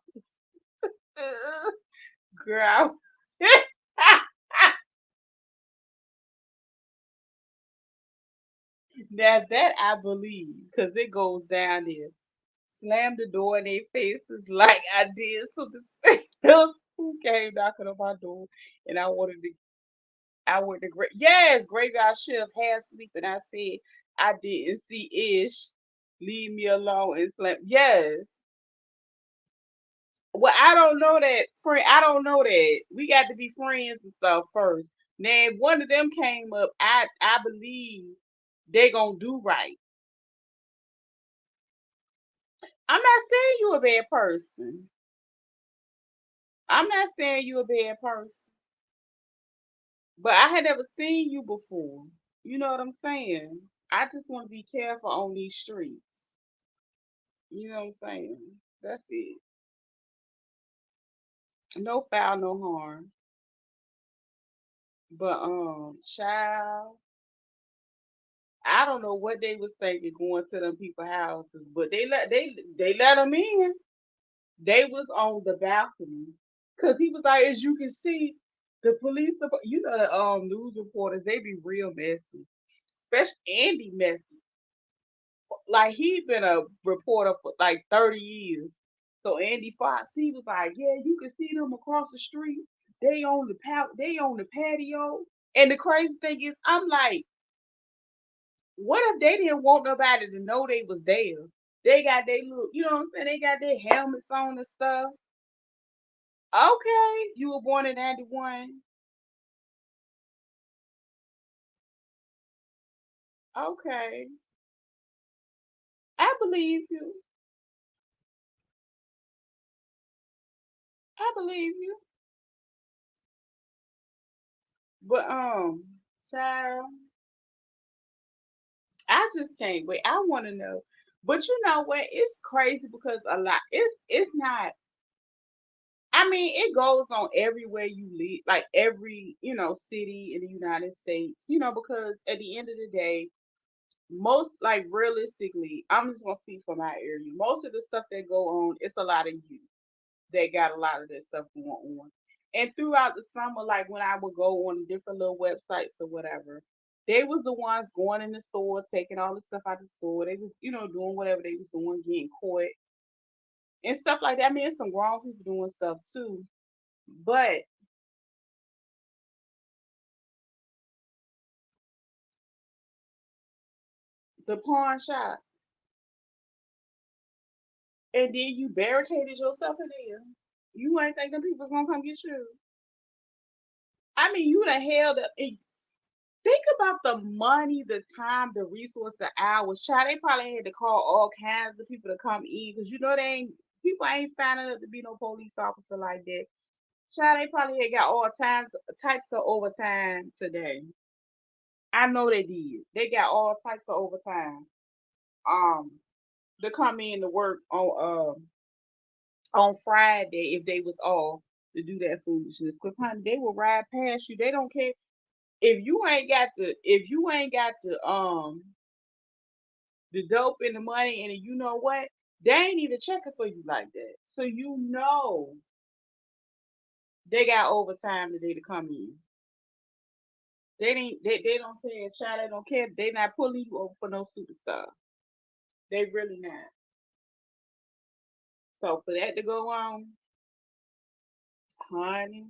Girl. Now that I believe, because it goes down there. Slammed the door in their faces like I did something. There was who came knocking on my door, and I went to yes, graveyard shift, half sleep, and I said I didn't see Ish. Leave me alone and slam. Yes. Well, I don't know that, friend. I don't know that. We got to be friends and stuff first. Now, if one of them came up, I believe they gonna do right. I'm not saying you a bad person. I'm not saying you a bad person. But I had never seen you before. You know what I'm saying? I just want to be careful on these streets. You know what I'm saying? That's it. No foul, no harm. But child, I don't know what they was thinking going to them people houses, but they let them in. They was on the balcony because he was like, as you can see, the police, you know, the news reporters, they be real messy, especially Andy messy. Like he'd been a reporter for like 30 years. So Andy Fox, he was like, yeah, you can see them across the street. They on the patio. And the crazy thing is, I'm like, what if they didn't want nobody to know they was there? They got their little, you know what I'm saying? They got their helmets on and stuff. Okay, you were born in 91. Okay, I believe you. I believe you. But child, I just can't wait. I want to know. But you know what? It's crazy because a lot. It's not. I mean, it goes on everywhere you live, like every city in the United States. Because at the end of the day, most like realistically, I'm just gonna speak for my area. Most of the stuff that go on, it's a lot of youth that got a lot of that stuff going on. And throughout the summer, like when I would go on different little websites or whatever, they was the ones going in the store, taking all the stuff out the store. They was, doing whatever they was doing, getting caught and stuff like that. I mean, it's some grown people doing stuff too. But the pawn shop, and then you barricaded yourself in there. You ain't think them people's gonna come get you. I mean, you done held up. Think about the money, the time, the resource, the hours. Child, they probably had to call all kinds of people to come eat because you know they ain't people ain't signing up to be no police officer like that. Child, they probably had got all types of overtime today. I know they did. They got all types of overtime. Um, to come in to work on Friday if they was off to do that foolishness. Cause honey, they will ride past you. They don't care if you ain't got the dope and the money, and you know what? They ain't even checking for you like that. So you know they got overtime today to come in. They don't care, child, they don't care. They not pulling you over for no stupid stuff. They really not. So for that to go on, honey,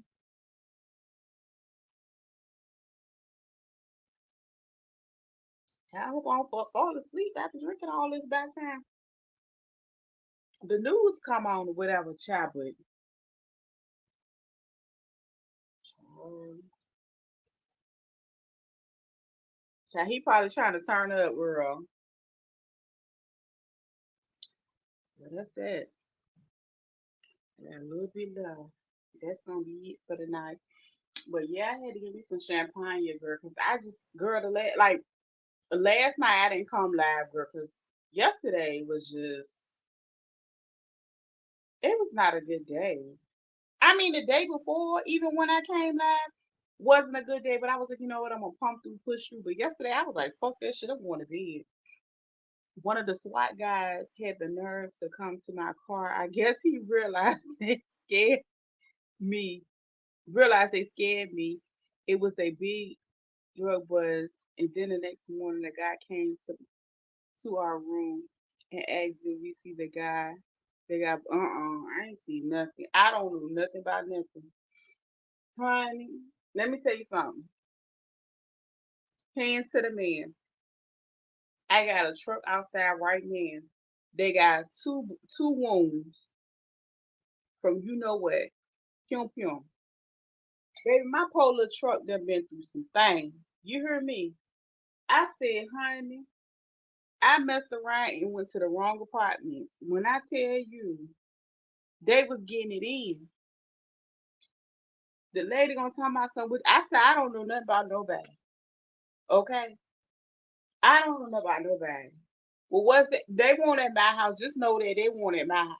I hope I don't fall asleep after drinking all this by the time the news come on or whatever, child, but um, child, he probably trying to turn up, girl. But that's that. Yeah, a little bit love. That's gonna be it for the night. But yeah, I had to give me some champagne, girl, because I just, girl, like last night I didn't come live, girl, because yesterday was just, it was not a good day. I mean, the day before, even when I came live, wasn't a good day, but I was like, you know what, I'm gonna pump through, push through. But yesterday I was like, fuck that shit, I'm going to bed. One of the SWAT guys had the nerve to come to my car. I guess he realized they scared me, realized they scared me. It was a big drug buzz, and then the next morning the guy came to our room and asked did we see the guy. They got I ain't see nothing. I don't know nothing about nothing. Honey, let me tell you something. Hand to the man. I got a truck outside right now. They got two wounds from you know what. Pyom pyom. Baby, my polar truck done been through some things. You hear me? I said, honey, I messed around and went to the wrong apartment. When I tell you they was getting it in, the lady gonna tell my son, I said, I don't know nothing about nobody. Okay? I don't know nothing about nobody. Well, what's it? They want at my house. Just know that they want at my house.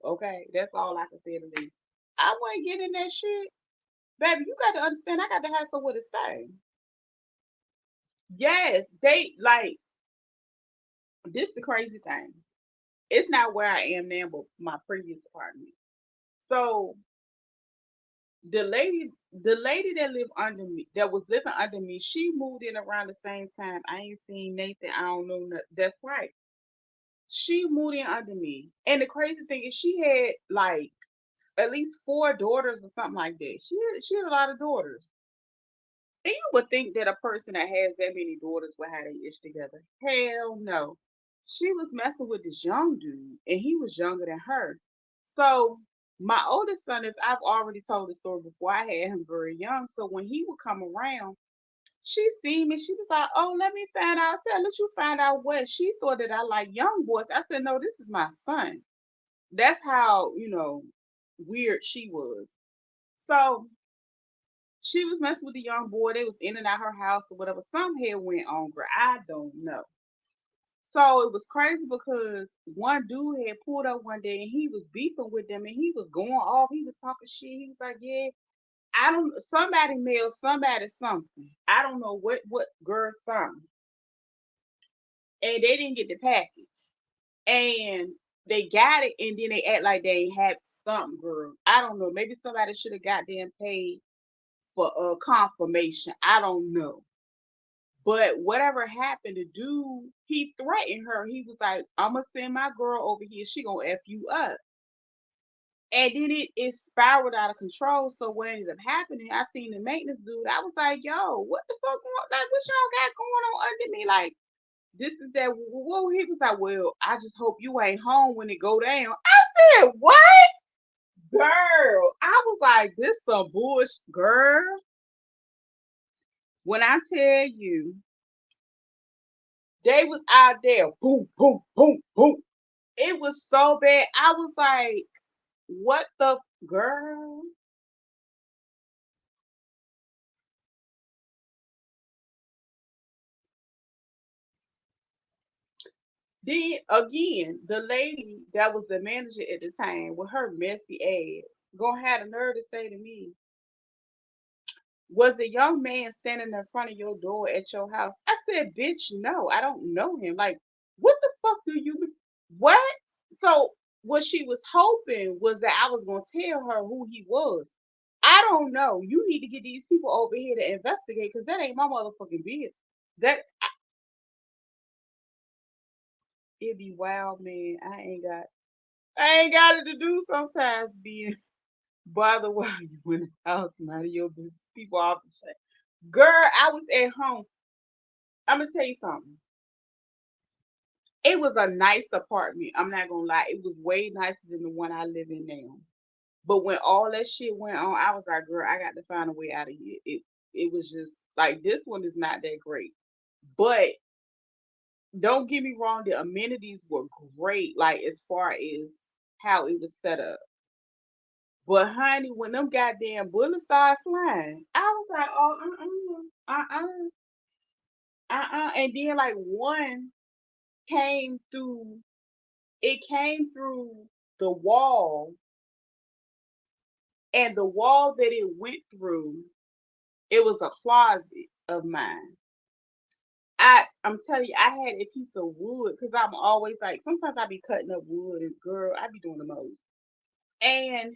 Okay? That's all I can say to them. I wasn't getting that shit. Baby, you got to understand, I got to have somewhere to stay. Yes, they like this the crazy thing. It's not where I am now, but my previous apartment. So the lady that lived under me, that was living under me, she moved in around the same time. I ain't seen Nathan. I don't know nothing. That's right. She moved in under me. And the crazy thing is she had like at least four daughters or something like that. She had a lot of daughters. And you would think that a person that has that many daughters would have their ish together. Hell no. She was messing with this young dude, and he was younger than her. So my oldest son, if I've already told the story before, I had him very young. So when he would come around, she seen me. She was like, "Oh, let me find out." I said, "Let you find out what?" She thought that I like young boys. I said, "No, this is my son." That's how weird she was. So she was messing with the young boy. They was in and out her house or whatever. Some had went on, girl. I don't know. So it was crazy because one dude had pulled up one day and he was beefing with them and he was going off. He was talking shit. He was like, "Yeah, I don't. Somebody mailed somebody something. I don't know what girl something, and they didn't get the package. And they got it, and then they act like they ain't had something, girl. I don't know. Maybe somebody should have got them paid for a confirmation. I don't know." But whatever happened, the dude, he threatened her. He was like, "I'm gonna send my girl over here. She gonna F you up." And then it spiraled out of control. So what ended up happening, I seen the maintenance dude. I was like, "Yo, what the fuck like what y'all got going on under me?" Like this is that. Well, he was like, well, I just hope you ain't home when it go down. I said, what? Girl, I was like, this some bullshit, girl. When I tell you, they was out there, boom, boom, boom, boom. It was so bad. I was like, what the girl? Then again, the lady that was the manager at the time with her messy ass gonna have the nerve to say to me, was the young man standing in front of your door at your house? I said, bitch, no, I don't know him. Like, what the fuck do you what? So what she was hoping was that I was gonna tell her who he was. I don't know. You need to get these people over here to investigate because that ain't my motherfucking business. That it be wild, man. I ain't got it to do sometimes being bother while you in the house, mind your business. People off the chain. Girl, I was at home. I'm gonna tell you something. It was a nice apartment. I'm not gonna lie. It was way nicer than the one I live in now. But when all that shit went on, I was like, girl, I got to find a way out of here. It was just like this one is not that great. But don't get me wrong, the amenities were great, like as far as how it was set up. But honey, when them goddamn bullets started flying, I was like, oh, and then like one came through. It came through the wall, and the wall that it went through, it was a closet of mine. I'm telling you, I had a piece of wood because I'm always like, sometimes I be cutting up wood, and girl, I be doing the most. And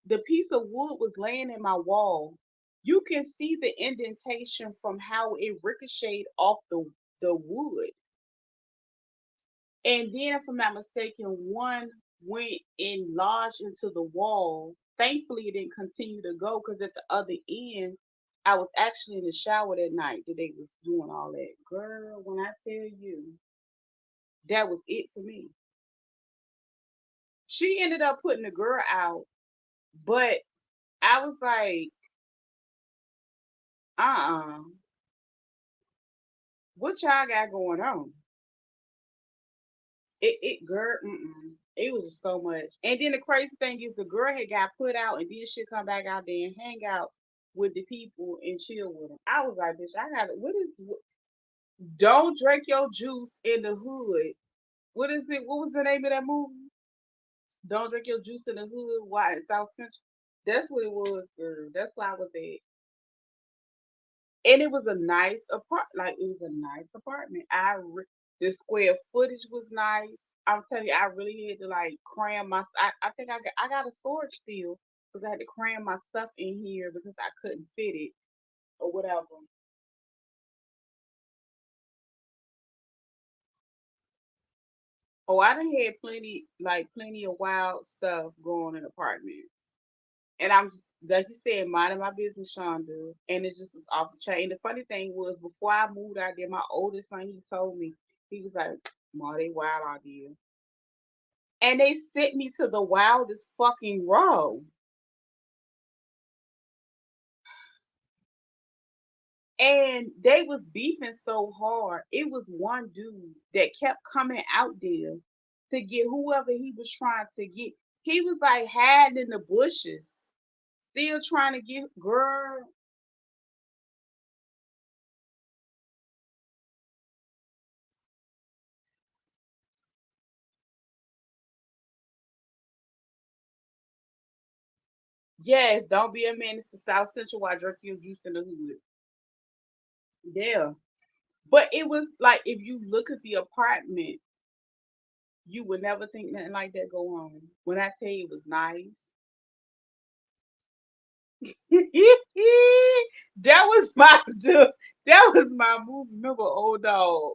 the piece of wood was laying in my wall. You can see the indentation from how it ricocheted off the wood. And then, if I'm not mistaken, one went and lodged into the wall. Thankfully, it didn't continue to go because at the other end, I was actually in the shower that night that they was doing all that. Girl, when I tell you, that was it for me. She ended up putting the girl out, but I was like, uh-uh, what y'all got going on? Girl, mm-mm. It was just so much. And then the crazy thing is the girl had got put out and then she'll come back out there and hang out with the people and chill with them. I was like, bitch, I got it. Don't drink your juice in the hood. What is it? What was the name of that movie? Don't drink your juice in the hood. Why in South Central? That's what it was, girl. That's why I was at. And it was a nice like it was a nice apartment. The square footage was nice. I'm telling you, I really had to like cram I think I got a storage still because I had to cram my stuff in here because I couldn't fit it or whatever. Oh, I done had plenty of wild stuff going in the apartment. And I'm just like you said, minding my business, Shonda, and it just was off the chain. And the funny thing was, before I moved out there, my oldest son he told me he was like, "Ma, they wild out there," and they sent me to the wildest fucking row, and they was beefing so hard. It was one dude that kept coming out there to get whoever he was trying to get. He was like hiding in the bushes, still trying to get girl. Yes, don't be a menace to South Central while drinking your juice in the hood. Yeah. But it was like if you look at the apartment, you would never think nothing like that go on. When I tell you it was nice. that was my that was my movie. Remember old dog.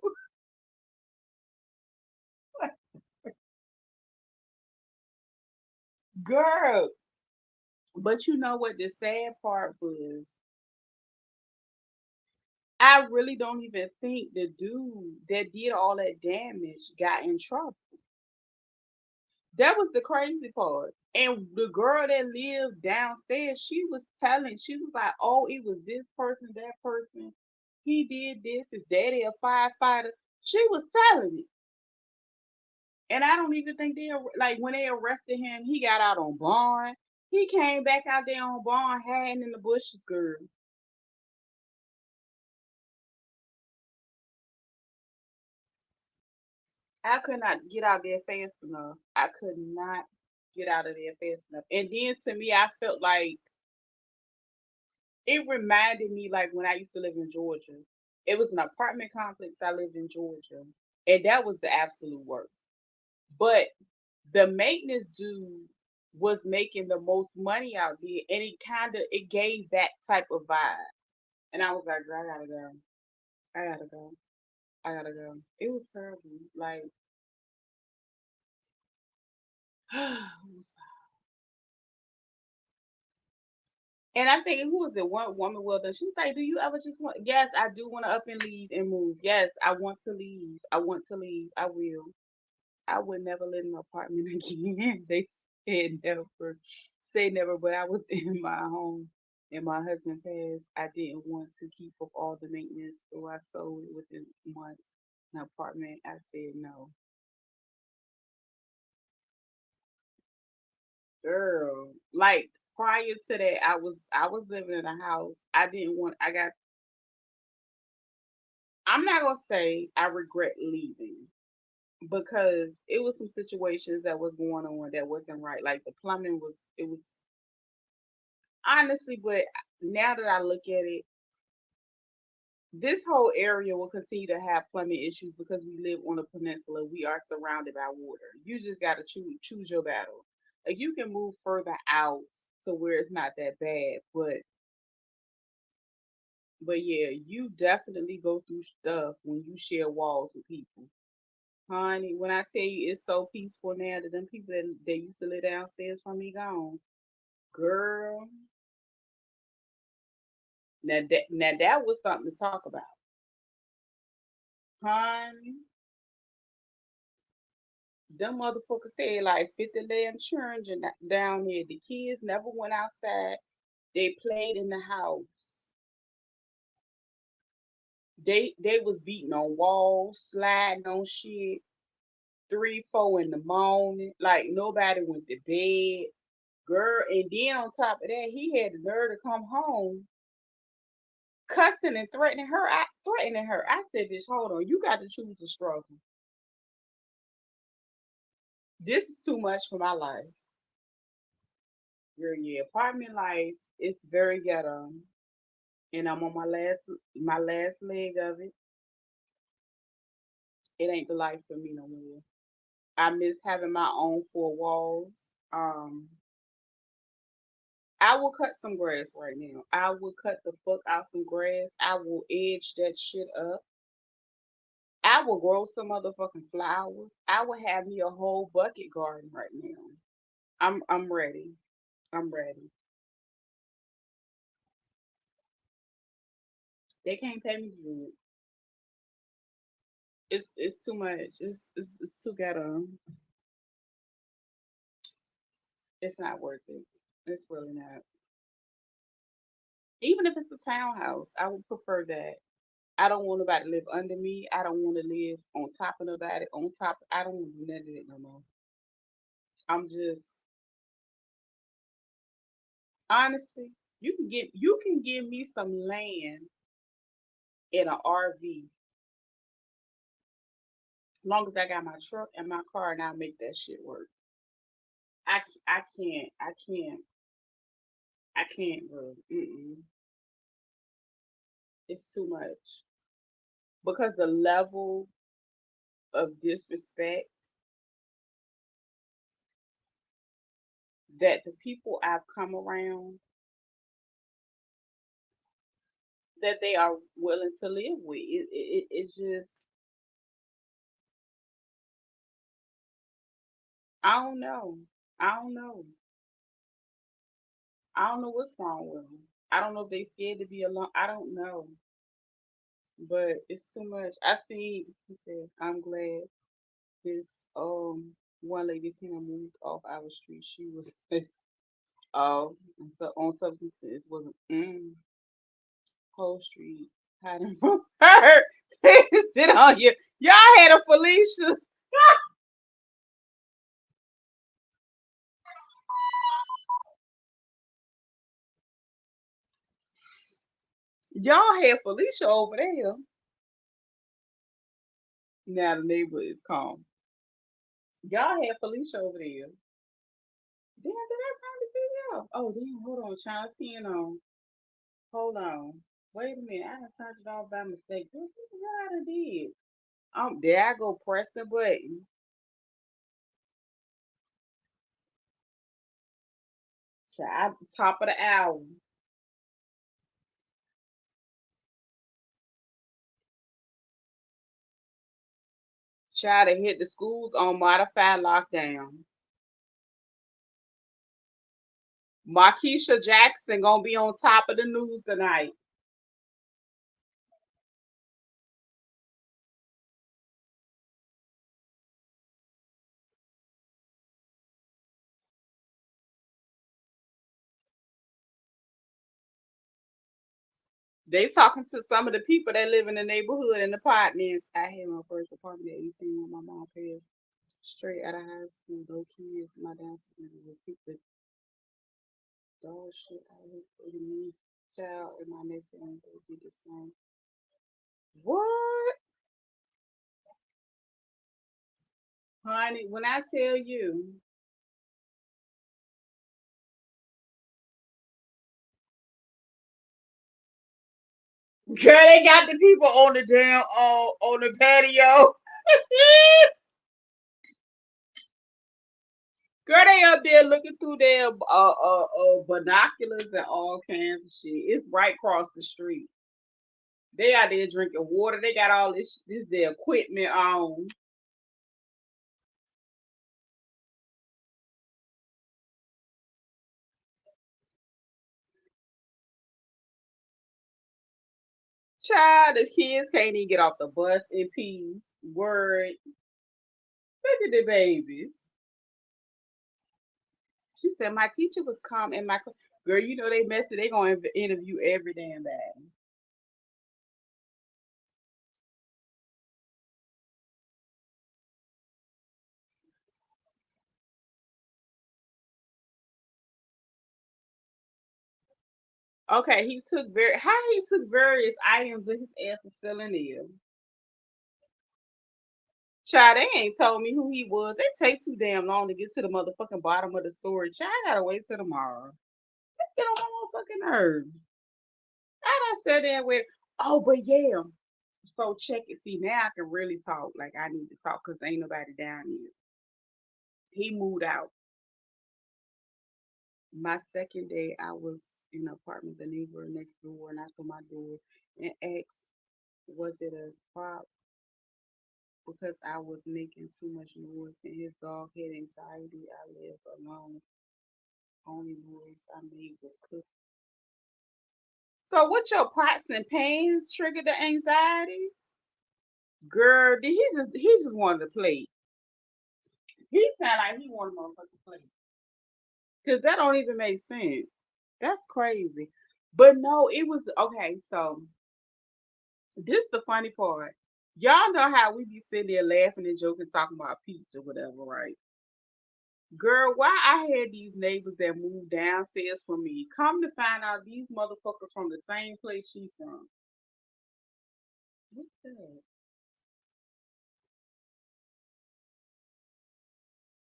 Girl. But you know what the sad part was? I really don't even think the dude that did all that damage got in trouble. That was the crazy part. And the girl that lived downstairs, she was like, oh, it was this person, that person. He did this. His daddy a firefighter. She was telling it. And I don't even think like when they arrested him, he got out on bond. He came back out there on bond, hiding in the bushes, girl. I could not get out there fast enough. I could not get out of there fast enough. And then to me, I felt like it reminded me like when I used to live in Georgia. It was an apartment complex. I lived in Georgia, and that was the absolute worst. But the maintenance dude was making the most money out there, and it gave that type of vibe. And I was like, "Girl, I gotta go. I gotta go. I gotta go." It was terrible. Like, it was. And I'm thinking, who was it? One woman, well done. She was like, "Do you ever just want?" Yes, I do want to up and leave and move. Yes, I want to leave. I want to leave. I will. I would never live in an apartment again. They said never, say never, but I was in my home and my husband passed. I didn't want to keep up all the maintenance, so I sold it within months. An apartment. I said no, girl. Like prior to that, I was living in a house. I didn't want. I got. I'm not gonna say I regret leaving because it was some situations that was going on that wasn't right. Like the plumbing was. It was honestly, but now that I look at it, this whole area will continue to have plumbing issues because we live on a peninsula. We are surrounded by water. You just got to choose your battle. Like you can move further out to where it's not that bad, but yeah, you definitely go through stuff when you share walls with people. Honey, when I tell you it's so peaceful now that them people that used to live downstairs from me gone, girl. Now that was something to talk about, honey. Them motherfuckers said like 50 damn children down here. The kids never went outside. They played in the house. They was beating on walls, sliding on shit, 3, 4 in the morning. Like nobody went to bed. Girl, and then on top of that, he had the nerve to come home cussing and threatening her. I said, bitch, hold on. You got to choose a struggle. This is too much for my life. Girl, yeah, apartment life is very ghetto. And I'm on my last leg of it. It ain't the life for me no more. I miss having my own four walls. Um, I will cut some grass right now. I will cut the fuck out some grass. I will edge that shit up. I will grow some motherfucking flowers. I will have me a whole bucket garden right now. I'm ready. I'm ready. They can't pay me to do it. It's too much. It's too ghetto. It's not worth it. It's really not. Even if it's a townhouse, I would prefer that. I don't want nobody to live under me. I don't want to live on top of nobody. On top, I don't want to do none of it no more. I'm just honestly, you can give me some land in an RV as long as I got my truck and my car and I'll make that shit work. I can't, bro. It's too much because the level of disrespect that the people I've come around that they are willing to live with. It's just I don't know. I don't know. I don't know what's wrong with them. I don't know if they scared to be alone. I don't know. but it's too much. I see. He said, "I'm glad this one lady seen moved off our street. She was this and so on substances wasn't whole street hiding from her. Sit on you. Y'all had a Felicia. Y'all had Felicia over there. Now the neighbor is calm. Y'all had Felicia over there. Damn, did I turn the video off? Oh, damn, hold on. China 10 on. Hold on. Wait a minute. I done turned it off by mistake. What I done did? There I go. Press the button. Top of the hour. Try to hit the schools on modified lockdown. Markeisha Jackson gonna be on top of the news tonight. They talking to some of the people that live in the neighborhood and apartments. I had my first apartment at 18 when my mom passed. Straight out of high school, though kids, my downstairs will keep the dog shit out of me. Child and my next one will be the same. What? Honey, when I tell you, girl, they got the people on the damn on the patio. Girl, they up there looking through their binoculars and all kinds of shit. It's right across the street. They out there drinking water. They got all this their equipment on. Child, the kids can't even get off the bus in peace. Word. Look at the babies. She said my teacher was calm in my girl. You know they messy. They gonna interview every damn day. Okay, he took various items, but his ass is still in there. Child, they ain't told me who he was. They take too damn long to get to the motherfucking bottom of the story. Child, I gotta wait till tomorrow. Get on my motherfucking nerves. I done sat there with, oh, but yeah. So check it. See, now I can really talk. Like I need to talk because ain't nobody down here. He moved out. My second day, I was in an apartment, the neighbor next door knocked on my door and asked, was it a prop? Because I was making too much noise and his dog had anxiety. I live alone. Only noise I made was cooking. So what your pots and pans triggered the anxiety? Girl, did he just wanted to play. He sound like he wanted to motherfucking play. Cause that don't even make sense. That's crazy. But no, it was okay, so this the funny part. Y'all know how we be sitting there laughing and joking, talking about peach or whatever, right? Girl, why I had these neighbors that moved downstairs from me. Come to find out these motherfuckers from the same place she from. What's that?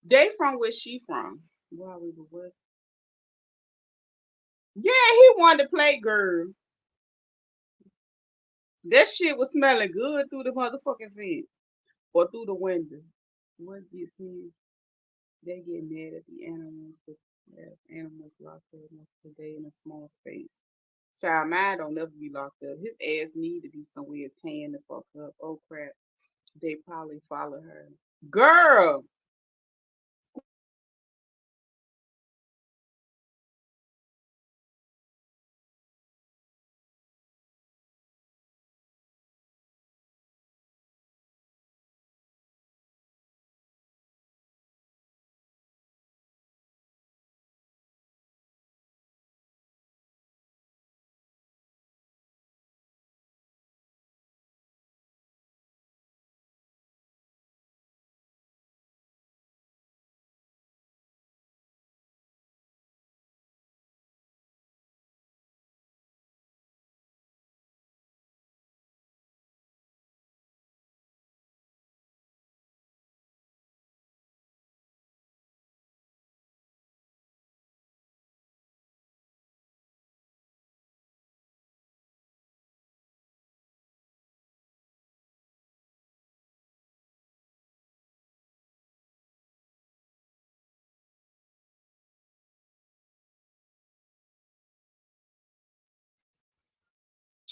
They from where she from. Wow, we were west. Yeah, he wanted to play girl. That shit was smelling good through the motherfucking fence or through the window. What gets me? They get mad at the animals, but animals locked up multiple day in a small space. Child, mine don't never be locked up. His ass need to be somewhere tan the fuck up. Oh crap. They probably follow her. Girl,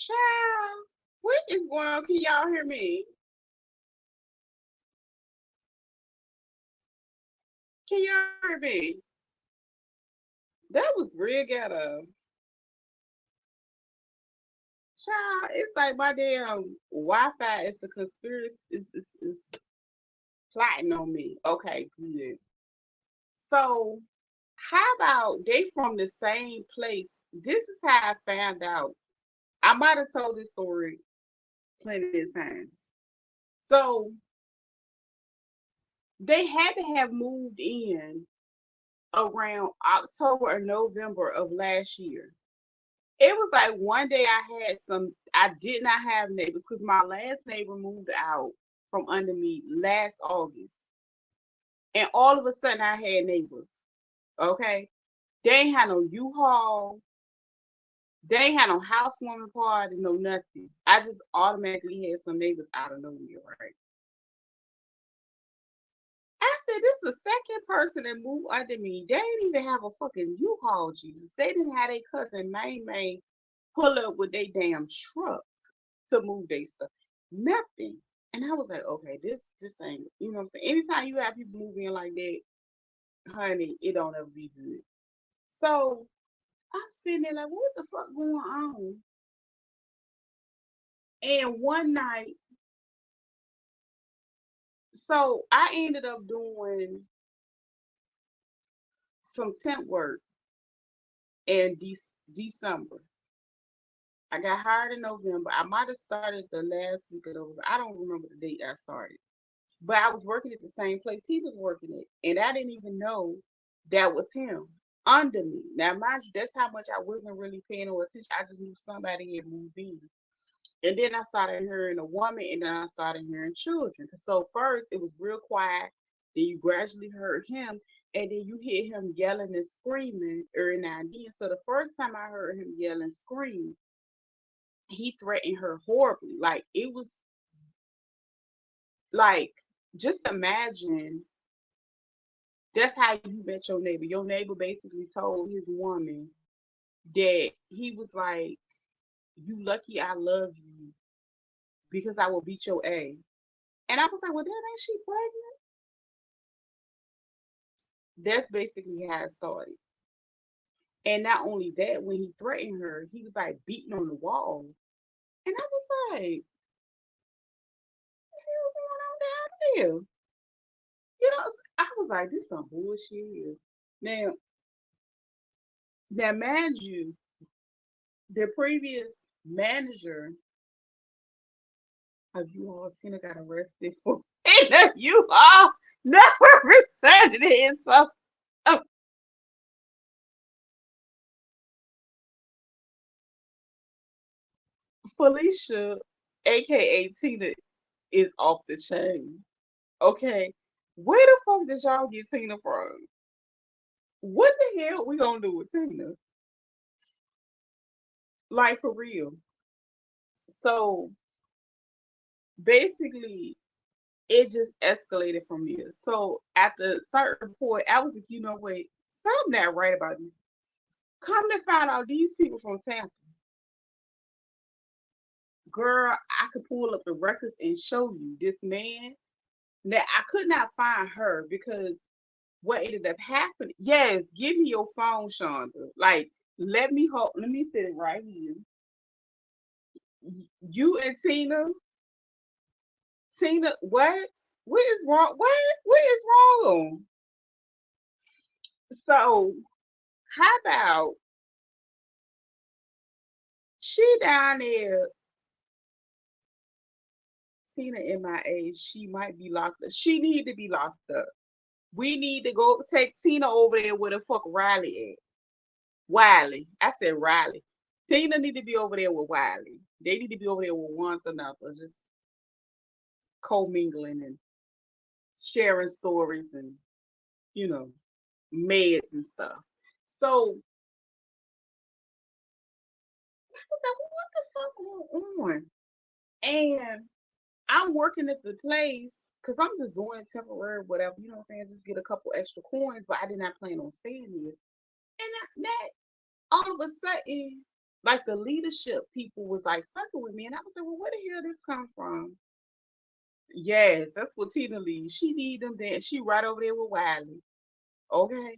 Child, what is going on? Can y'all hear me? Can y'all hear me? That was real ghetto. Child, it's like my damn Wi-Fi is the conspiracy is plotting on me. Okay, good. So how about they from the same place? This is how I found out. I might have told this story plenty of times. So they had to have moved in around October or November of last year. It was like one day I did not have neighbors because my last neighbor moved out from under me last August. And all of a sudden I had neighbors. Okay. They ain't had no U-Haul. They ain't had no housewarming party, no nothing. I just automatically had some neighbors out of nowhere, right? I said, this is the second person that moved under me. They didn't even have a fucking U-Haul, Jesus. They didn't have their cousin May pull up with their damn truck to move their stuff. Nothing. And I was like, okay, this ain't, you know what I'm saying? Anytime you have people moving in like that, honey, it don't ever be good. So I'm sitting there like, what the fuck going on? And one night, so I ended up doing some temp work in December. I got hired in November. I might have started the last week of November. I don't remember the date I started. But I was working at the same place he was working at. And I didn't even know that was him under me. Now, mind you, that's how much I wasn't really paying no attention. I just knew somebody had moved in. And then I started hearing a woman, and then I started hearing children. So first it was real quiet. Then you gradually heard him, and then you hear him yelling and screaming every now and then. So the first time I heard him yell and scream, he threatened her horribly. Like it was like just imagine that's how you met your neighbor. Your neighbor basically told his woman that he was like, "You lucky I love you because I will beat your ass." And I was like, "Well, damn, ain't she pregnant?" That's basically how it started. And not only that, when he threatened her, he was like beating on the wall. And I was like, what the hell going on down here? You know, I was like, this some bullshit here. Now, now, mind you, the previous manager of U-Haul Center got arrested for and U-Haul never resented it. So uh, Felicia, aka Tina, is off the chain. Okay. Where the fuck did y'all get Tina from? What the hell we gonna do with Tina? Like for real. So basically it just escalated from there. So at the certain point, I was like, you know what? Something not right about this. Come to find out these people from Tampa. Girl, I could pull up the records and show you this man. Now I could not find her because what ended up happening. Yes, give me your phone, Shonda. Like, let me sit it right here. You and Tina, what? What is wrong? What is wrong? So how about she down there, Tina in my age, she might be locked up. She need to be locked up. We need to go take Tina over there where the fuck Riley at. Wiley. I said Riley. Tina need to be over there with Wiley. They need to be over there with one another, just co-mingling and sharing stories and, you know, meds and stuff. So I was like, well, what the fuck going on? And I'm working at the place because I'm just doing temporary, whatever, you know what I'm saying? Just get a couple extra coins, but I did not plan on staying here. And that all of a sudden, Like the leadership people was like fucking with me, and I was like, well, where the hell this come from? Yes, that's what Tina Lee. She need them there. She right over there with Wiley. Okay.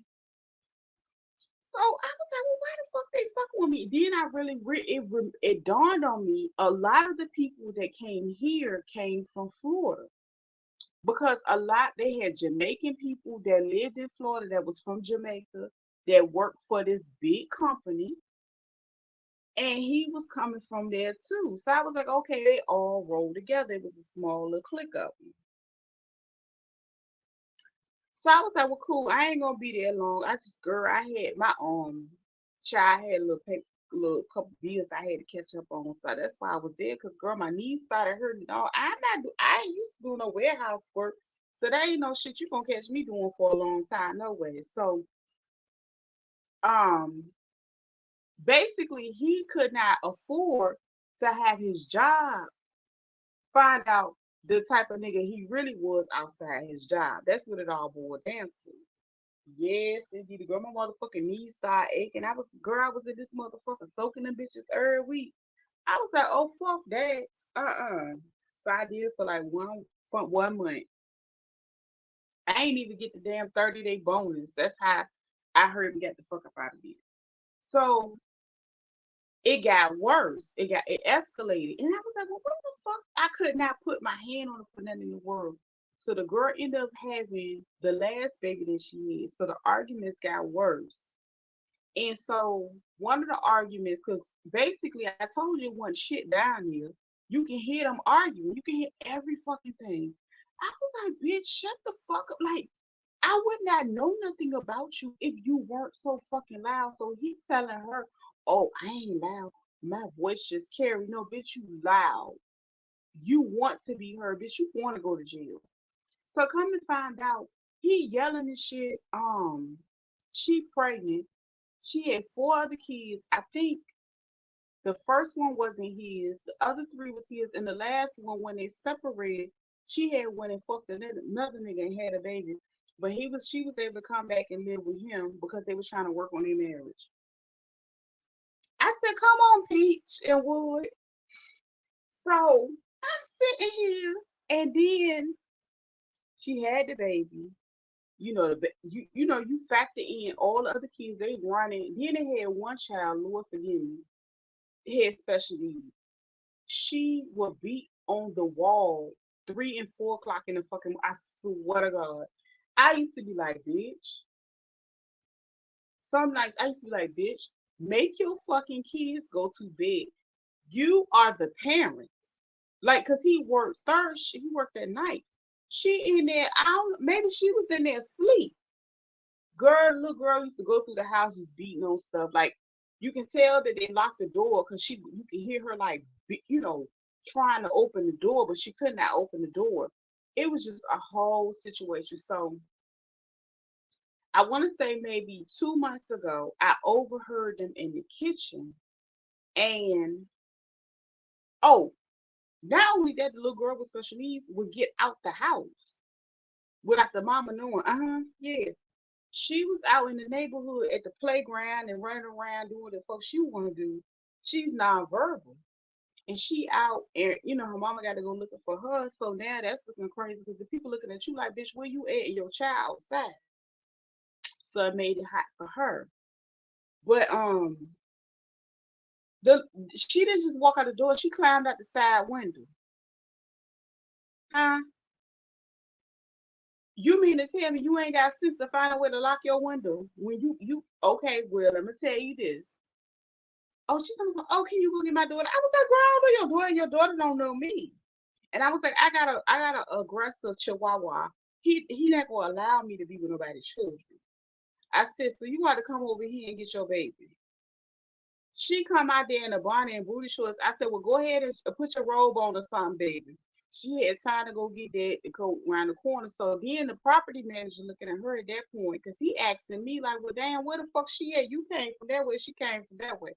So I was like, well, why the fuck they fucking with me? Then I really, it dawned on me, a lot of the people that came here came from Florida. Because a lot, they had Jamaican people that lived in Florida that was from Jamaica that worked for this big company. And he was coming from there too. So I was like, okay, they all rolled together. It was a small little clique up. So I was like, well, cool. I ain't gonna be there long. I just, girl, I had my child had a little paper, little couple bills I had to catch up on. So that's why I was there. Cause girl, my knees started hurting. All I ain't used to do no warehouse work. So that ain't no shit you gonna catch me doing for a long time, no way. So um basically he could not afford to have his job find out the type of nigga he really was outside his job. That's what it all boiled down to. Yes, indeed. Girl, my motherfucking knees started aching. I was in this motherfucker soaking them bitches every week. I was like, oh fuck that. Uh-uh. So I did it for like for 1 month. I ain't even get the damn 30-day bonus. That's how I heard me get the fuck up out of here. So it got worse. It escalated. And I was like, well, what the fuck? I could not put my hand on it for nothing in the world. So the girl ended up having the last baby that she had. So the arguments got worse. And so one of the arguments, because basically I told you one shit down here, you can hear them arguing. You can hear every fucking thing. I was like, bitch, shut the fuck up. Like, I would not know nothing about you if you weren't so fucking loud. So he telling her, oh, I ain't loud. My voice just carry. No, bitch, you loud. You want to be heard, bitch. You want to go to jail. So come to find out, he yelling and shit. She pregnant. She had 4 other kids. I think the first one wasn't his. The other 3 was his, and the last one, when they separated, she had went and fucked another nigga and had a baby. But she was able to come back and live with him because they was trying to work on their marriage. I said, "Come on, Peach and Wood." So I'm sitting here, and then she had the baby. You know, you factor in all the other kids they running. Then they had one child, Lord forgive me, had special needs. She would be on the wall 3 and 4 o'clock in the fucking. I swear to God, I used to be like, bitch. Some nights I used to be like, bitch, make your fucking kids go to bed. You are the parents. Like, cause he worked he worked at night. She in there, I don't maybe she was in there asleep. Little girl used to go through the houses beating on stuff. Like you can tell that they locked the door because you can hear her like trying to open the door, but she could not open the door. It was just a whole situation. So I want to say maybe 2 months ago, I overheard them in the kitchen. And oh, not only that, the little girl with special needs would get out the house without the mama knowing. Yeah. She was out in the neighborhood at the playground and running around doing the fuck she want to do. She's nonverbal. And she out and her mama got to go looking for her. So now that's looking crazy because the people looking at you like, bitch, where you at? And your child outside. So it made it hot for her. But the she didn't just walk out the door, she climbed out the side window. Huh? You mean to tell me you ain't got sense to find a way to lock your window when you okay, well, let me tell you this. Oh, she's like, oh, can you go get my daughter? I was like, girl, I know your daughter. Your daughter don't know me. And I was like, I got a aggressive chihuahua. He not gonna allow me to be with nobody's children. I said, so you got to come over here and get your baby. She come out there in a bonnet and booty shorts. I said, well, go ahead and put your robe on or something, baby. She had time to go get that to go around the corner. So then the property manager looking at her at that point, because he asking me, like, well, damn, where the fuck she at? You came from that way. She came from that way.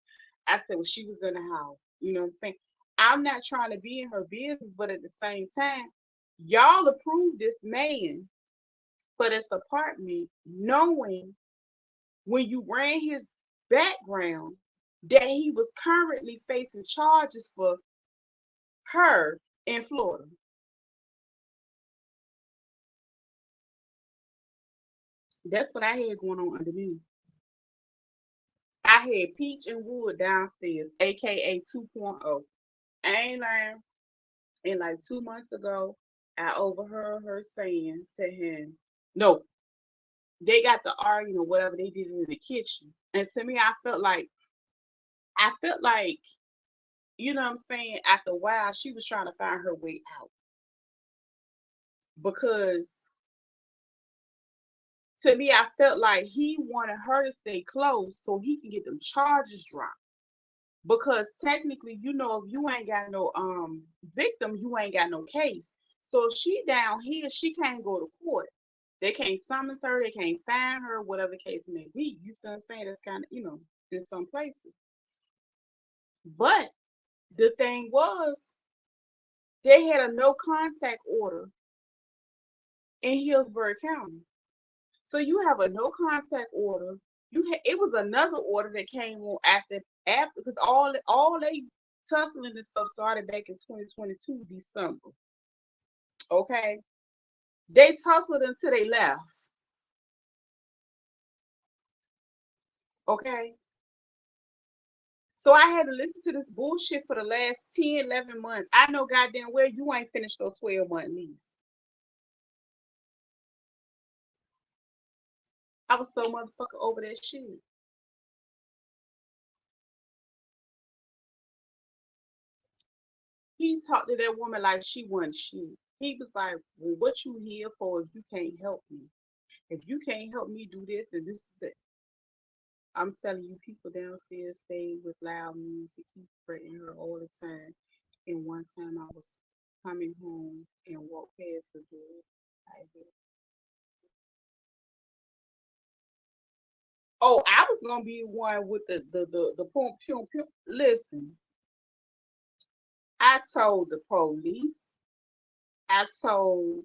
I said, well, she was in the house. You know what I'm saying? I'm not trying to be in her business, but at the same time, y'all approved this man for this apartment, knowing when you ran his background that he was currently facing charges for her in Florida. That's what I had going on under me. I had Peach and Wood downstairs, aka 2.0. I ain't lying. And like 2 months ago, I overheard her saying to him, no, they got the arguing or whatever they did in the kitchen. And to me, I felt like, you know what I'm saying, after a while, she was trying to find her way out. Because to me, I felt like he wanted her to stay close so he can get them charges dropped. Because technically, if you ain't got no victim, you ain't got no case. So if she down here, she can't go to court. They can't summon her, they can't find her, whatever the case may be. You see what I'm saying? That's kind of, in some places. But the thing was, they had a no contact order in Hillsborough County. So you have a no contact order. It was another order that came on after because all they tussling and stuff started back in 2022 December. Okay, they tussled until they left. Okay, so I had to listen to this bullshit for the last 10, 11 months. I know goddamn well you ain't finished no 12-month lease. I was so motherfucker over that shit. He talked to that woman like she wasn't shit. He was like, well, what you here for if you can't help me? If you can't help me do this and this is it. I'm telling you, people downstairs stay with loud music. He threatened her all the time. And one time I was coming home and walked past the door. I heard, oh, I was gonna be one with the pum pum pum. Listen, I told the police. I told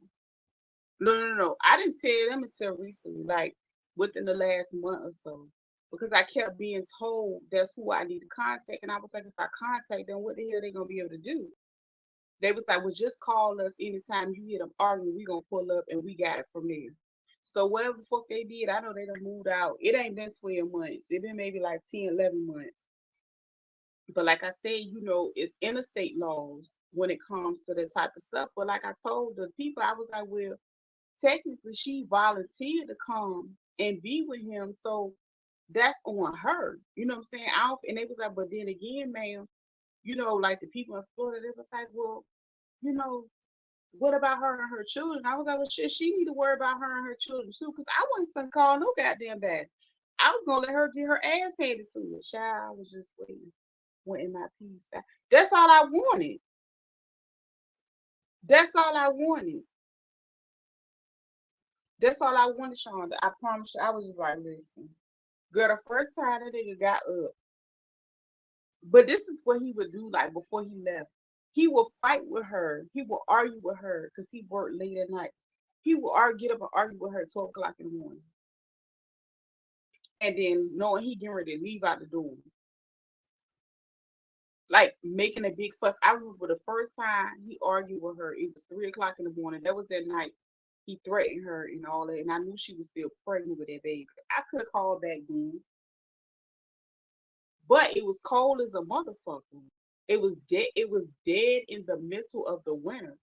no. I didn't tell them until recently, like within the last month or so. Because I kept being told that's who I need to contact. And I was like, if I contact them, what the hell they gonna be able to do? They was like, well, just call us anytime you hear them arguing, we gonna pull up and we got it from there. So whatever the fuck they did, I know they done moved out. It ain't been 12 months. It been maybe like 10, 11 months. But like I said, it's interstate laws when it comes to that type of stuff. But like I told the people, I was like, well, technically she volunteered to come and be with him. So that's on her. You know what I'm saying? And they was like, but then again, ma'am, like the people in Florida, they was like, well, you know, what about her and her children? I was like, well, shit, she need to worry about her and her children too, because I wasn't gonna call no goddamn bad. I was gonna let her get her ass handed to her. Child, I was just waiting, wanting my peace. That's all I wanted. That's all I wanted. That's all I wanted, Shonda. I promise you. I was just like, listen, girl, the first time that nigga got up, but this is what he would do, like before he left. He would fight with her. He would argue with her because he worked late at night. He would get up and argue with her at 12 o'clock in the morning. And then knowing he getting ready to leave out the door. Like making a big fuss. I remember the first time he argued with her, it was 3 o'clock in the morning. That was that night. He threatened her and all that. And I knew she was still pregnant with that baby. I could have called back then. But it was cold as a motherfucker. It was dead in the middle of the winter.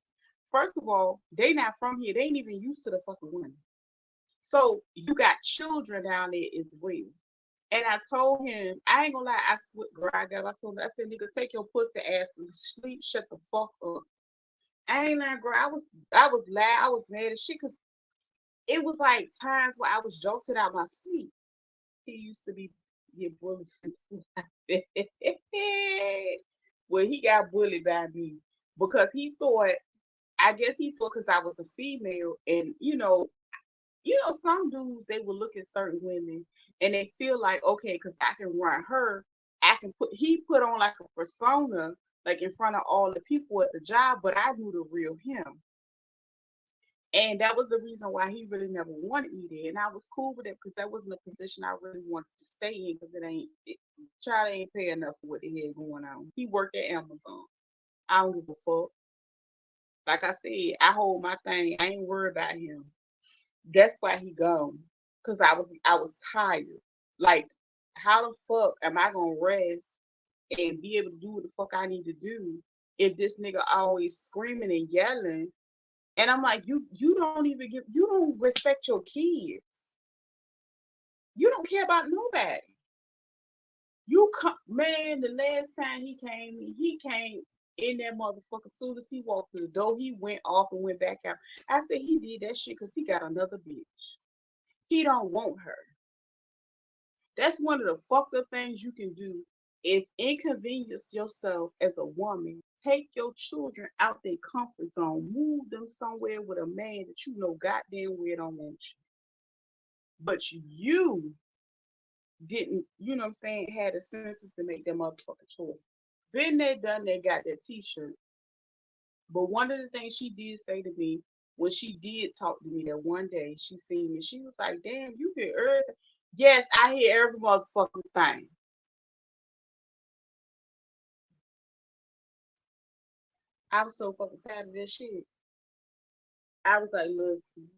First of all, they not from here. They ain't even used to the fucking winter. So you got children down there as well. And I told him, I ain't gonna lie, girl, I told him, I said, nigga, take your pussy ass to sleep, shut the fuck up. I ain't lying, girl. I was loud, I was mad as shit, because it was like times where I was jolted out my sleep. He used to be get bullied. Well, he got bullied by me because I guess he thought because I was a female, and some dudes, they will look at certain women and they feel like, okay, because I can run her, he put on like a persona, like in front of all the people at the job, but I knew the real him. And that was the reason why he really never wanted me there. And I was cool with it because that wasn't a position I really wanted to stay in because child ain't pay enough for what the hell going on. He worked at Amazon. I don't give a fuck. Like I said, I hold my thing. I ain't worried about him. That's why he gone. Cause I was tired. Like, how the fuck am I gonna rest and be able to do what the fuck I need to do if this nigga always screaming and yelling? And I'm like, you don't even you don't respect your kids. You don't care about nobody. You come, man. The last time he came in that motherfucker. As soon as he walked through the door, he went off and went back out. I said he did that shit because he got another bitch. He don't want her. That's one of the fucked up things you can do is inconvenience yourself as a woman. Take your children out their comfort zone. Move them somewhere with a man that you know goddamn well don't want you. But you didn't, you know what I'm saying, had the senses to make that motherfucking choice. Been there, done that, got that t-shirt. But one of the things she did say to me when she did talk to me that one day, she seen me, she was like, damn, you hear everything. Yes, I hear every motherfucking thing. I was so fucking tired of this shit. I was like, listen,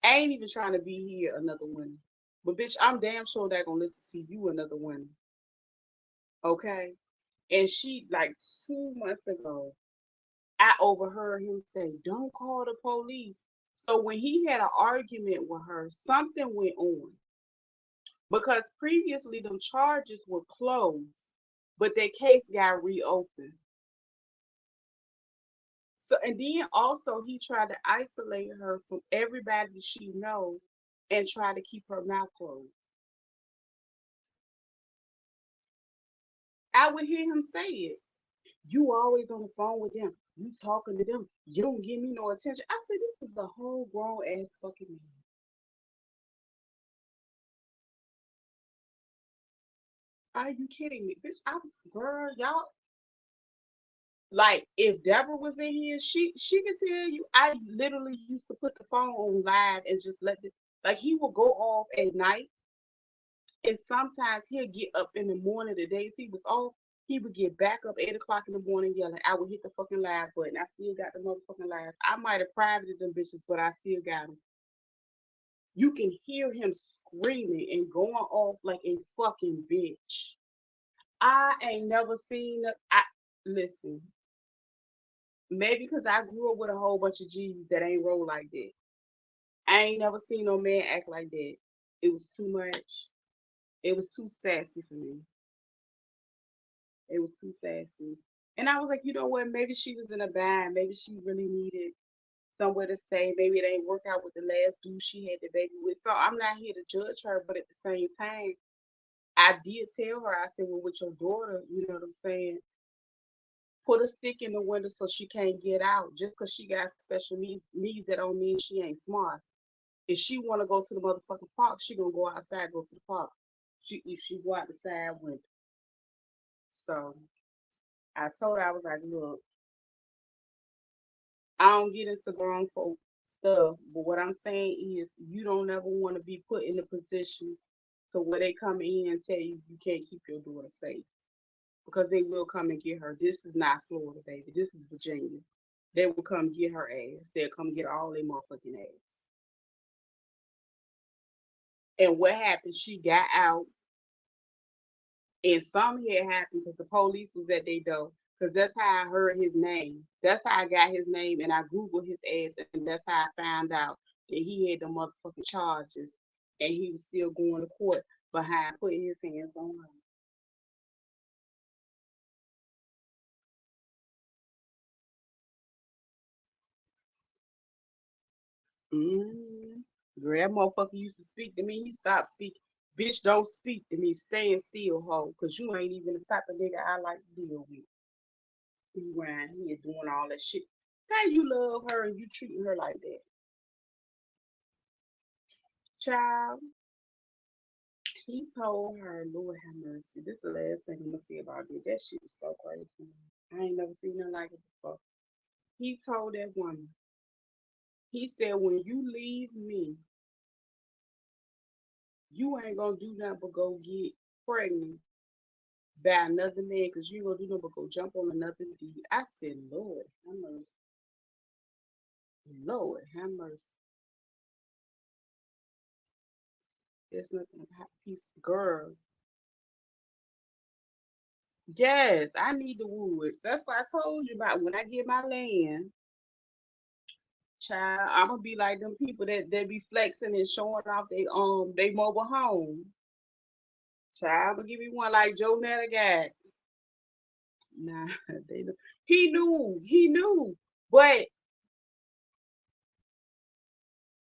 I ain't even trying to be here another winter. But bitch, I'm damn sure they're gonna listen to you another winter. Okay? And she like 2 months ago, I overheard him say, don't call the police. So when he had an argument with her, something went on. Because previously them charges were closed, but their case got reopened. So and then also he tried to isolate her from everybody she know and try to keep her mouth closed. I would hear him say it. You always on the phone with them. You talking to them. You don't give me no attention. I said, this is the whole grown ass fucking man. Are you kidding me? Bitch, I was girl, y'all. Like if Deborah was in here, she could tell you I literally used to put the phone on live and just let it like he would go off at night and sometimes he'll get up in the morning, the days he was off, he would get back up 8 o'clock in the morning yelling. I would hit the fucking live button. I still got the motherfucking live. I might have privated them bitches, but I still got them. You can hear him screaming and going off like a fucking bitch. I ain't never seen it. I listen. Maybe because I grew up with a whole bunch of G's that ain't roll like that. I ain't never seen no man act like that. It was too much. It was too sassy for me. It was too sassy. And I was like, you know what? Maybe she was in a bind. Maybe she really needed somewhere to stay. Maybe it ain't work out with the last dude she had the baby with. So I'm not here to judge her, but at the same time, I did tell her, I said, well, with your daughter, you know what I'm saying? Put a stick in the window so she can't get out. Just because she got special needs, that don't mean she ain't smart. If she want to go to the motherfucking park, she gonna go outside, go to the park. If she go out the side window. So I told her, I was like, look, I don't get into grown folk stuff, but what I'm saying is you don't ever want to be put in a position to where they come in and tell you you can't keep your daughter safe because they will come and get her. This is not Florida, baby. This is Virginia. They will come get her ass. They'll come get all their motherfucking ass. And what happened? She got out, and some had happened because the police was at their door. Because that's how I heard his name. That's how I got his name, and I googled his ass, and that's how I found out that he had the motherfucking charges, and he was still going to court behind putting his hands on her. Mm. Girl, that motherfucker used to speak to me. He stopped speaking. Bitch, don't speak to me. Stand still, hoe, because you ain't even the type of nigga I like to deal with. You around here doing all that shit. How you love her and you treating her like that? Child, he told her, Lord have mercy. This is the last thing I'm gonna say about it. That shit was so crazy. I ain't never seen nothing like it before. He told that woman, He said, when you leave me, you ain't gonna do nothing but go get pregnant by another man because you ain't gonna do nothing but go jump on another D. I said, Lord, have mercy. Lord, have mercy. There's nothing about peace. Girl, yes, I need the woods. That's why I told you about when I get my land, child, I'm gonna be like them people that be flexing and showing off they mobile home. Child, I'm gonna give you one like Joe Netta got. Nah, they know. He knew. But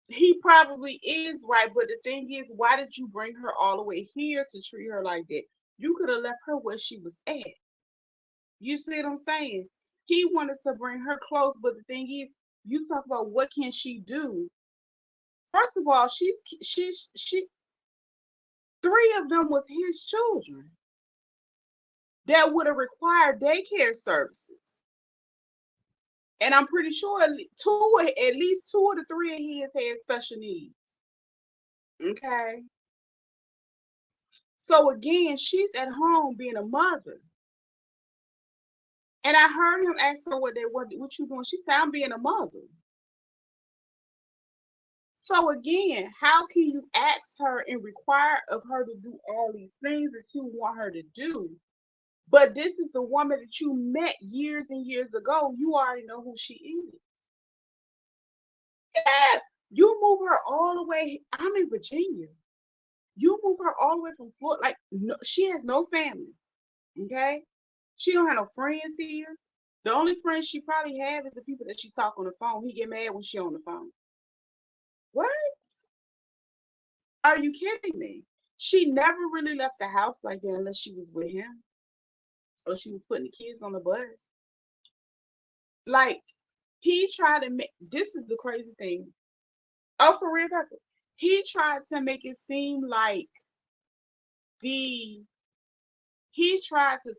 he probably is right. But the thing is, why did you bring her all the way here to treat her like that? You could have left her where she was at. You see what I'm saying? He wanted to bring her close, but the thing is, you talk about what can she do? First of all, she three of them was his children that would have required daycare services. And I'm pretty sure at least two of the three of his had special needs. Okay. So again, she's at home being a mother. And I heard him ask her what you doing. She said, I'm being a mother. So again, how can you ask her and require of her to do all these things that you want her to do? But this is the woman that you met years and years ago. You already know who she is. Yeah, you move her all the way. I'm in Virginia. You move her all the way from Florida. Like no, she has no family. Okay, she don't have no friends here. The only friends she probably have is the people that she talk on the phone. He get mad when she on the phone. What? Are you kidding me? She never really left the house like that unless she was with him or she was putting the kids on the bus. Like he tried to make this is the crazy thing. Oh, for real, Pepper. He tried to make it seem like the he tried to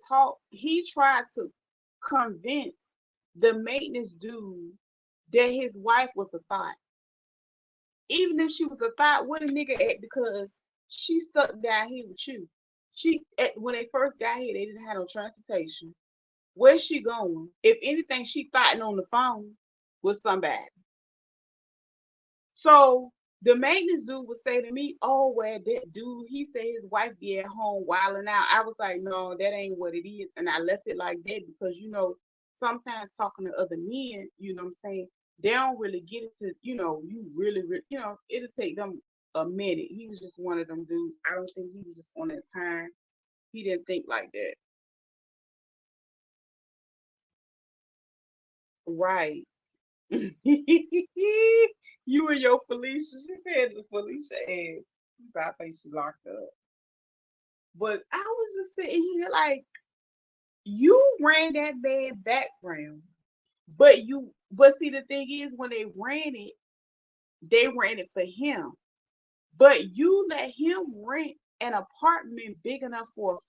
convince the maintenance dude that his wife was a thought. Even if she was a thought, what a nigga at because she stuck down here with you. When they first got here, they didn't have no transportation. Where's she going? If anything, she thought on the phone with somebody. So the maintenance dude would say to me, "Oh, well, that dude, he said his wife be at home wilding out." I was like, "No, that ain't what it is," and I left it like that because sometimes talking to other men, you know what I'm saying, they don't really get into, you really, it'll take them a minute. He was just one of them dudes. I don't think he was just on that time. He didn't think like that. Right. You and your Felicia. She said the Felicia ass. I think she locked up. But I was just sitting here like, you ran that bad background. But see, the thing is, when they ran it for him. But you let him rent an apartment big enough for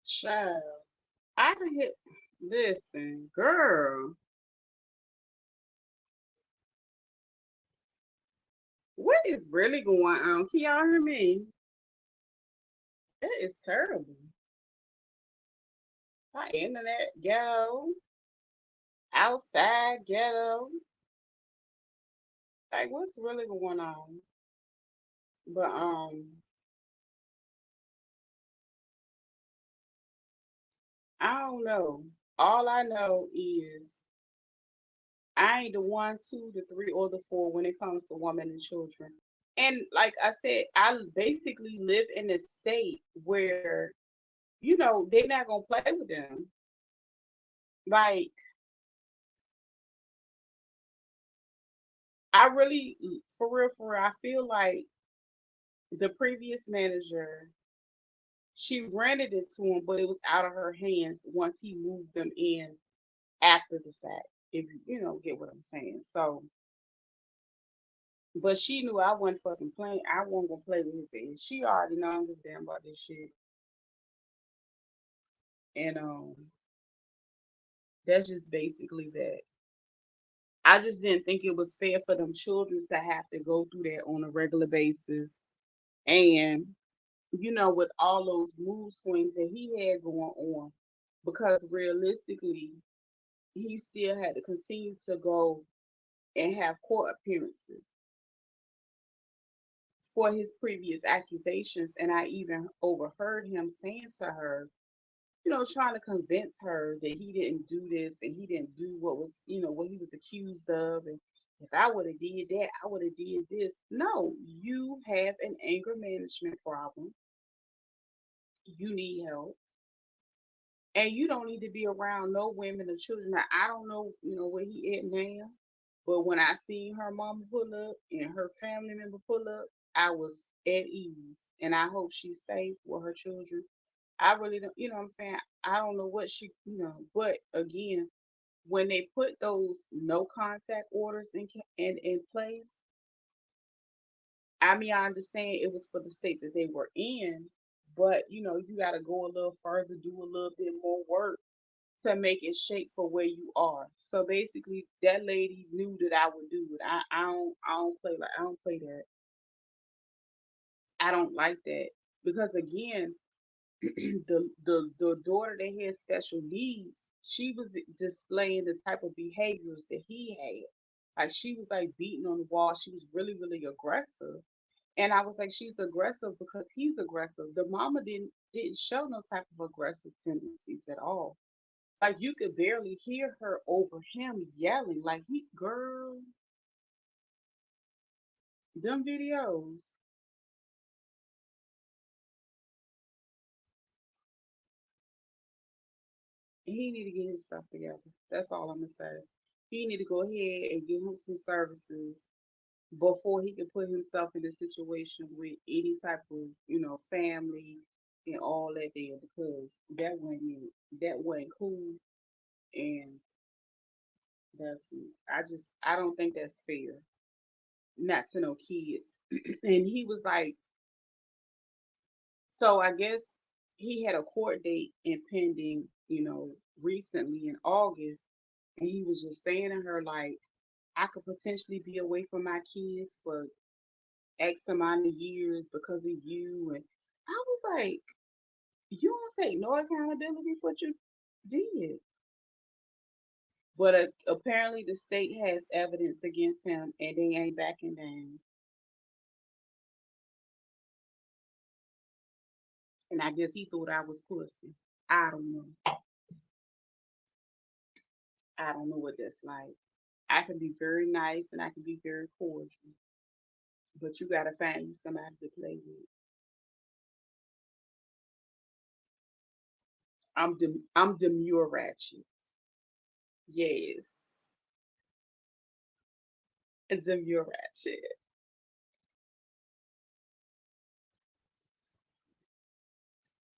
Child, I done hit. Listen, girl, what is really going on? Can y'all hear me? That is terrible. My internet ghetto, outside ghetto. Like, what's really going on? But I don't know. All I know is I ain't the one, two, the three, or the four when it comes to women and children. And like I said, I basically live in a state where, they're not gonna play with them. Like, I really, for real, I feel like the previous manager, she rented it to him, but it was out of her hands once he moved them in after the fact. If you get what I'm saying. So, but she knew I wasn't fucking playing. I wasn't gonna play with his ass. She already know I don't give a damn about this shit. And that's just basically that. I just didn't think it was fair for them children to have to go through that on a regular basis. And with all those mood swings that he had going on, because realistically, he still had to continue to go and have court appearances for his previous accusations. And I even overheard him saying to her, trying to convince her that he didn't do this and he didn't do what he was accused of. And if I would have did that, I would have did this. No, you have an anger management problem. You need help. And you don't need to be around no women or children. Now, I don't know, where he at now. But when I seen her mama pull up and her family member pull up, I was at ease. And I hope she's safe with her children. I really don't, what I'm saying? I don't know what but again, when they put those no contact orders in place, I mean, I understand it was for the state that they were in, but you got to go a little further, do a little bit more work to make it shake for where you are. So basically, that lady knew that I would do it. I don't play like I don't play that. I don't like that because again, the daughter that had special needs, she was displaying the type of behaviors that he had. Like she was like beating on the wall. She was really, really aggressive. And I was like, she's aggressive because he's aggressive. The mama didn't show no type of aggressive tendencies at all. Like you could barely hear her over him yelling. Like girl, them videos. He need to get his stuff together. That's all I'm gonna say. He need to go ahead and give him some services before he can put himself in a situation with any type of, family and all that there because that wasn't cool and that's I don't think that's fair. Not to no kids. And he was like, so I guess he had a court date impending, recently in August, and he was just saying to her like, I could potentially be away from my kids for X amount of years because of you. And I was like, you don't take no accountability for what you did. But apparently, the state has evidence against him, and they ain't backing down. And I guess he thought I was pussy. I don't know. I don't know what that's like. I can be very nice and I can be very cordial, but you gotta find you somebody to play with. I'm demure ratchet. Yes, demure ratchet.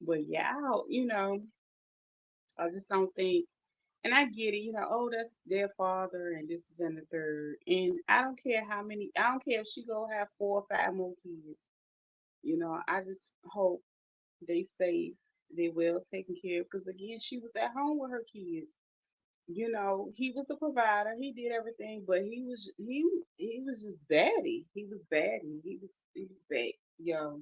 But yeah, I just don't think. And I get it, oh, that's their father, and this is in the third. And I don't care how many. I don't care if she go have 4 or 5 more kids. I just hope they safe They well taken care of because again, she was at home with her kids. You know, he was a provider. He did everything, but he was just batty. He was batty. He was bad. Yo,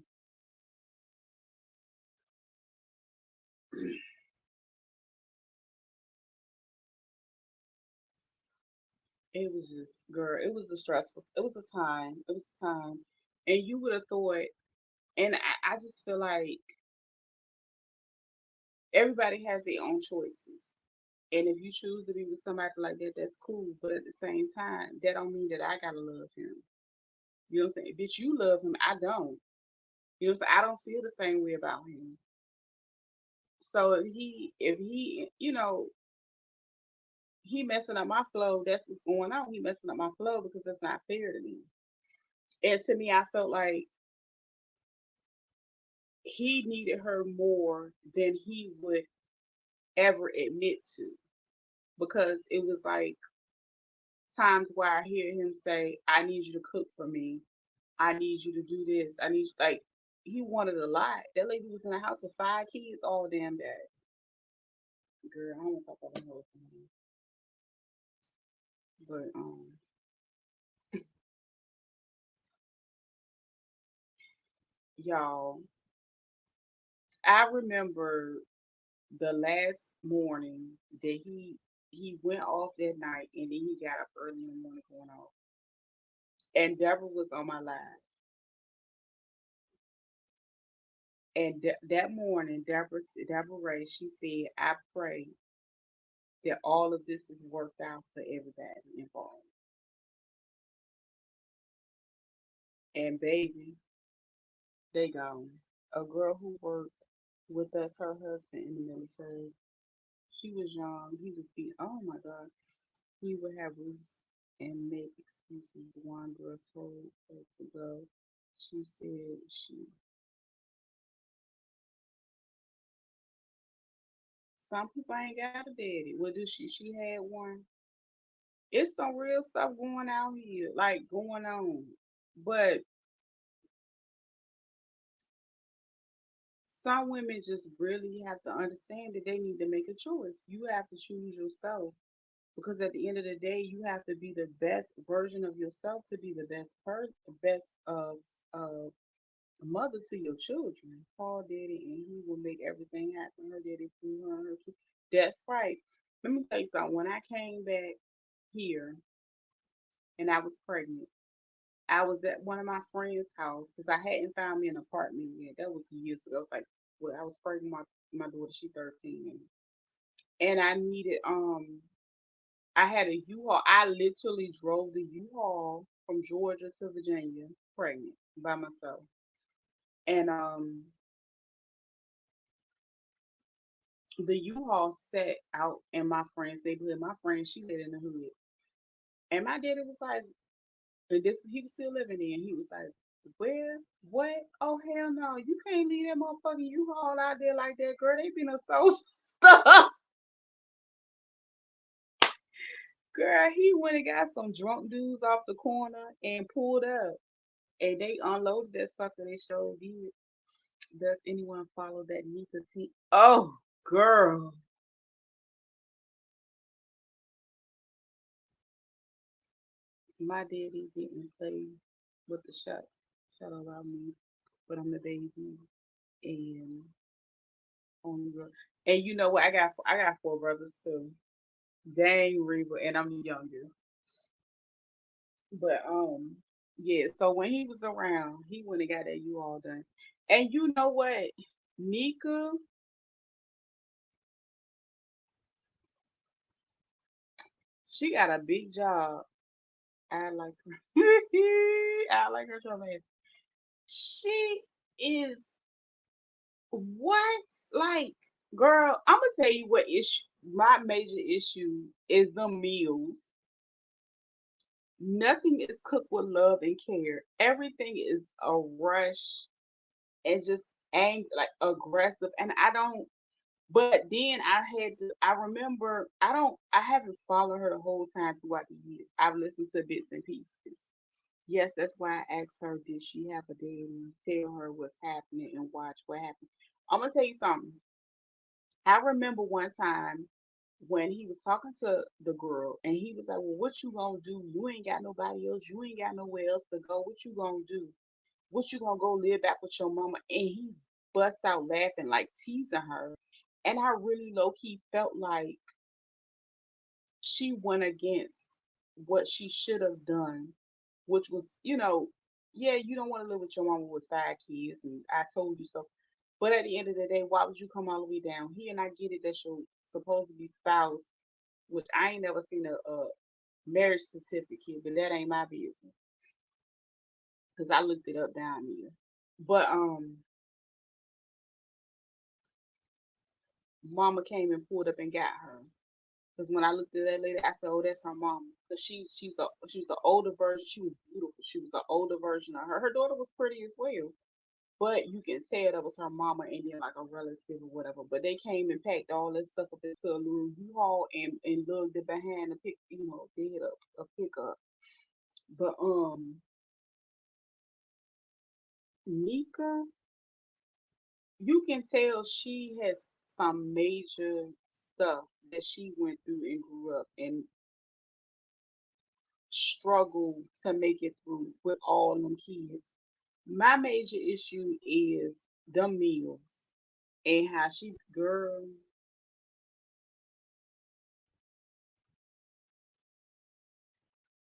it was just girl. It was a stressful. It was a time. It was a time, and you would have thought. And I just feel like everybody has their own choices. And if you choose to be with somebody like that, that's cool. But at the same time, that don't mean that I gotta love him. You know what I'm saying? Bitch, you love him. I don't. You know what I'm saying? I don't feel the same way about him. So if he, he messing up my flow, that's what's going on. He messing up my flow because that's not fair to me. And to me, I felt like he needed her more than he would ever admit to. Because it was like times where I hear him say, I need you to cook for me. I need you to do this. I need like he wanted a lot. That lady was in the house with 5 kids all damn day. Girl, I don't talk about the whole thing. But y'all, I remember the last morning that he went off that night and then he got up early in the morning going off. And Deborah was on my live. And that morning, Deborah Ray, she said, I pray that all of this is worked out for everybody involved. And baby, they gone. A girl who worked with us, her husband in the military, she was young. He would be, oh my God, he would have us and make excuses. One girl told her to go. She said some people ain't got a daddy. Well, do she? She had one. It's some real stuff going out here, like going on. But some women just really have to understand that they need to make a choice. You have to choose yourself because at the end of the day, you have to be the best version of yourself to be the best of mother to your children. Paul did it, and he will make everything happen. Her daddy through her and her kids. That's right. Let me tell you something. When I came back here and I was pregnant, I was at one of my friends' house because I hadn't found me an apartment yet. That was years ago. It was like, well, I was pregnant. My daughter, she 13, and I needed I had a U-Haul. I literally drove the U-Haul from Georgia to Virginia, pregnant by myself, and the U-Haul sat out in my friend's neighborhood. My friend, she lived in the hood, and my daddy was like, and this he was still living in. He was like, "Where? What? Oh hell no! You can't leave that motherfucking U-Haul out there like that, girl. They been a social stuff." Girl, he went and got some drunk dudes off the corner and pulled up, and they unloaded that sucker. They showed did. Does anyone follow that nicotine? Oh, girl, my daddy didn't play with the shut around me, but I'm the baby and only girl. And you know what? I got 4 brothers too. Dang Reba, and I'm the youngest. But yeah. So when he was around, he went and got that U all done. And you know what? Nika, she got a big job. I like her. I like her so much. She is what? Like, girl, I'm gonna tell you what issue. My major issue is the meals. Nothing is cooked with love and care. Everything is a rush and just like aggressive. And I don't. But then I remember, I haven't followed her the whole time throughout the years. I've listened to bits and pieces. Yes, that's why I asked her, did she have a daddy? Tell her what's happening and watch what happened. I'm gonna tell you something. I remember one time when he was talking to the girl and he was like, well, what you gonna do? You ain't got nobody else. You ain't got nowhere else to go. What you gonna do? What you gonna go live back with your mama? And he bust out laughing, like teasing her. And I really low key felt like she went against what she should have done, which was, yeah, you don't want to live with your mama with 5 kids, and I told you so. But at the end of the day, why would you come all the way down here? And I get it that your supposed to be spouse, which I ain't never seen a marriage certificate, but that ain't my business because I looked it up down here. But mama came and pulled up and got her. Because when I looked at that lady, I said, "Oh, that's her mama." Because she's an older version. She was beautiful. She was an older version of her. Her daughter was pretty as well, but you can tell that was her mama and then like a relative or whatever. But they came and packed all this stuff up into a little U-Haul and lugged it behind the pick, did a pickup. But Nika, you can tell she has some major stuff that she went through and grew up and struggled to make it through with all them kids. My major issue is the meals and how girl,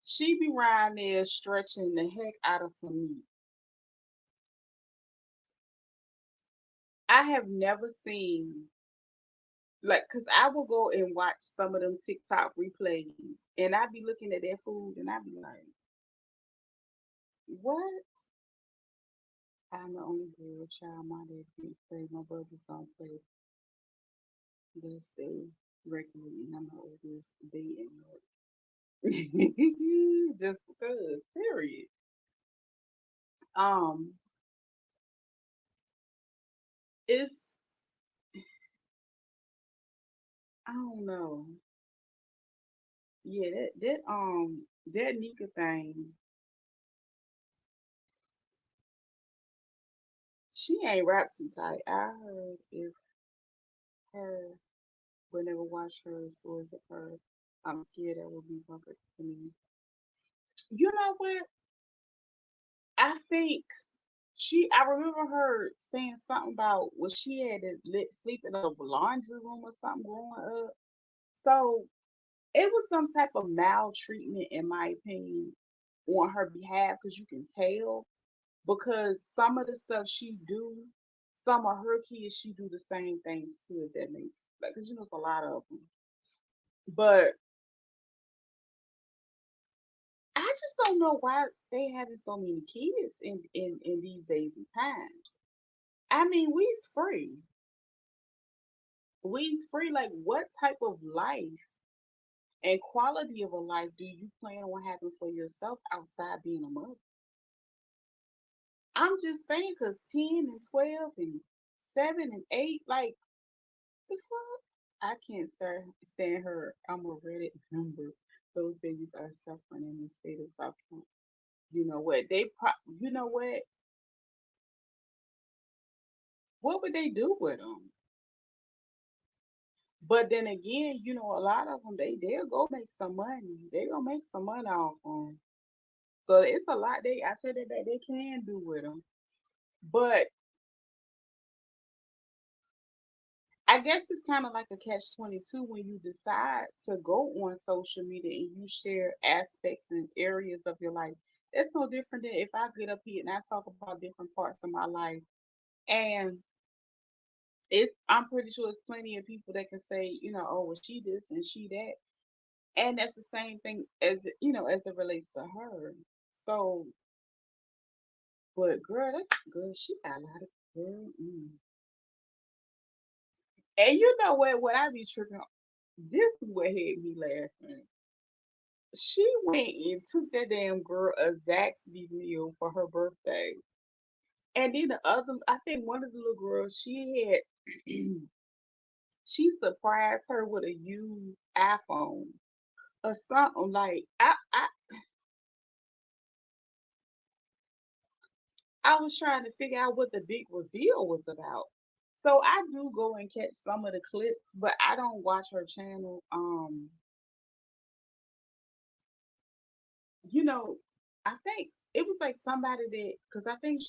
she be around there stretching the heck out of some meat. I have never seen, like, cause I will go and watch some of them TikTok replays, and I be looking at their food, and I be like, what? I'm the only girl child. My dad can't play. My brothers don't play. They stay regularly, and I'm the oldest. They in just because, period. Um, it's I don't know. Yeah, that Nika thing, she ain't rap too tight. I heard if her would never watch her stories of her, I'm scared that would be perfect for me. You know what? I think I remember her saying something about when she had to sleep in a laundry room or something growing up. So it was some type of maltreatment, in my opinion, on her behalf, because you can tell. Because some of the stuff she do, some of her kids, she do the same things too. If that makes like, because it's a lot of them. But I just don't know why they having so many kids in these days and times. I mean, we's free. We's free. Like, what type of life and quality of a life do you plan on having for yourself outside being a mother? I'm just saying, because 10 and 12 and 7 and 8, like, the fuck? I can't stand her. I'm a Reddit member. Those babies are suffering in the state of South Carolina. You know what? You know what? What would they do with them? But then again, a lot of them, they'll go make some money. They gonna make some money off them. So it's a lot I tell you that they can do with them. But I guess it's kind of like a catch-22 when you decide to go on social media and you share aspects and areas of your life. It's no different than if I get up here and I talk about different parts of my life. And I'm pretty sure it's plenty of people that can say, oh, well, she this and she that. And that's the same thing as it relates to her. So, but girl, she got a lot of girl. And you know what I be tripping on? This is what had me laughing. She went and took that damn girl a Zaxby's meal for her birthday. And then I think one of the little girls, she surprised her with a used iPhone or something. Like, I was trying to figure out what the big reveal was about. So I do go and catch some of the clips, but I don't watch her channel. You know, I think it was like somebody that, because I think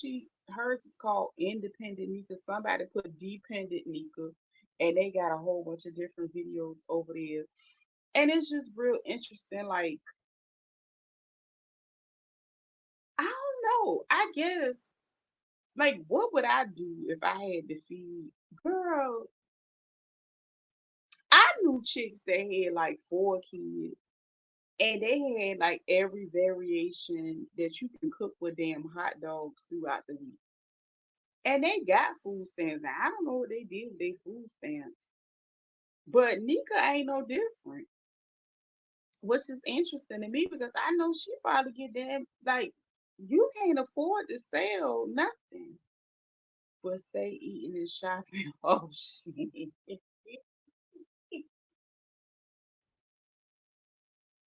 hers is called Independent Nika. Somebody put Dependent Nika, and they got a whole bunch of different videos over there. And it's just real interesting. Like, I don't know. I guess, like, what would I do if I had to feed? Girl, I knew chicks that had like 4 kids, and they had like every variation that you can cook with damn hot dogs throughout the week. And they got food stamps. Now, I don't know what they did with their food stamps, but Nika ain't no different, which is interesting to me because I know she probably get them like you can't afford to sell nothing but stay eating and shopping. Oh shit.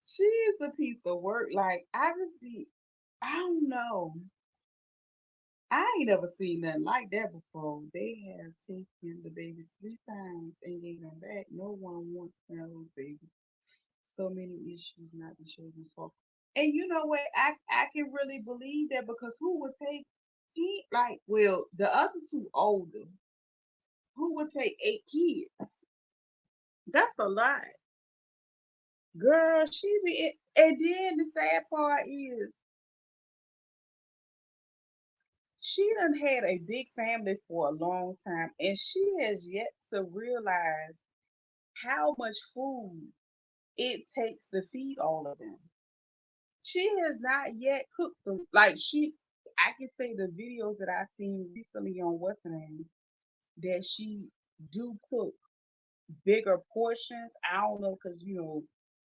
She is a piece of work. Like I don't know. I ain't never seen nothing like that before. They have taken the babies 3 times and gave them back. No one wants those babies. So many issues, not the children's fault. And you know what? I can really believe that because who would take like well the other two older, who would take 8 kids? That's a lot. Girl, she be and then the sad part is she done had a big family for a long time and she has yet to realize how much food it takes to feed all of them. She has not yet cooked them. Like I can say the videos that I seen recently on what's her name that she do cook bigger portions. I don't know because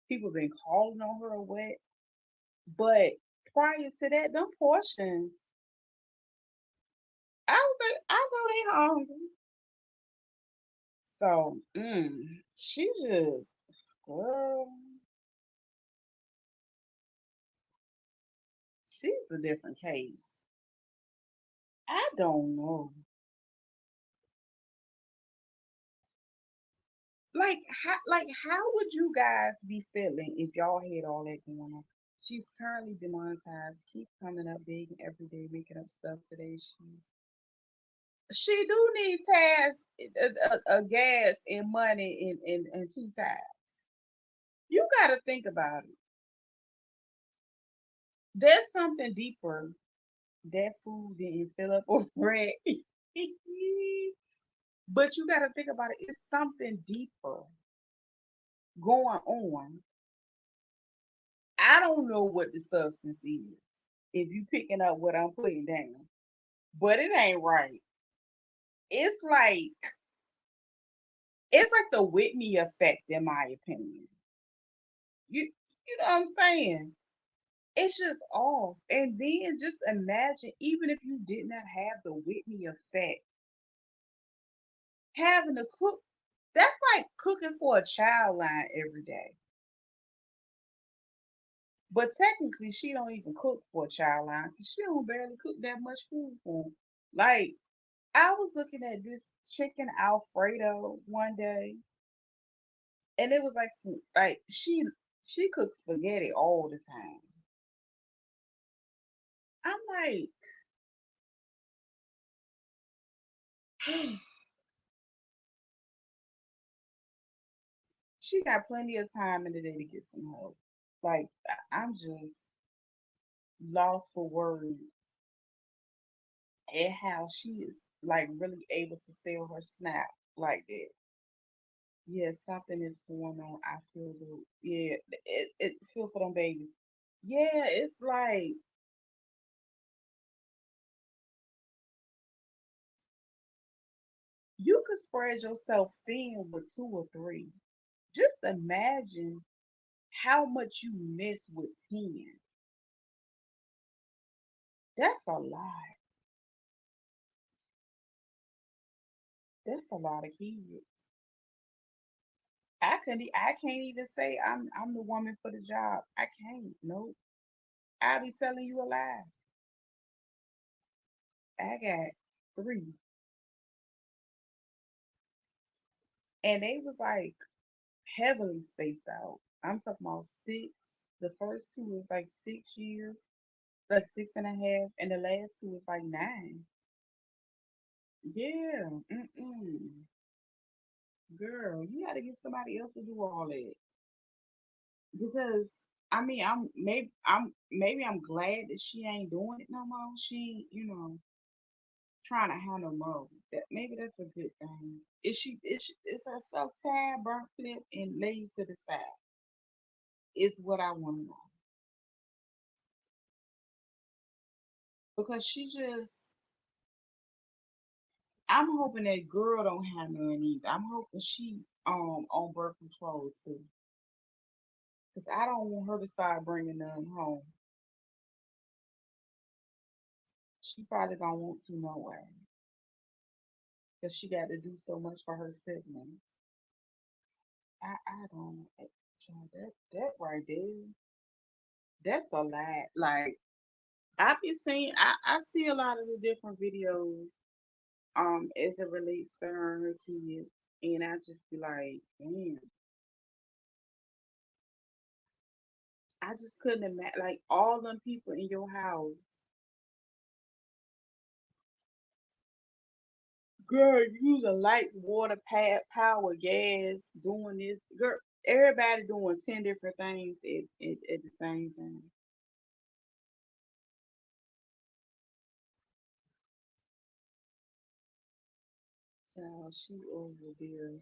people been calling on her or what, but prior to that, them portions, I was like, I know they hungry. So, she just, girl, she's a different case. I don't know. How would you guys be feeling if y'all had all that going on? She's currently demonetized, keep coming up big every day, making up stuff today. She do need a gas and money and 2 times. You got to think about it. There's something deeper. That food didn't fill up on bread. But you got to think about it. It's something deeper going on. I don't know what the substance is. If you picking up what I'm putting down, but it ain't right. It's like it's like the Whitney effect, in my opinion. You know what I'm saying? It's just off. And then just imagine, even if you did not have the Whitney effect, having to cook, that's like cooking for a child line every day. But technically, she don't even cook for a child line because she don't barely cook that much food for 'em. Like, I was looking at this chicken Alfredo one day, and it was like she cooks spaghetti all the time. I'm like, she got plenty of time in the day to get some help. Like, I'm just lost for words at how she is like really able to sell her snap like that. Yeah, something is going on. I feel it feel for them babies. Yeah, it's like you could spread yourself thin with 2 or 3. Just imagine how much you miss with 10. That's a lot. That's a lot of kids. I can't even say I'm the woman for the job. I can't. Nope. I'll be telling you a lie. I got 3. and they was like heavily spaced out. I'm talking about six. The first two was like 6 years, like 6.5, and the last two was like 9. Yeah, girl, you got to get somebody else to do all that because I mean, I'm glad that she ain't doing it no more. She, trying to handle more. That maybe that's a good thing. Is her stuff tied, burnt, flip, and laid to the side? Is what I want to know because she just. I'm hoping that girl don't have none either. I'm hoping she on birth control too, cause I don't want her to start bringing none home. She probably don't want to no way, cause she got to do so much for her siblings. I don't. Child, that right there, that's a lot. Like I be seeing, I see a lot of the different videos as it relates to her and her kids, and I just be like, damn, I just couldn't imagine like all them people in your house. Girl, using lights, water, power, gas, doing this. Girl, everybody doing 10 different things at the same time. So she over there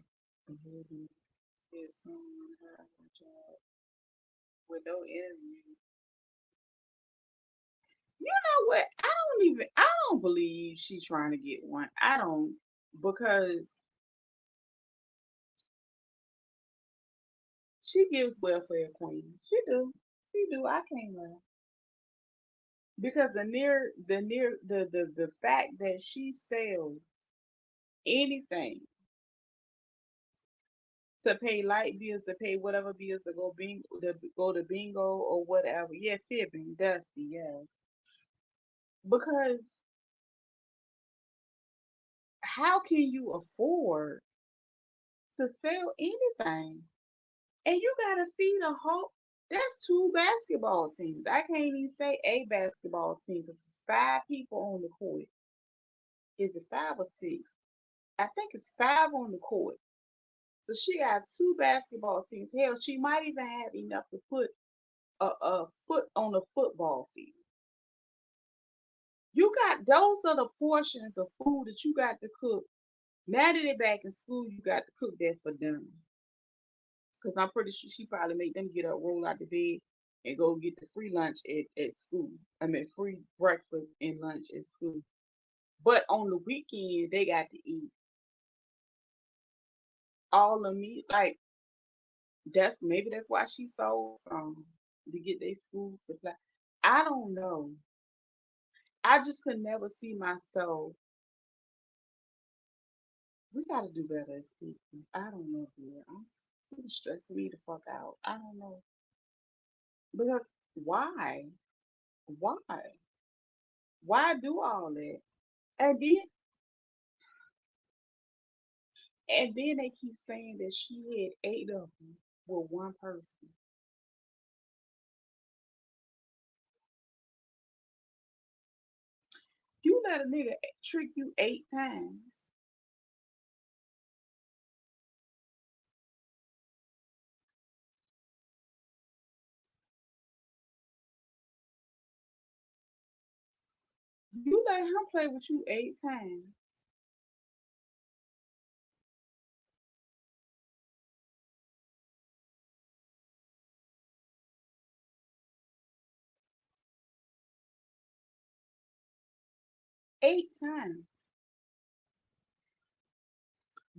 holding his son on her job with no interview. You know what? I don't believe she's trying to get one. I don't because she gives welfare queen. She do. She do. I can't lie. Because the fact that she sells anything to pay light bills, to pay whatever bills to go to bingo or whatever. Yeah, fibbing, dusty, yes. Because how can you afford to sell anything? And you gotta feed a whole that's two basketball teams. I can't even say a basketball team because it's 5 people on the court. Is it 5 or 6? I think it's 5 on the court. So she got two basketball teams. Hell, she might even have enough to put a foot on the football field. You got those are the portions of food that you got to cook. Now that they're back in school, you got to cook that for them. Because I'm pretty sure she probably made them get up, roll out the bed, and go get the free lunch at school. I mean, free breakfast and lunch at school. But on the weekend, they got to eat all the meat. Like that's why she sold some to get their school supply. I don't know. I just could never see myself. We got to do better as people. I don't know, dear. I'm really stressing me the fuck out. I don't know because why? Why? Why do all that? And then they keep saying that she had 8 of them with one person. You let a nigga trick you 8 times. You let him play with you 8 times. 8 times.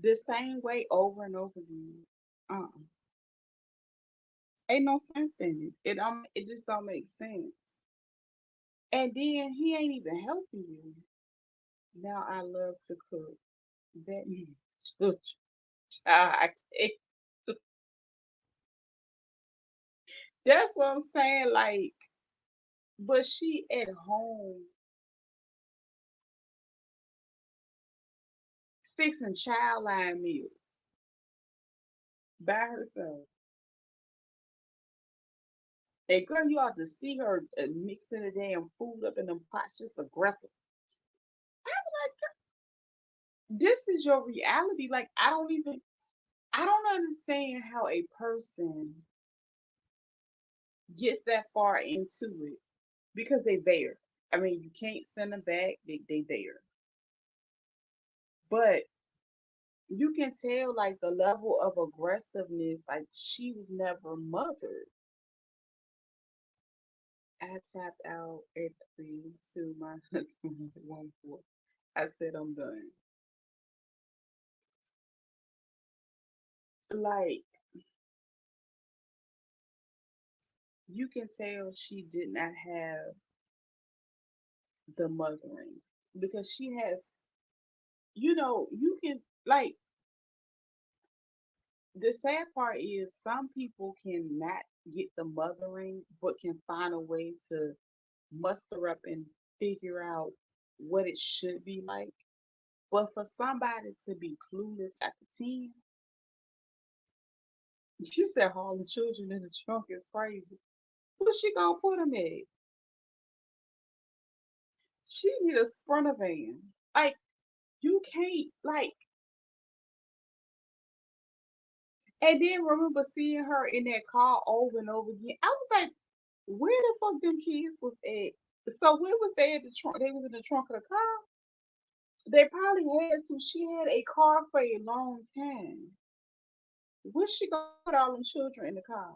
The same way over and over again. Uh-uh. Ain't no sense in it. It just don't make sense. And then he ain't even helping you. Now I love to cook. That means child, I can't. That's what I'm saying. Like, but she at home fixing child line meals. by herself. And girl, you ought to see her mixing the damn food up in them pots, just aggressive. I'm like, this is your reality. Like, I don't understand how a person gets that far into it because they there. I mean, you can't send them back. They there, but you can tell like the level of aggressiveness. Like she was never mothered. I tapped out at 3 to my husband at 1 4. I said I'm done. Like you can tell she did not have the mothering because she has. You can like the sad part is some people cannot get the mothering, but can find a way to muster up and figure out what it should be like. But for somebody to be clueless at the 10, she said hauling children in the trunk is crazy. What's she gonna put them in? She need a sprinter van. Like you can't like. And then remember seeing her in that car over and over again. I was like, where the fuck them kids was at? So where was they at the trunk? They was in the trunk of the car. They probably had to. She had a car for a long time. Where's she gonna put all them children in the car?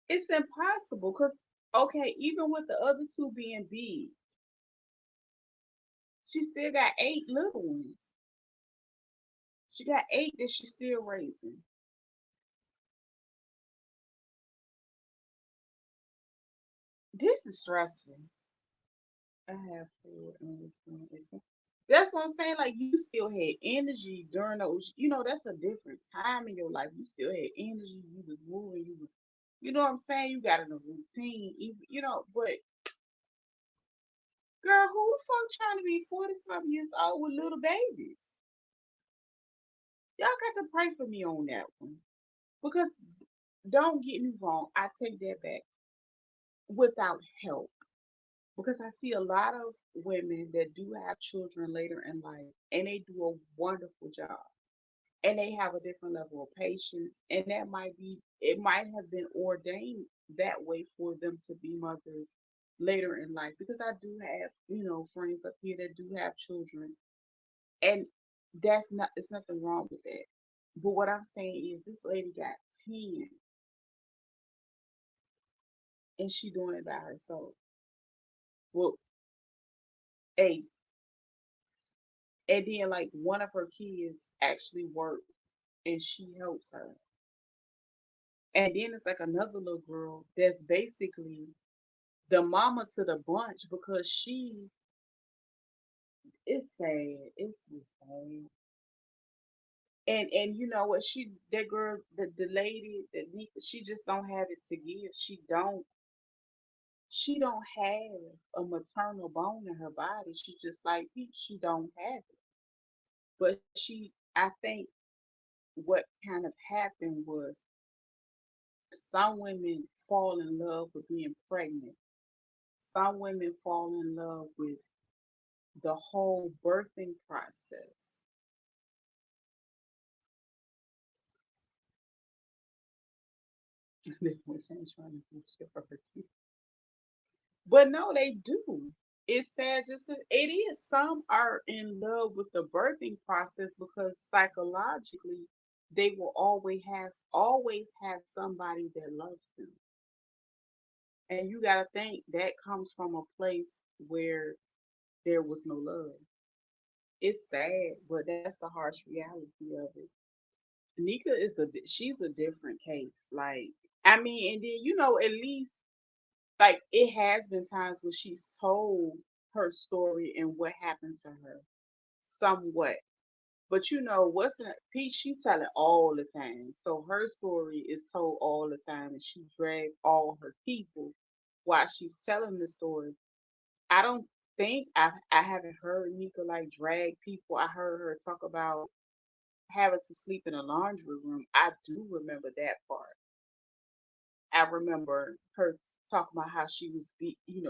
It's impossible because okay, even with the other two being big, she still got 8 little ones. She got 8 that she's still raising. This is stressful. I have food on this one. This one. That's what I'm saying. Like you still had energy during those. That's a different time in your life. You still had energy. You was moving. You was, what I'm saying. You got in a routine. But girl, who the fuck trying to be 40 something years old with little babies? Y'all got to pray for me on that one because don't get me wrong. I take that back without help because I see a lot of women that do have children later in life and they do a wonderful job and they have a different level of patience and it might have been ordained that way for them to be mothers later in life because I do have friends up here that do have children and that's not it's nothing wrong with that, but what I'm saying is this lady got 10 and she doing it by herself. Well, 8. And then like one of her kids actually work and she helps her. And then it's like another little girl that's basically the mama to the bunch because it's sad. It's just sad. And you know what? That girl, the lady, she just don't have it to give. She don't have a maternal bone in her body. She just like me. She don't have it. But I think what kind of happened was some women fall in love with being pregnant. Some women fall in love with the whole birthing process. Which ain't trying to be sure. But no, they do. It's sad. It is. Some are in love with the birthing process because psychologically, they will always have somebody that loves them, and you got to think that comes from a place where there was no love. It's sad, but that's the harsh reality of it. Nika she's a different case. Like I mean, and then at least like it has been times when she's told her story and what happened to her somewhat. But what's in Pete, she tell it all the time. So her story is told all the time and she dragged all her people while she's telling the story. I don't think I haven't heard Nika like drag people. I heard her talk about having to sleep in a laundry room. I do remember that part. I remember her talking about how she was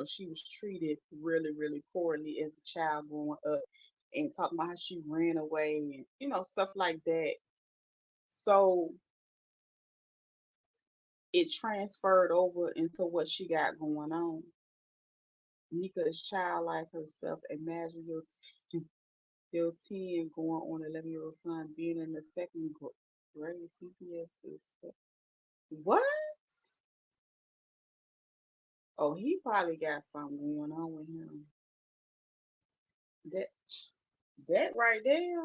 she was treated really, really poorly as a child growing up, and talking about how she ran away and stuff like that. So it transferred over into what she got going on. Nika is childlike herself. Imagine your 10 going on 11-year-old son being in the second grade. CPS is what? Oh, he probably got something going on with him. That that right there.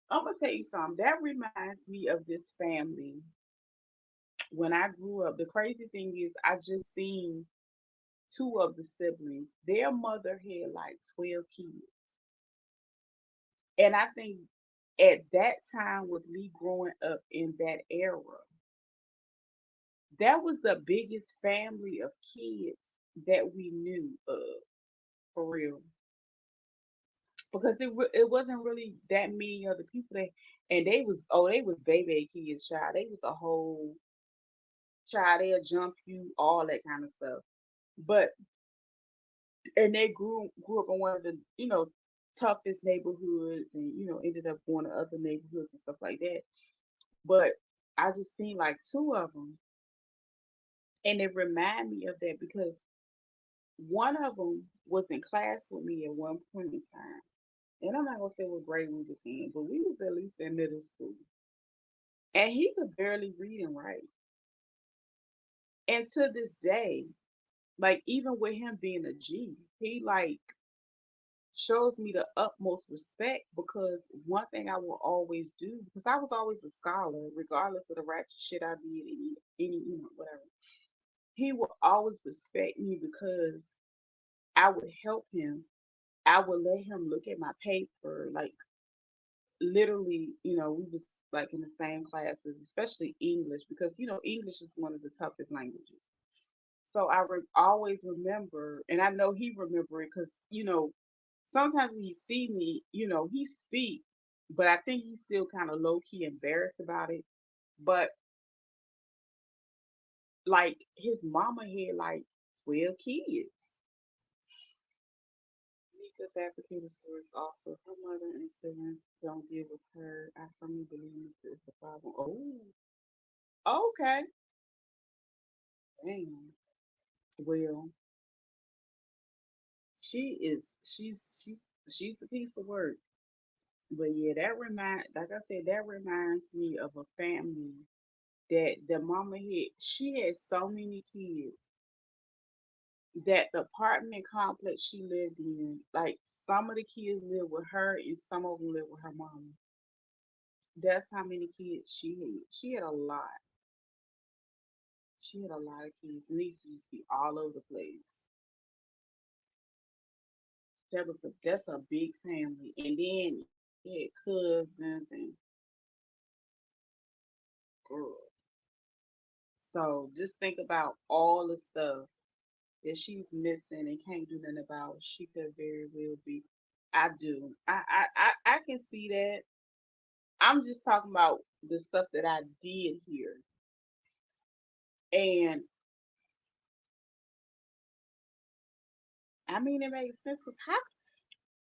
I'm gonna tell you something. That reminds me of this family. When I grew up, the crazy thing is I just seen two of the siblings. Their mother had like 12 kids. And I think at that time with me growing up in that era, that was the biggest family of kids that we knew of, for real. Because it wasn't really that many other people that, and they was baby kids, child. They was a whole child. They'll jump you, all that kind of stuff. But and they grew up in one of the toughest neighborhoods, and ended up going to other neighborhoods and stuff like that. But I just seen like two of them, and it remind me of that because one of them was in class with me at one point in time. And I'm not gonna say what grade we was in, but we was at least in middle school. And he could barely read and write. And to this day, like even with him being a G, he like shows me the utmost respect because one thing I will always do, because I was always a scholar, regardless of the ratchet shit I did, any whatever. He will always respect me because I would help him. I would let him look at my paper, like literally, we was like in the same classes, especially English, because English is one of the toughest languages. So I always remember, and I know he remember it because sometimes when he see me, he speak, but I think he's still kind of low key embarrassed about it. But like his mama had like 12 kids. Nika fabricated stories also. Her mother and siblings don't deal with her. I firmly believe Nika is the problem. Oh, okay. Damn. Well, she's a piece of work. But yeah, like I said, that reminds me of a family that the mama had. She had so many kids that the apartment complex she lived in, like some of the kids lived with her and some of them lived with her mama. That's how many kids she had. She had a lot. She had a lot of kids, and these used to be all over the place. That's a big family, and then you had cousins and girl. So just think about all the stuff that she's missing and can't do nothing about. She could very well be. I do. I can see that. I'm just talking about the stuff that I did here, and I mean it makes sense because how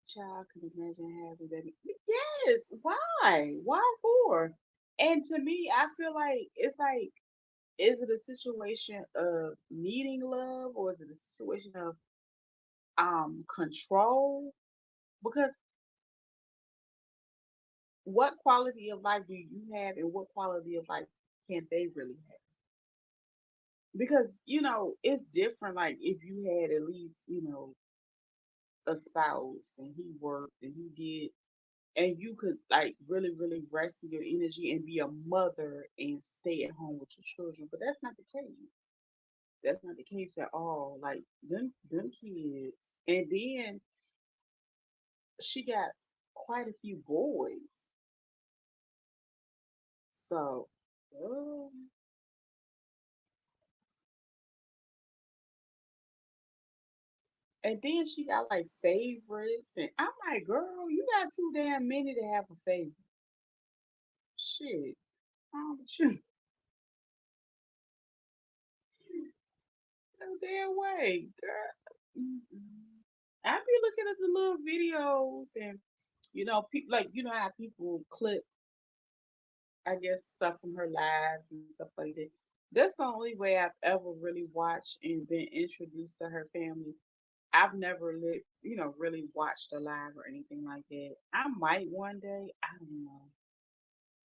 child can imagine having that? Yes. Why? Why for? And to me, I feel like it's like, is it a situation of needing love or is it a situation of control? Because what quality of life do you have and what quality of life can they really have? Because it's different like if you had at least a spouse and he worked and he did, and you could like really really rest your energy and be a mother and stay at home with your children, but that's not the case. That's not the case at all. Like them kids, and then she got quite a few boys. So, um, And then she got like favorites, and I'm like, girl, you got too damn many to have a favorite. Shit, wrong with you? No damn way, girl. Mm-mm. I be looking at the little videos, and people like how people clip, I guess, stuff from her lives and stuff like that. That's the only way I've ever really watched and been introduced to her family. I've never really watched a live or anything like that. I might one day. I don't know.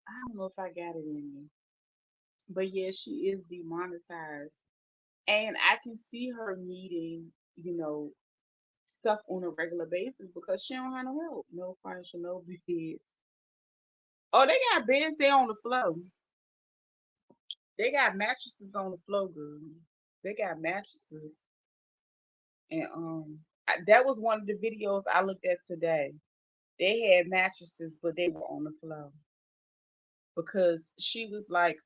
I don't know if I got it in me. But yeah, she is demonetized. And I can see her needing, stuff on a regular basis because she don't have no help. No furniture, no beds. Oh, they got beds there on the floor. They got mattresses on the floor, girl. They got mattresses. And that was one of the videos I looked at today. They had mattresses, but they were on the floor because she was like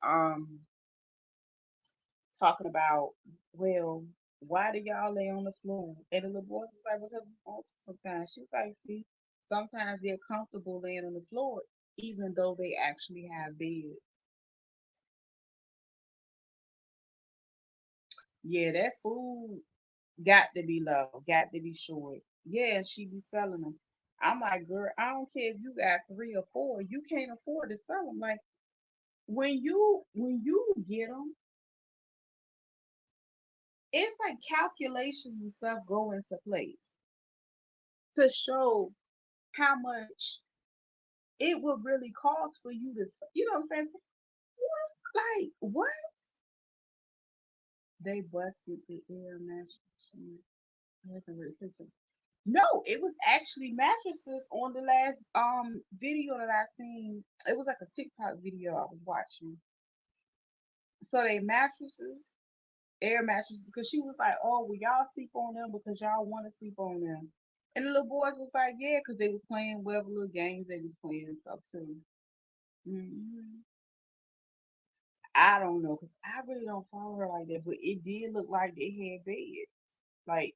talking about, well, why do y'all lay on the floor? And the little boys was like, because we want to sometimes. She was like, see, sometimes they're comfortable laying on the floor, even though they actually have bed. Yeah, that food got to be low, got to be short. Yeah, she be selling them. I'm like, girl, I don't care if you got three or four, you can't afford to sell them. Like when you get them, it's like calculations and stuff go into place to show how much it would really cost for you to, you know what I'm saying? What? Like, what? They busted the air mattress. That's a really pissing. No, it was actually mattresses on the last video that I seen. It was like a TikTok video I was watching. So they mattresses, air mattresses, because she was like, "Oh, well, y'all sleep on them because y'all want to sleep on them." And the little boys was like, "Yeah," because they was playing whatever little games they was playing and stuff too. hmm I don't know, because I really don't follow her like that, but it did look like they had bed. Like,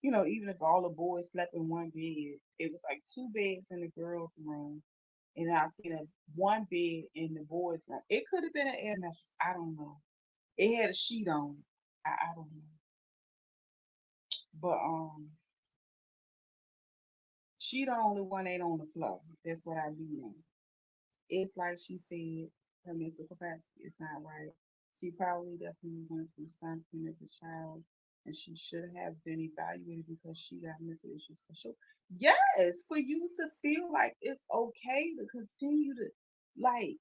even if all the boys slept in one bed, it was like two beds in the girls' room, and I seen a one bed in the boys' room. It could have been an air mattress. I don't know. It had a sheet on it. I don't know, but she the only one ain't on the floor. That's what I do know. It's like she said, her mental capacity is not right. She probably definitely went through something as a child, and she should have been evaluated because she got mental issues for sure. Yes, for you to feel like it's okay to continue to, like,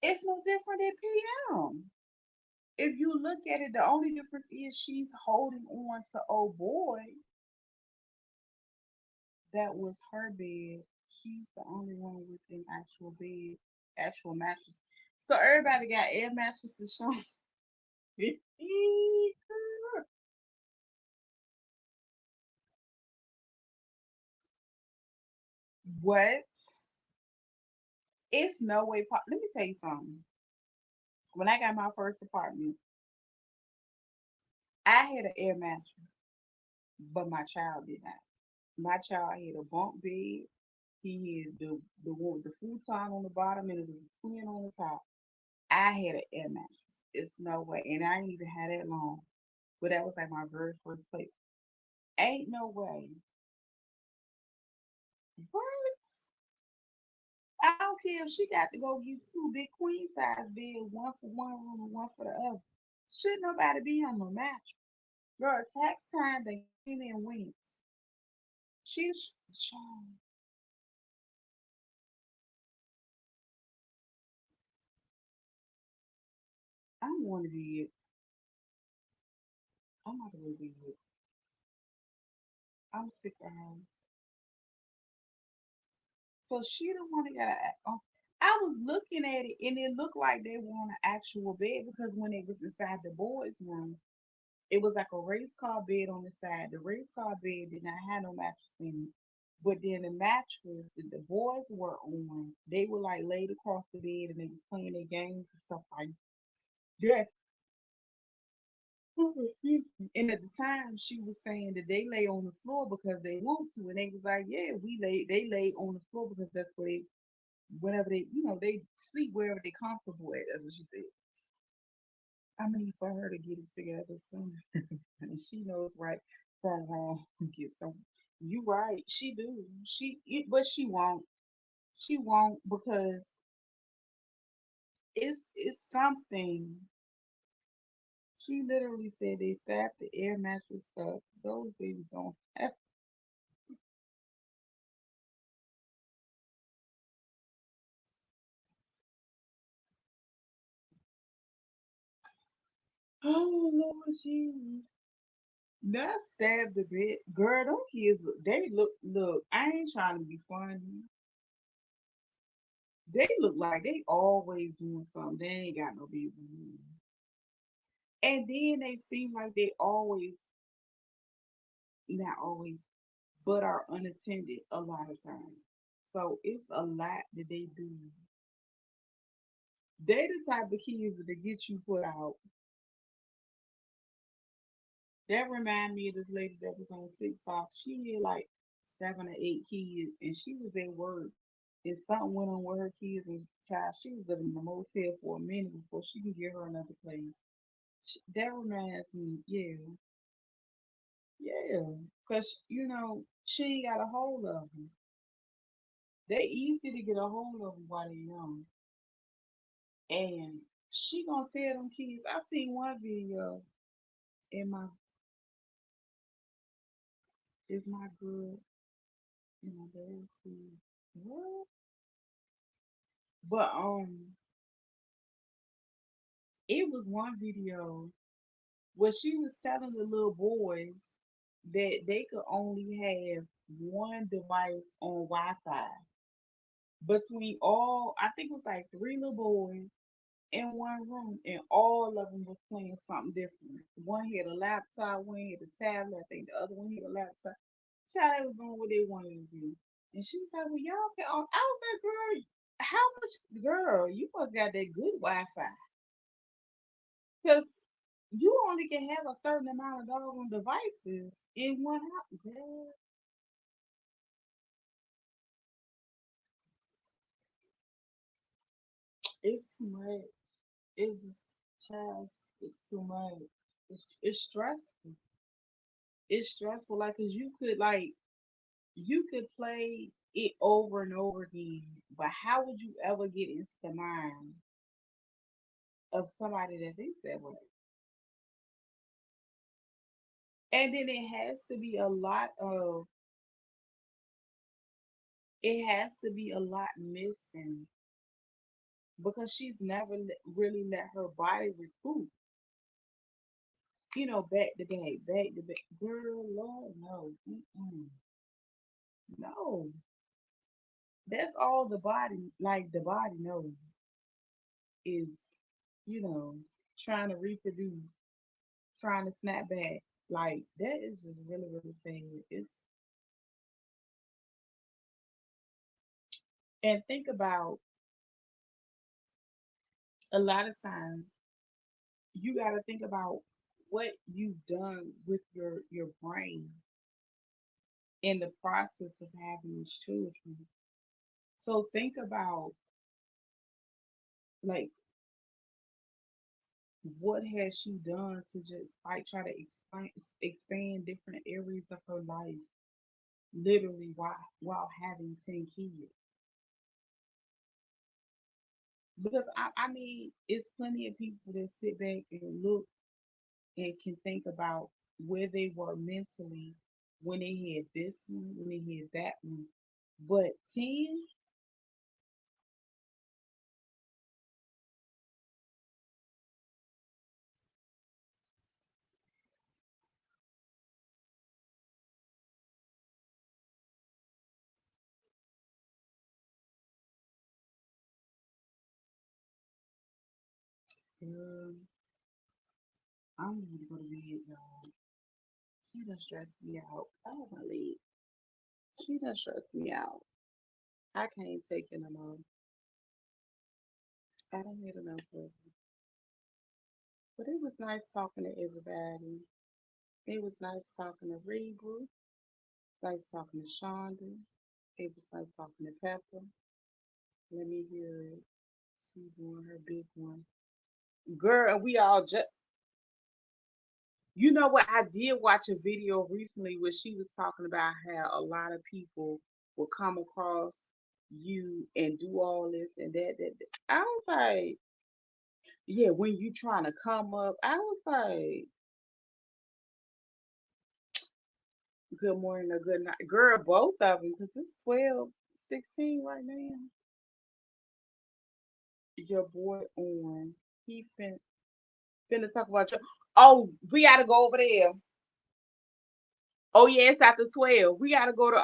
it's no different than PM. If you look at it, the only difference is she's holding on to old boy. That was her bed. She's the only one with an actual bed, actual mattress. So everybody got air mattresses shown. What? It's no way. Let me tell you something. When I got my first apartment, I had an air mattress, but my child did not. My child had a bunk bed. He had the one with the futon on the bottom, and it was a twin on the top. I had an air mattress. It's no way, and I didn't even have that long. But that was like my very first place. Ain't no way. What? I don't care if she got to go get two big queen size beds, one for one room and one for the other. Should nobody be on no mattress? Girl, tax time they came in went. She's I'm going to be it. I'm not going to be it. I'm sick of her. So she the one that got to. I was looking at it and it looked like they were on an actual bed because when it was inside the boys' room, it was like a race car bed on the side. The race car bed did not have no mattress in it. But then the mattress that the boys were on, they were like laid across the bed and they was playing their games and stuff like that. Excuse me. And at the time, she was saying that they lay on the floor because they want to, and they was like, "Yeah, we lay." They lay on the floor because that's where they, whenever they, they sleep wherever they comfortable at. That's what she said. I mean, for her to get it together soon, and she knows right from wrong. Get some. You right. She do. But she won't. She won't because it's something. She literally said they stabbed the air mattress up. Those babies don't have. Oh Lord Jesus. Not stabbed a bit. Girl, them kids they look, I ain't trying to be funny. They look like they always doing something. They ain't got no business doing. And then they seem like they always, not always, but are unattended a lot of times. So it's a lot that they do. They the type of kids that get you put out. That remind me of this lady that was on TikTok. She had like 7 or 8 kids, and she was at work, and something went on with her kids and child. She was living in a motel for a minute before she could get her another place. That reminds me, yeah, yeah, cause she ain't got a hold of them. They easy to get a hold of them while they young, and she gonna tell them kids. I seen one video in my is my good in my dad's too. What? But it was one video where she was telling the little boys that they could only have one device on Wi-Fi between all. I think it was like three little boys in one room, and all of them was playing something different. One had a laptop, one had a tablet. I think the other one had a laptop. Child, they was doing what they wanted to do. And she was like, "Well, y'all can." I was like, "Girl, how much, girl? You must got that good Wi-Fi, because you only can have a certain amount of doggone devices in one house." Girl, it's too much. It's child, it's too much. It's stressful. It's stressful, like, cause you could play it over and over again, but how would you ever get into the mind of somebody that thinks that way? And then it has to be a lot missing because she's never really let her body recoup. Back to back, back to back. Girl, Lord, no, mm-mm. No. That's all the body, like the body knows, is you know trying to reproduce, trying to snap back. Like that is just really, really sad. It's And think about, a lot of times you got to think about what you've done with your brain in the process of having these children. So think about, like, what has she done to just like try to expand different areas of her life, literally while having 10 kids. Because I mean, it's plenty of people that sit back and look and can think about where they were mentally when they had this one, when they had that one. But 10, um, I'm gonna go to bed, y'all. She done stressed me out. Oh, my leg. She done stressed me out. I can't take it no more. I done had enough of it. But it was nice talking to everybody. It was nice talking to Reba. Nice talking to Shonda. It was nice talking to Pepper. Let me hear it. She doing her big one. Girl, and we all just, you know what? I did watch a video recently where she was talking about how a lot of people will come across you and do all this and that. I was like, yeah, when you trying to come up, I was like, good morning or good night. Girl, both of them, because it's 12:16 right now. Your boy on. He finna talk about your. Oh, we gotta go over there. Oh yeah, it's after 12. We gotta go to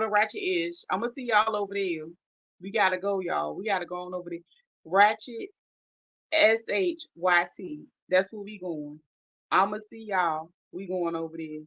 Ratchet Ish. I'm gonna see y'all over there. We gotta go, y'all. We gotta go on over there. Ratchet SHYT. That's where we going. I'ma see y'all. We going over there.